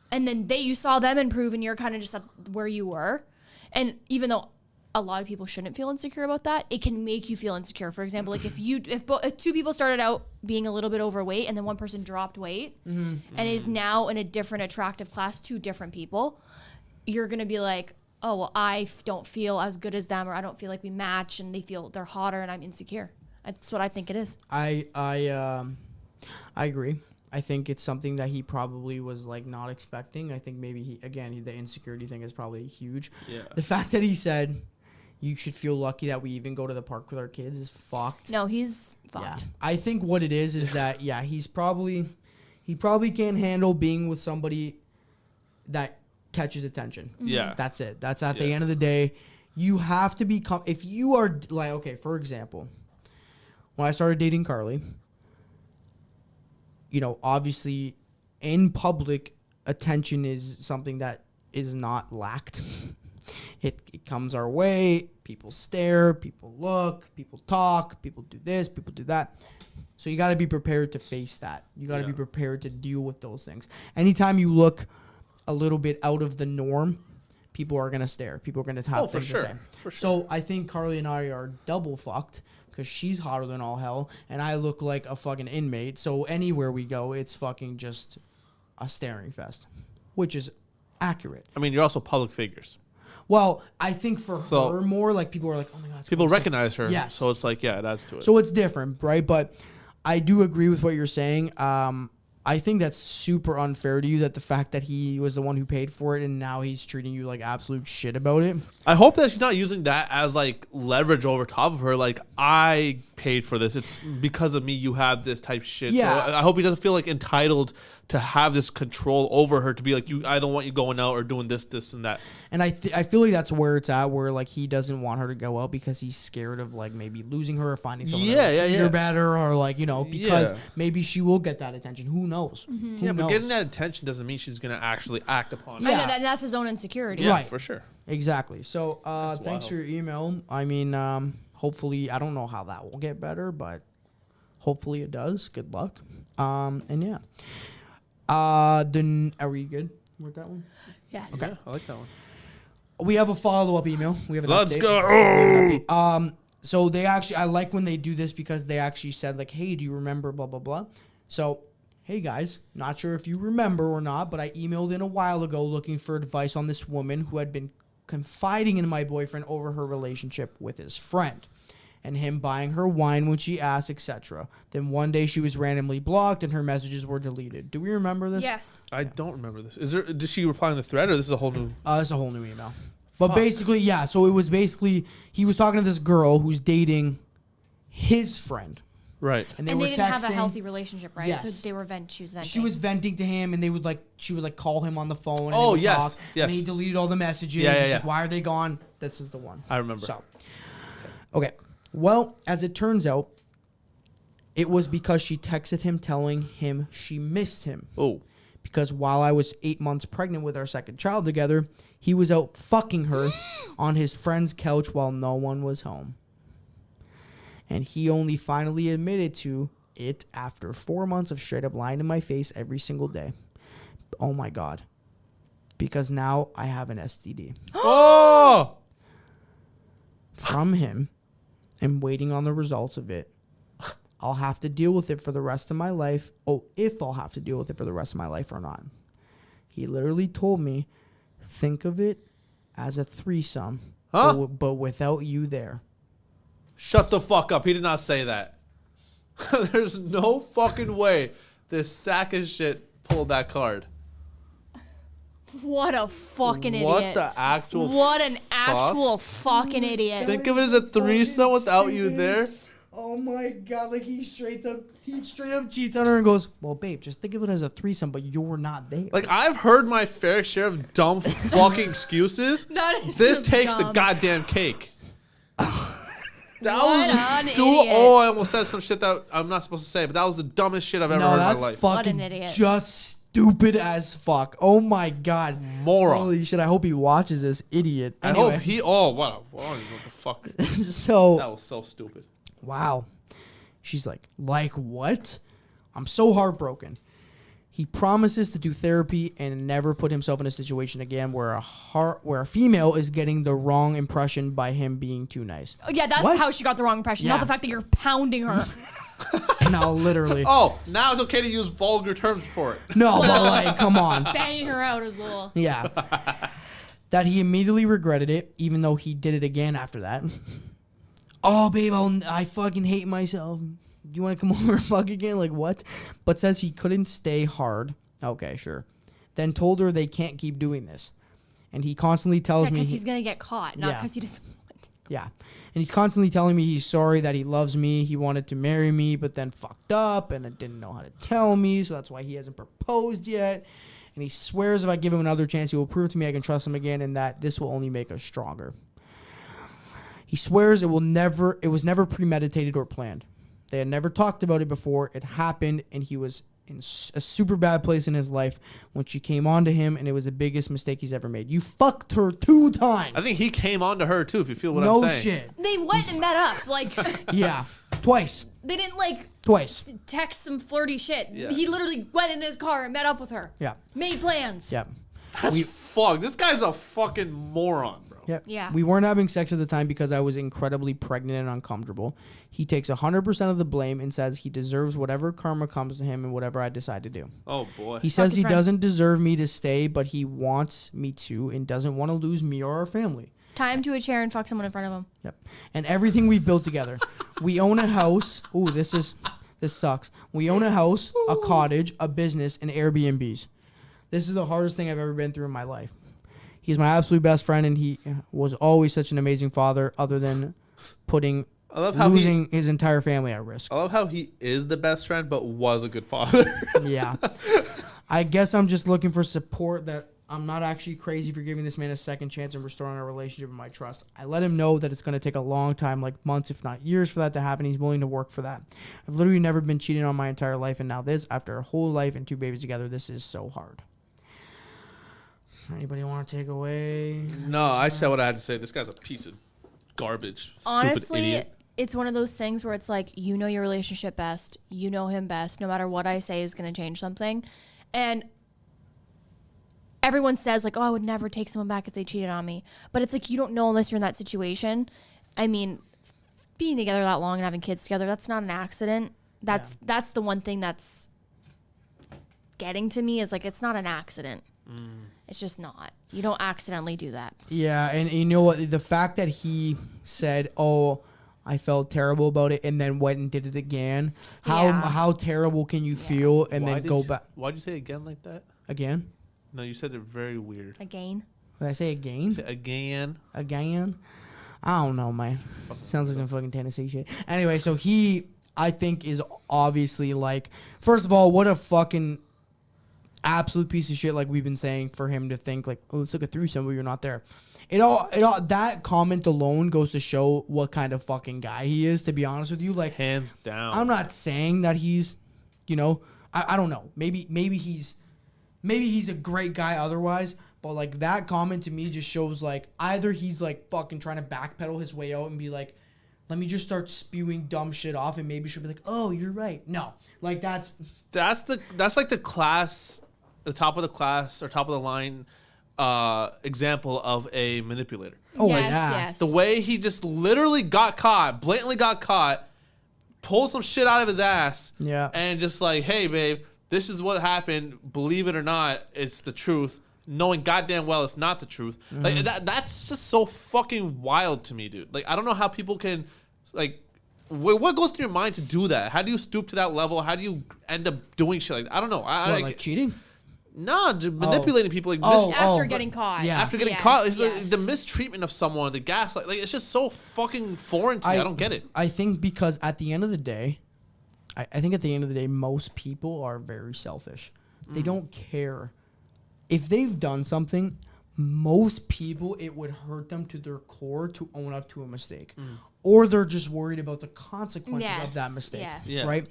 and then you saw them improve, and you're kind of just at where you were. And even though a lot of people shouldn't feel insecure about that, it can make you feel insecure. For example, like if two people started out being a little bit overweight and then one person dropped weight and is now in a different attractive class, two different people, you're going to be like, oh, well, I don't feel as good as them, or I don't feel like we match, and they feel they're hotter and I'm insecure. That's what I think it is. I agree. I think it's something that he probably was like not expecting. I think maybe the insecurity thing is probably huge. Yeah. The fact that he said you should feel lucky that we even go to the park with our kids is fucked. No, he's fucked. Yeah. I think what it is that he probably can't handle being with somebody that catches attention. Yeah. That's it. That's at the end of the day. You have to become, if you are like, okay, for example, when I started dating Karlee, obviously in public, attention is something that is not lacked. It comes our way. People stare, people look, people talk, people do this, people do that. So you got to be prepared to face that. You got to be prepared to deal with those things. Anytime you look a little bit out of the norm, people are going to stare. People are going to have things to say. For sure. So I think Karlee and I are double fucked because she's hotter than all hell and I look like a fucking inmate. So anywhere we go, it's fucking just a staring fest, which is accurate. I mean, you're also public figures. Well, I think for her more, like, people are like, oh my God. People recognize her. Yes. So it's like, yeah, it adds to it. So it's different, right? But I do agree with what you're saying. I think that's super unfair to you, that the fact that he was the one who paid for it and now he's treating you like absolute shit about it. I hope that she's not using that as like leverage over top of her. Like, I paid for this. It's because of me you have this type shit. Yeah. So I hope he doesn't feel like entitled to have this control over her, to be like, I don't want you going out or doing this, and that. And I feel like that's where it's at, where like he doesn't want her to go out because he's scared of like maybe losing her or finding someone that will treat her better, or like, you know, because maybe she will get that attention. Who knows? Mm-hmm. Who knows? But getting that attention doesn't mean she's gonna actually act upon it. I know that's his own insecurity. Yeah, Right. for sure. Exactly. So thanks wild. for your email. I mean, hopefully, I don't know how that will get better, but hopefully it does. Good luck. And yeah. Then are we good with that one? Yes. Okay, I like that one. We have a follow-up email. We have an Let's update. go. We have an update. So they actually, I like when they do this because they actually said like, hey, do you remember blah, blah, blah. So, hey guys, not sure if you remember or not, but I emailed in a while ago looking for advice on this woman who had been confiding in my boyfriend over her relationship with his friend and him buying her wine when she asked, etc. Then one day she was randomly blocked and her messages were deleted. Do we remember this? Yes. I don't remember this. Did she reply in the thread, or this is a whole new? It's a whole new email. But basically, yeah. So it was basically, he was talking to this girl who's dating his friend. Right. And they they were didn't have a texting. healthy relationship, right? Yes. So they were she was venting. She was venting to him, and she would like call him on the phone. And Oh, they would yes, talk, yes. And he deleted all the messages. Yeah, yeah, She's yeah. like, why are they gone? This is the one. I remember. So, okay. Well, as it turns out, it was because she texted him telling him she missed him. Oh. Because while I was 8 months pregnant with our second child together, he was out fucking her on his friend's couch while no one was home. And he only finally admitted to it after 4 months of straight up lying to my face every single day. Oh my God. Because now I have an STD. Oh. From him and waiting on the results of it. I'll have to deal with it for the rest of my life. Oh, if I'll have to deal with it for the rest of my life or not. He literally told me, think of it as a threesome, but without you there. Shut the fuck up. He did not say that. There's no fucking way this sack of shit pulled that card. What a fucking idiot. What the actual What an actual fucking idiot. Think of it as a threesome without you there. Oh my God, like he straight up cheats on her and goes, well, babe, just think of it as a threesome, but you're not there. Like, I've heard my fair share of dumb fucking excuses. That is This just takes dumb. the goddamn cake. That What was an the idiot. Oh, I almost said some shit that I'm not supposed to say, but that was the dumbest shit I've ever heard in my life. What fucking an idiot. just stupid as fuck. Oh my God. Moron. Holy shit, I hope he watches this, idiot. I Anyway, hope he. Oh, what? I don't even know what the fuck. so, That was so stupid. wow. She's like what? I'm so heartbroken. He promises to do therapy and never put himself in a situation again where a female is getting the wrong impression by him being too nice. Oh, yeah, that's What? how she got the wrong impression, Yeah. not the fact that you're pounding her. No, literally. Oh, now it's okay to use vulgar terms for it. No, but like, come on. Banging her out as little. Yeah. That he immediately regretted it, even though he did it again after that. Oh, babe, I fucking hate myself. Do you want to come over and fuck again? Like, what? But says he couldn't stay hard. Okay, sure. Then told her they can't keep doing this. And he constantly tells me... Because he's going to get caught, not Yeah. because he doesn't want to. Yeah. And he's constantly telling me he's sorry, that he loves me, he wanted to marry me, but then fucked up and didn't know how to tell me, so that's why he hasn't proposed yet. And he swears if I give him another chance, he will prove to me I can trust him again and that this will only make us stronger. He swears it was never premeditated or planned. They had never talked about it before. It happened, and he was in a super bad place in his life when she came on to him, and it was the biggest mistake he's ever made. You fucked her 2 times. I think he came on to her too, if you feel what no I'm saying. shit. They went and met up. Like, Yeah. Twice. they didn't, like, Twice. text some flirty shit. Yeah. He literally went in his car and met up with her. Yeah. Made plans. Yeah. That's fuck. This guy's a fucking moron, bro. Yep. Yeah. We weren't having sex at the time because I was incredibly pregnant and uncomfortable. He takes 100% of the blame and says he deserves whatever karma comes to him and whatever I decide to do. Oh boy. He says his he friend. doesn't deserve me to stay, but he wants me to and doesn't want to lose me or our family. Tie him to a chair and fuck someone in front of him. Yep. And everything we've built together. We own a house. Ooh, this is This sucks. We own a house, a cottage, a business, and Airbnbs. This is the hardest thing I've ever been through in my life. He's my absolute best friend, and he was always such an amazing father, other than losing his entire family at risk. I love how he is the best friend, but was a good father. Yeah. I guess I'm just looking for support that I'm not actually crazy for giving this man a second chance and restoring our relationship and my trust. I let him know that it's going to take a long time, like months, if not years, for that to happen. He's willing to work for that. I've literally never been cheated on my entire life, and now this, after a whole life and 2 babies together, this is so hard. Anybody want to take away? No, I said what I had to say. This guy's a piece of garbage. Honestly, idiot. It's one of those things where it's like, you know your relationship best. You know him best. No matter what I say is going to change something. And everyone says, like, oh, I would never take someone back if they cheated on me. But it's like, you don't know unless you're in that situation. I mean, being together that long and having kids together, that's not an accident. That's the one thing that's getting to me is, like, it's not an accident. It's just not. You don't accidentally do that. Yeah, and you know what? The fact that he said, oh, I felt terrible about it, and then went and did it again. How terrible can you feel and then go back? Why'd you say again like that? Again? No, you said it very weird. Again? Did I say again? You said again. Again? I don't know, man. Sounds like some fucking Tennessee shit. Anyway, so he, I think, is obviously like, first of all, what a fucking absolute piece of shit, like we've been saying, for him to think like, oh, let's look at threesome where you're not there. It all that comment alone goes to show what kind of fucking guy he is, to be honest with you. Like, hands down. I'm not saying that he's, you know, I don't know. Maybe he's a great guy otherwise, but like that comment to me just shows like either he's like fucking trying to backpedal his way out and be like, let me just start spewing dumb shit off and maybe she'll be like, oh, you're right. No, like that's like the class, the top of the class or top of the line example of a manipulator. Oh, yes, yeah. Yes. The way he just literally blatantly got caught, pulled some shit out of his ass, and just like, hey, babe, this is what happened. Believe it or not, it's the truth. Knowing goddamn well it's not the truth. Like that's just so fucking wild to me, dude. Like, I don't know how people can, like, what goes through your mind to do that? How do you stoop to that level? How do you end up doing shit like that? I don't know. Like cheating? No, manipulating people. Like after getting caught. Yeah. After getting caught. It's like the mistreatment of someone, the gaslight. Like, it's just so fucking foreign to me. I don't get it. I think because at the end of the day, I think at the end of the day, most people are very selfish. They don't care. If they've done something, most people, it would hurt them to their core to own up to a mistake. Or they're just worried about the consequences of that mistake. Right?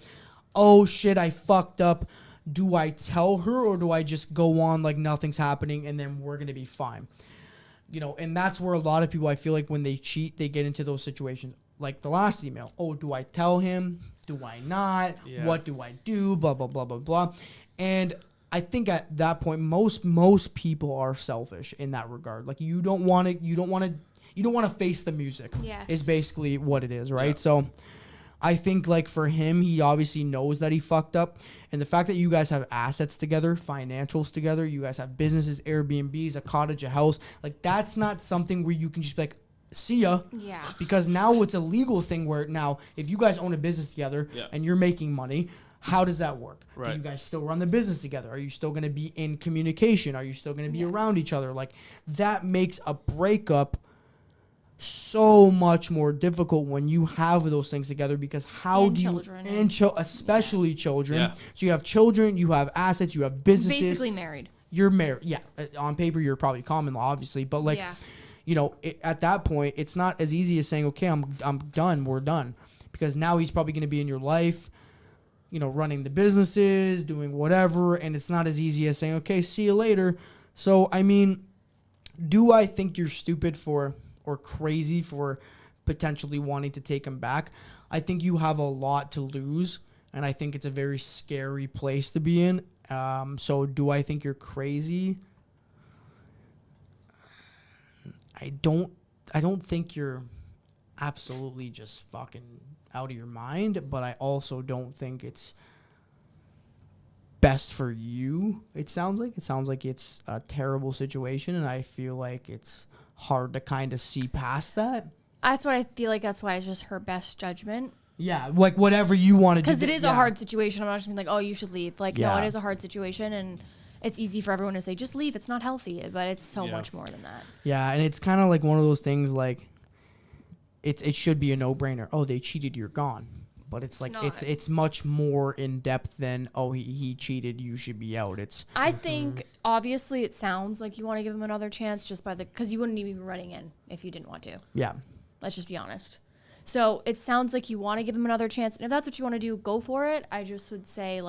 Oh, shit, I fucked up. Do I tell her or do I just go on like nothing's happening and then we're going to be fine? You know, and that's where a lot of people, I feel like when they cheat, they get into those situations. Like the last email. Oh, do I tell him? Do I not? Yeah. What do I do? Blah, blah, blah, blah, blah. And I think at that point, most people are selfish in that regard. Like you don't want to face the music. Yes. Is basically what it is, right? Yeah. So I think like for him, he obviously knows that he fucked up. And the fact that you guys have assets together, financials together, you guys have businesses, Airbnbs, a cottage, a house, like that's not something where you can just be like, see ya. Yeah. Because now it's a legal thing where now if you guys own a business together and you're making money, how does that work? Right. Do you guys still run the business together? Are you still going to be in communication? Are you still going to be around each other? Like that makes a breakup so much more difficult when you have those things together, because how And do children. you and especially children. Yeah. So you have children, you have assets, you have businesses. Basically married. You're married. Yeah. On paper, you're probably common law, obviously, but like, you know, at that point, it's not as easy as saying, okay, I'm done. We're done. Because now he's probably going to be in your life, you know, running the businesses, doing whatever. And it's not as easy as saying, okay, see you later. So, I mean, do I think you're stupid or crazy for potentially wanting to take him back? I think you have a lot to lose. And I think it's a very scary place to be in. So do I think you're crazy? I don't think you're absolutely just fucking out of your mind, but I also don't think it's best for you. It sounds like it's a terrible situation, and I feel like it's hard to kind of see past that. That's what I feel like. That's why it's just her best judgment. Yeah, like whatever you want to do. Because it is a hard situation. I'm not just being like, oh, you should leave. Like, no, Yeah. it is a hard situation, and it's easy for everyone to say, just leave. It's not healthy, but it's so much more than that. Yeah, and it's kind of like one of those things like it should be a no-brainer. Oh, they cheated, you're gone. But it's like it's much more in depth than he cheated, you should be out. I think obviously it sounds like you want to give him another chance just because you wouldn't even be running in if you didn't want to. Yeah. Let's just be honest. So it sounds like you want to give him another chance, and if that's what you want to do, go for it. I just would say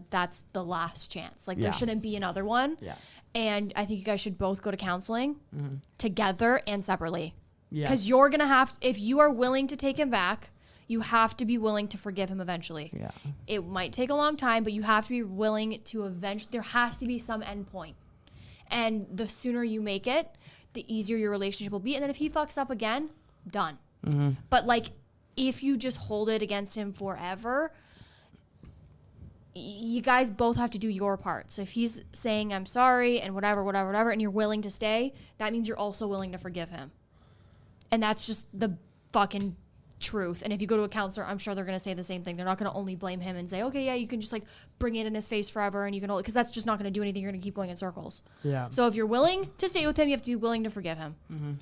that's the last chance. Like there shouldn't be another one. Yeah. And I think you guys should both go to counseling together and separately. Yeah. Because you're gonna if you are willing to take him back, you have to be willing to forgive him eventually. Yeah. It might take a long time, but you have to be willing to eventually. There has to be some end point. And the sooner you make it, the easier your relationship will be. And then if he fucks up again, done. Mm-hmm. But like, if you just hold it against him forever, you guys both have to do your part. So if he's saying, I'm sorry, and whatever, and you're willing to stay, that means you're also willing to forgive him. And that's just the fucking truth. And if you go to a counselor, I'm sure they're going to say the same thing. They're not going to only blame him and say, okay, yeah, you can just like bring it in his face forever, and you can only, because that's just not going to do anything. You're going to keep going in circles. Yeah. So if you're willing to stay with him, you have to be willing to forgive him. Mm-hmm.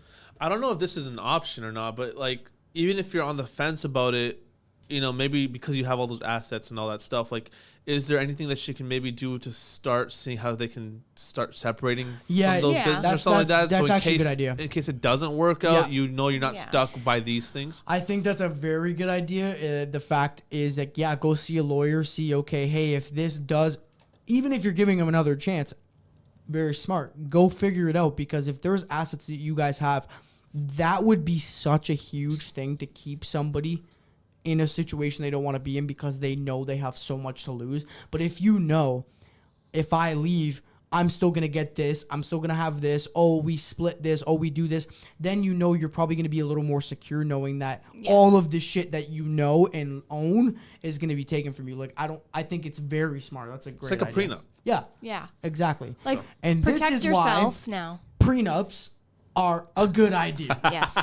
I don't know if this is an option or not, but like, even if you're on the fence about it, you know, maybe because you have all those assets and all that stuff, like, is there anything that she can maybe do to start seeing how they can start separating from those businesses or something like that? That's actually a good idea. In case it doesn't work out, you know you're not stuck by these things. I think that's a very good idea. The fact is that, go see a lawyer, see, okay, hey, if this does, even if you're giving him another chance, very smart. Go figure it out, because if there's assets that you guys have, that would be such a huge thing to keep somebody in a situation they don't want to be in, because they know they have so much to lose. But if you know, if I leave, I'm still going to get this, I'm still going to have this, oh, we split this, oh, we do this, then you know you're probably going to be a little more secure knowing that all of the shit that you know and own is going to be taken from you. Like, I think it's very smart. That's a great idea. It's like a prenup. Yeah. Yeah. Exactly. Like, and protect this is yourself why now. Prenups are a good idea. Yes.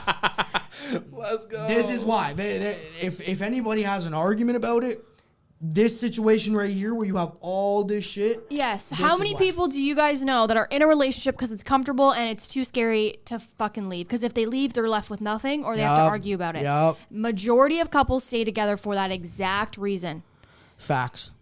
Let's go. This is why. If anybody has an argument about it, this situation right here where you have all this shit. Yes. How many people do you guys know that are in a relationship because it's comfortable and it's too scary to fucking leave? Because if they leave, they're left with nothing, or they have to argue about it. Yep. Majority of couples stay together for that exact reason. Facts.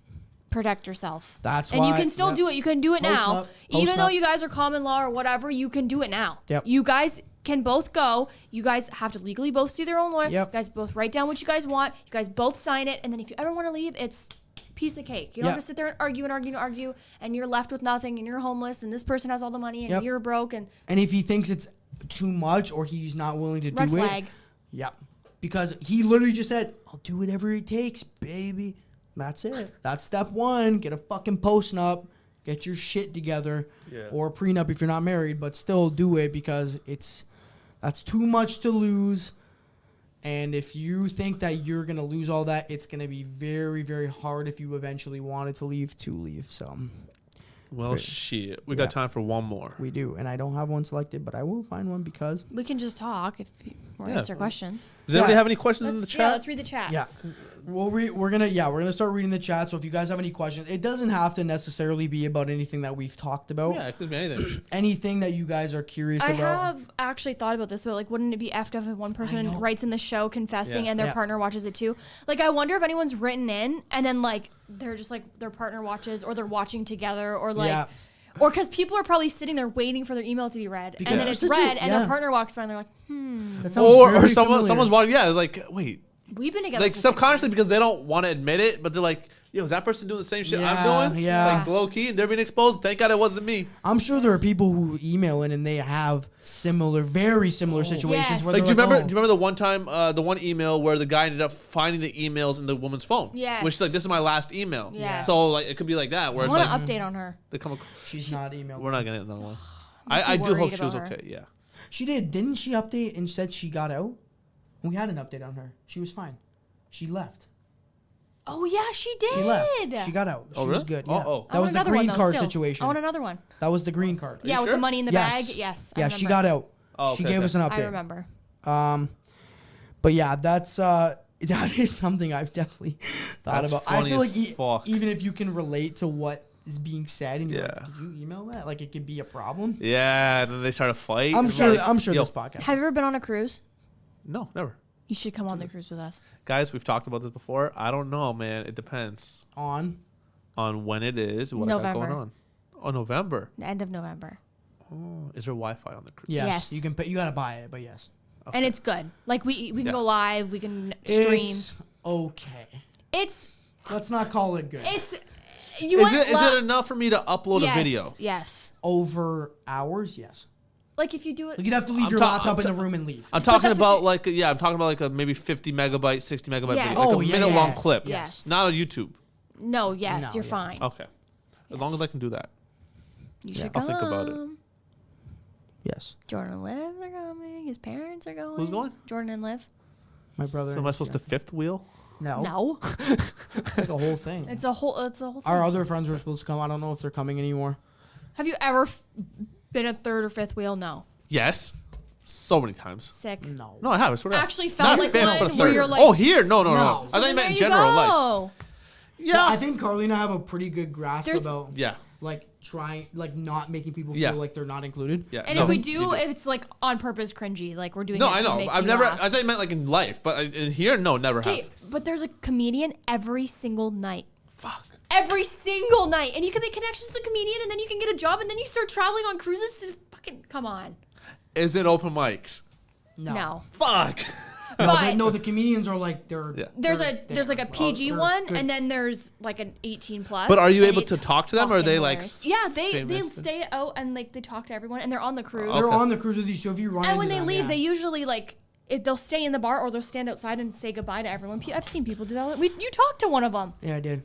Protect yourself. That's why. And you can still do it. You can do it now. Even though up. you guys are common law or whatever, you can do it now. Yep. You guys can both go. You guys have to legally both see their own lawyer. Yep. You guys both write down what you guys want. You guys both sign it. And then if you ever want to leave, it's piece of cake. You don't have to sit there and argue, and you're left with nothing, and you're homeless, and this person has all the money, and you're broke. And if he thinks it's too much, or he's not willing to do it. Red flag. Yep. Because he literally just said, I'll do whatever it takes, baby. That's it. That's step one. Get a fucking post-nup. Get your shit together. Yeah. Or a prenup if you're not married, but still do it, because that's too much to lose. And if you think that you're going to lose all that, it's going to be very, very hard if you eventually wanted to leave. So, well, shit. We got time for one more. We do. And I don't have one selected, but I will find one, because we can just talk if you want to answer questions. Does anybody have any questions in the chat? Yeah, let's read the chat. Yeah. We're gonna start reading the chat. So if you guys have any questions, it doesn't have to necessarily be about anything that we've talked about. Yeah, it could be anything. Anything that you guys are curious about. I have actually thought about this, but like, wouldn't it be effed up if one person writes in the show confessing and their partner watches it too? Like, I wonder if anyone's written in and then like they're just like their partner watches, or they're watching together, or like. Or because people are probably sitting there waiting for their email to be read, and then it's read, and their partner walks by, and they're like, That sounds someone's watching. Yeah, like, wait. We've been together like subconsciously, because they don't want to admit it, but they're like, yo, is that person doing the same shit I'm doing? Yeah. Like, low key, they're being exposed. Thank God it wasn't me. I'm sure there are people who email in and they have very similar situations. Where like, do you remember the one time, the one email where the guy ended up finding the emails in the woman's phone? Yes. Which is like, this is my last email. Yes. So like, it could be like that, where I it's like, want to update on her. She's not emailed. We're not gonna get another one. I do hope she was okay. Yeah. She did. Didn't she update and said she got out? We had an update on her. She was fine. She left. Oh, yeah, she did. She left. She got out. She was good. Yeah. That was the green card situation. I want another one. That was the green card. Yeah, with the money in the bag. Yes. Yeah, she got out. She gave us an update. I remember. But yeah, that's That is something I've definitely thought That's about. I funny feel as like fuck. even if you can relate to what is being said, and you're Yeah. like, did you email that? Like, it could be a problem. Yeah, and then they start a fight. I'm It's sure. like, I'm sure yo, this podcast. Have you ever been on a cruise? No, never. You should come on the cruise with us. Guys, we've talked about this before. I don't know, man. It depends on when it is, what I got November. going on. Oh, November. The end of November. Oh, is there Wi-Fi on the cruise? yes, Yes. you can pay, you gotta buy it, but yes, And it's good. Like we can Yeah. go live, we can stream. it's okay. It's Let's not call it good. you Is it enough for me to upload yes, a video? Yes. Over hours, yes. Like if you do it Like you'd have to leave I'm your ta- laptop I'm in the room and leave. I'm talking that's what about like I'm talking about like a maybe 50 megabyte, 60 megabyte Yes. video, like Oh, a yeah, minute yeah, long yeah. clip. Yes. Not on YouTube. No, yes, No, you're yeah. fine. Okay. As long as I can do that. You should I'll come. think about it. Yes, Jordan and Liv are coming. His parents are going. Who's going? Jordan and Liv. my brother. So am I supposed to fifth wheel? No, No. it's like a whole thing. It's a whole thing. Our other friends were supposed to come. I don't know if they're coming anymore. Have you ever been a third or fifth wheel? No. Yes. So many times. Sick. No. No, I have. I sort of Actually felt Not like fifth, one but a where third. you're like, oh, here? No. No. I thought then you meant there in you general life. go. Yeah. I think Karlee and I have a pretty good grasp There's- about Yeah. like trying, like not making people Yeah. feel like they're not included. Yeah. And no, if we you do, it's like on purpose cringy. Like we're doing No, it I to know. make I've you never. laugh. I thought you meant like in life, but in here, no, never have. Okay, but there's a comedian every single night. Fuck. Every single night. And you can make connections with a comedian and then you can get a job and then you start traveling on cruises to fucking come on. Is it open mics? No. Fuck. But No, the comedians are like they're. Yeah. there's they're there's like a there. PG They're one good. and then there's like an 18 plus. But are you and able it's to talk to them, or are fucking they, like, hilarious. Yeah, they famous? stay out and like they talk to everyone and they're on the cruise. They're Okay. on the cruise with you, so if you run And into when they them, leave, yeah. they usually like if they'll stay in the bar or they'll stand outside and say goodbye to everyone. I've seen people do that. You talked to one of them. Yeah, I did.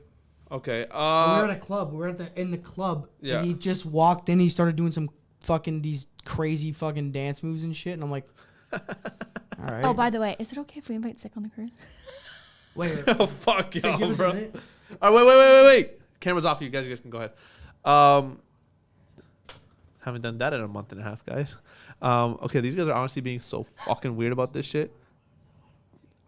Okay. we were at a club. We were in the club. Yeah. And he just walked in. He started doing some fucking these crazy fucking dance moves and shit. And I'm like, all right. Oh, by the way, is it okay if we invite Sick on the cruise? wait. Oh fuck So you, give us a bro. minute. All right, wait. Camera's off. You guys can go ahead. Haven't done that in a month and a half, guys. Okay, these guys are honestly being so fucking weird about this shit.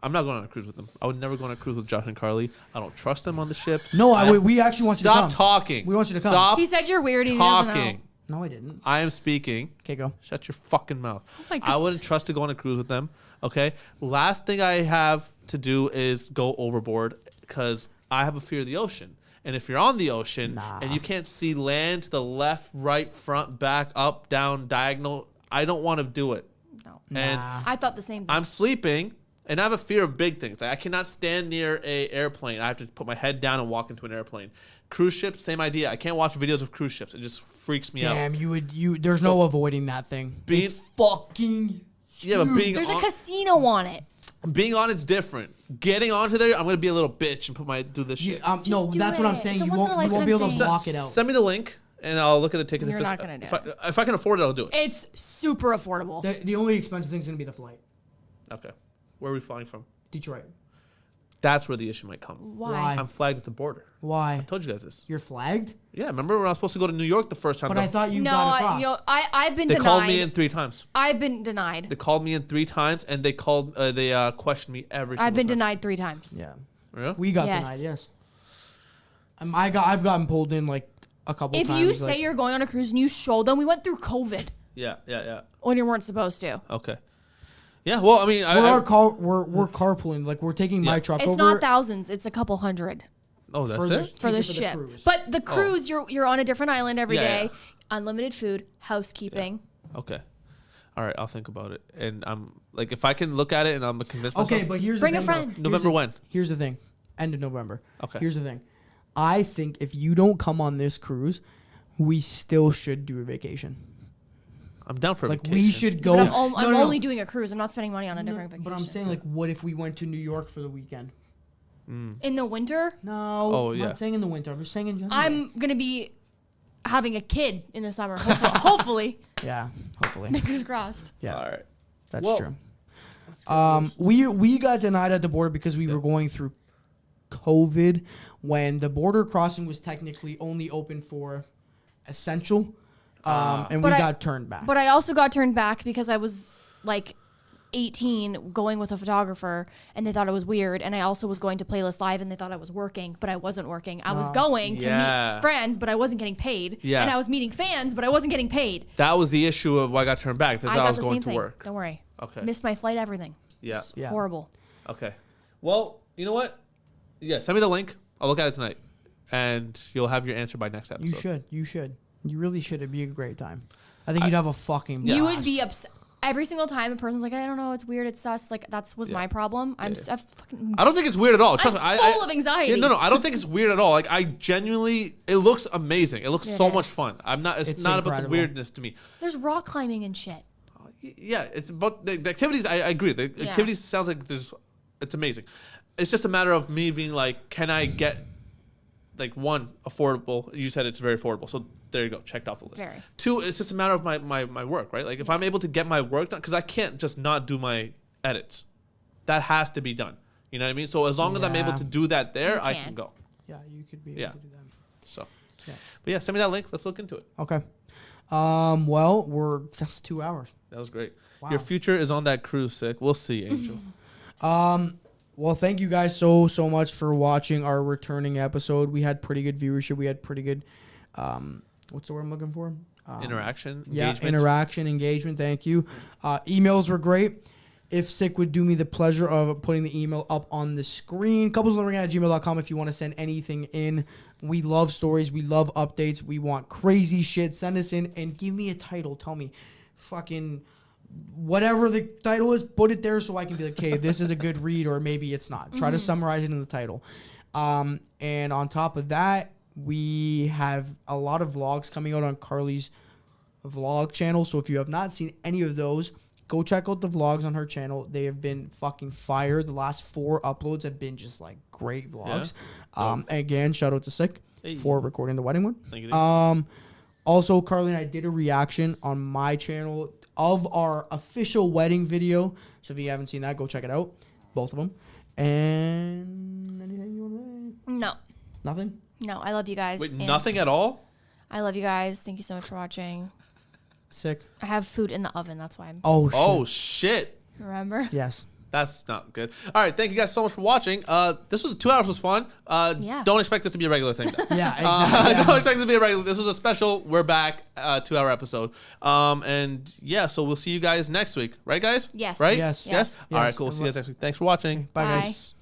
I'm not going on a cruise with them. I would never go on a cruise with Josh and Karlee. I don't trust them on the ship. No, we actually want you to come. Stop talking. We want you to come. Stop He said you're weird and he doesn't know. talking. No, I didn't. I am speaking. Okay, go. Shut your fucking mouth. my I wouldn't trust to go on a cruise with them. Okay. Last thing I have to do is go overboard because I have a fear of the ocean. And if you're on the ocean and you can't see land to the left, right, front, back, up, down, diagonal, I don't want to do it. No. And I thought the same thing. I'm sleeping and I have a fear of big things. Like I cannot stand near a airplane. I have to put my head down and walk into an airplane. Cruise ships, same idea. I can't watch videos of cruise ships. It just freaks me out. Damn, there's no avoiding that thing. Being- It's fucking Yeah, but being There's on, a casino on it. being on it's different. Getting onto there, I'm gonna be a little bitch and do this shit. No, do that's what I'm it. saying. It's a You once in a won't be lifetime able to thing. block it out. Send me the link and I'll look at the tickets. You're If not it's- gonna do if I can afford it, I'll do it. It's super affordable. The only expensive thing's gonna be the flight. Okay. Where are we flying from? Detroit. That's where the issue might come. Why? I'm flagged at the border. Why? I told you guys this. You're flagged? Yeah, remember when I was supposed to go to New York the first time? But I thought you No, got across. I've been they denied. called me in 3 times. I've been denied. They called me in 3 times, and they questioned me every. I've been single time. denied 3 times. Yeah. Yeah? We got Yes. denied, yes. I've gotten pulled in like a couple If times. you say like, you're going on a cruise and you show them, we went through COVID Yeah. when you weren't supposed to. Okay. Yeah. Well, I mean, we're carpooling, like we're taking my Yeah. truck It's over. not thousands. It's a couple hundred oh, that's for the- it. for the for the ship. cruise. But the cruise, you're on a different island every Yeah, day. yeah. Unlimited food, housekeeping. Okay. All right, I'll think about it. And I'm like, if I can look at it and I'm convinced myself. Okay, but here's Bring the a thing. though. friend. Here's November the- when? Here's the thing. End of November. Okay. Here's the thing. I think if you don't come on this cruise, we still should do a vacation. I'm down for a Like vacation. we should go. But No, I'm no, only doing a cruise. I'm not spending money on a no, different vacation. But I'm saying, like, what if we went to New York for the weekend? in the winter, No. Oh, I'm yeah. not saying in the winter. I'm just saying in general. I'm gonna be having a kid in the summer. Hopefully, Yeah. Hopefully. fingers crossed. Yeah. All right. That's Well, true. We got denied at the border because we were going through COVID when the border crossing was technically only open for essential, and we But got turned back. But I also got turned back because I was like 18 going with a photographer and they thought it was weird. And I also was going to Playlist Live and they thought I was working, but I wasn't working. I was going to meet friends, but I wasn't getting paid. Yeah. And I was meeting fans, but I wasn't getting paid. That was the issue of why I got turned back. They thought I was going to work. Don't worry. Okay. Missed my flight, everything. Yeah. Horrible. Okay. Well, you know what? Yeah, send me the link. I'll look at it tonight. And you'll have your answer by next episode. You should. You really should. It'd be a great time. I think you'd have a fucking blast. You would be upset. Every single time a person's like, I don't know, it's weird, it's sus. Like, was my problem. I don't think it's weird at all. Trust me. I'm full of anxiety. Yeah, no, I don't think it's weird at all. Like, I genuinely, it looks amazing. It looks so much fun. It's not about the weirdness to me. There's rock climbing and shit. Yeah, it's about the activities. I agree. The activities sounds like it's amazing. It's just a matter of me being like, can I get, like, one, affordable? You said it's very affordable. So there you go. Checked off the list. Very. Two, it's just a matter of my work, right? Like, if I'm able to get my work done, because I can't just not do my edits. That has to be done. You know what I mean? So as long as I'm able to do that there, I can go. Yeah, you could be able to do that. So, but yeah, send me that link. Let's look into it. Okay. Well, that's 2 hours. That was great. Wow. Your future is on that cruise, Sick. We'll see, Angel. Well, thank you guys so much for watching our returning episode. We had pretty good viewership. We had pretty good, what's the word I'm looking for? Interaction, engagement. Yeah, interaction, engagement. Thank you. Emails were great. If Sick would do me the pleasure of putting the email up on the screen, coupleslearning@gmail.com if you want to send anything in. We love stories. We love updates. We want crazy shit. Send us in and give me a title. Tell me fucking whatever the title is, put it there so I can be like, okay, this is a good read or maybe it's not. Try to summarize it in the title. And on top of that, we have a lot of vlogs coming out on Karlee's vlog channel. So if you have not seen any of those, go check out the vlogs on her channel. They have been fucking fire. The last 4 uploads have been just like great vlogs. Yeah. Again, shout out to Sick for recording the wedding one. Thank you. Also, Karlee and I did a reaction on my channel of our official wedding video. So if you haven't seen that, go check it out. Both of them. And anything you want to say? No. Nothing? No, I love you guys. Wait, nothing at all? I love you guys. Thank you so much for watching. Sick. I have food in the oven. That's why I'm... Oh, shit. Remember? Yes. That's not good. All right, thank you guys so much for watching. This was 2 hours was fun. Don't expect this to be a regular thing, though. Yeah, exactly. Don't expect this to be a regular. This is a special. We're back 2 hour episode. And yeah, so we'll see you guys next week, right, guys? Yes. Right? Yes. All right, cool. See you guys next week. Thanks for watching. Bye, Bye. guys.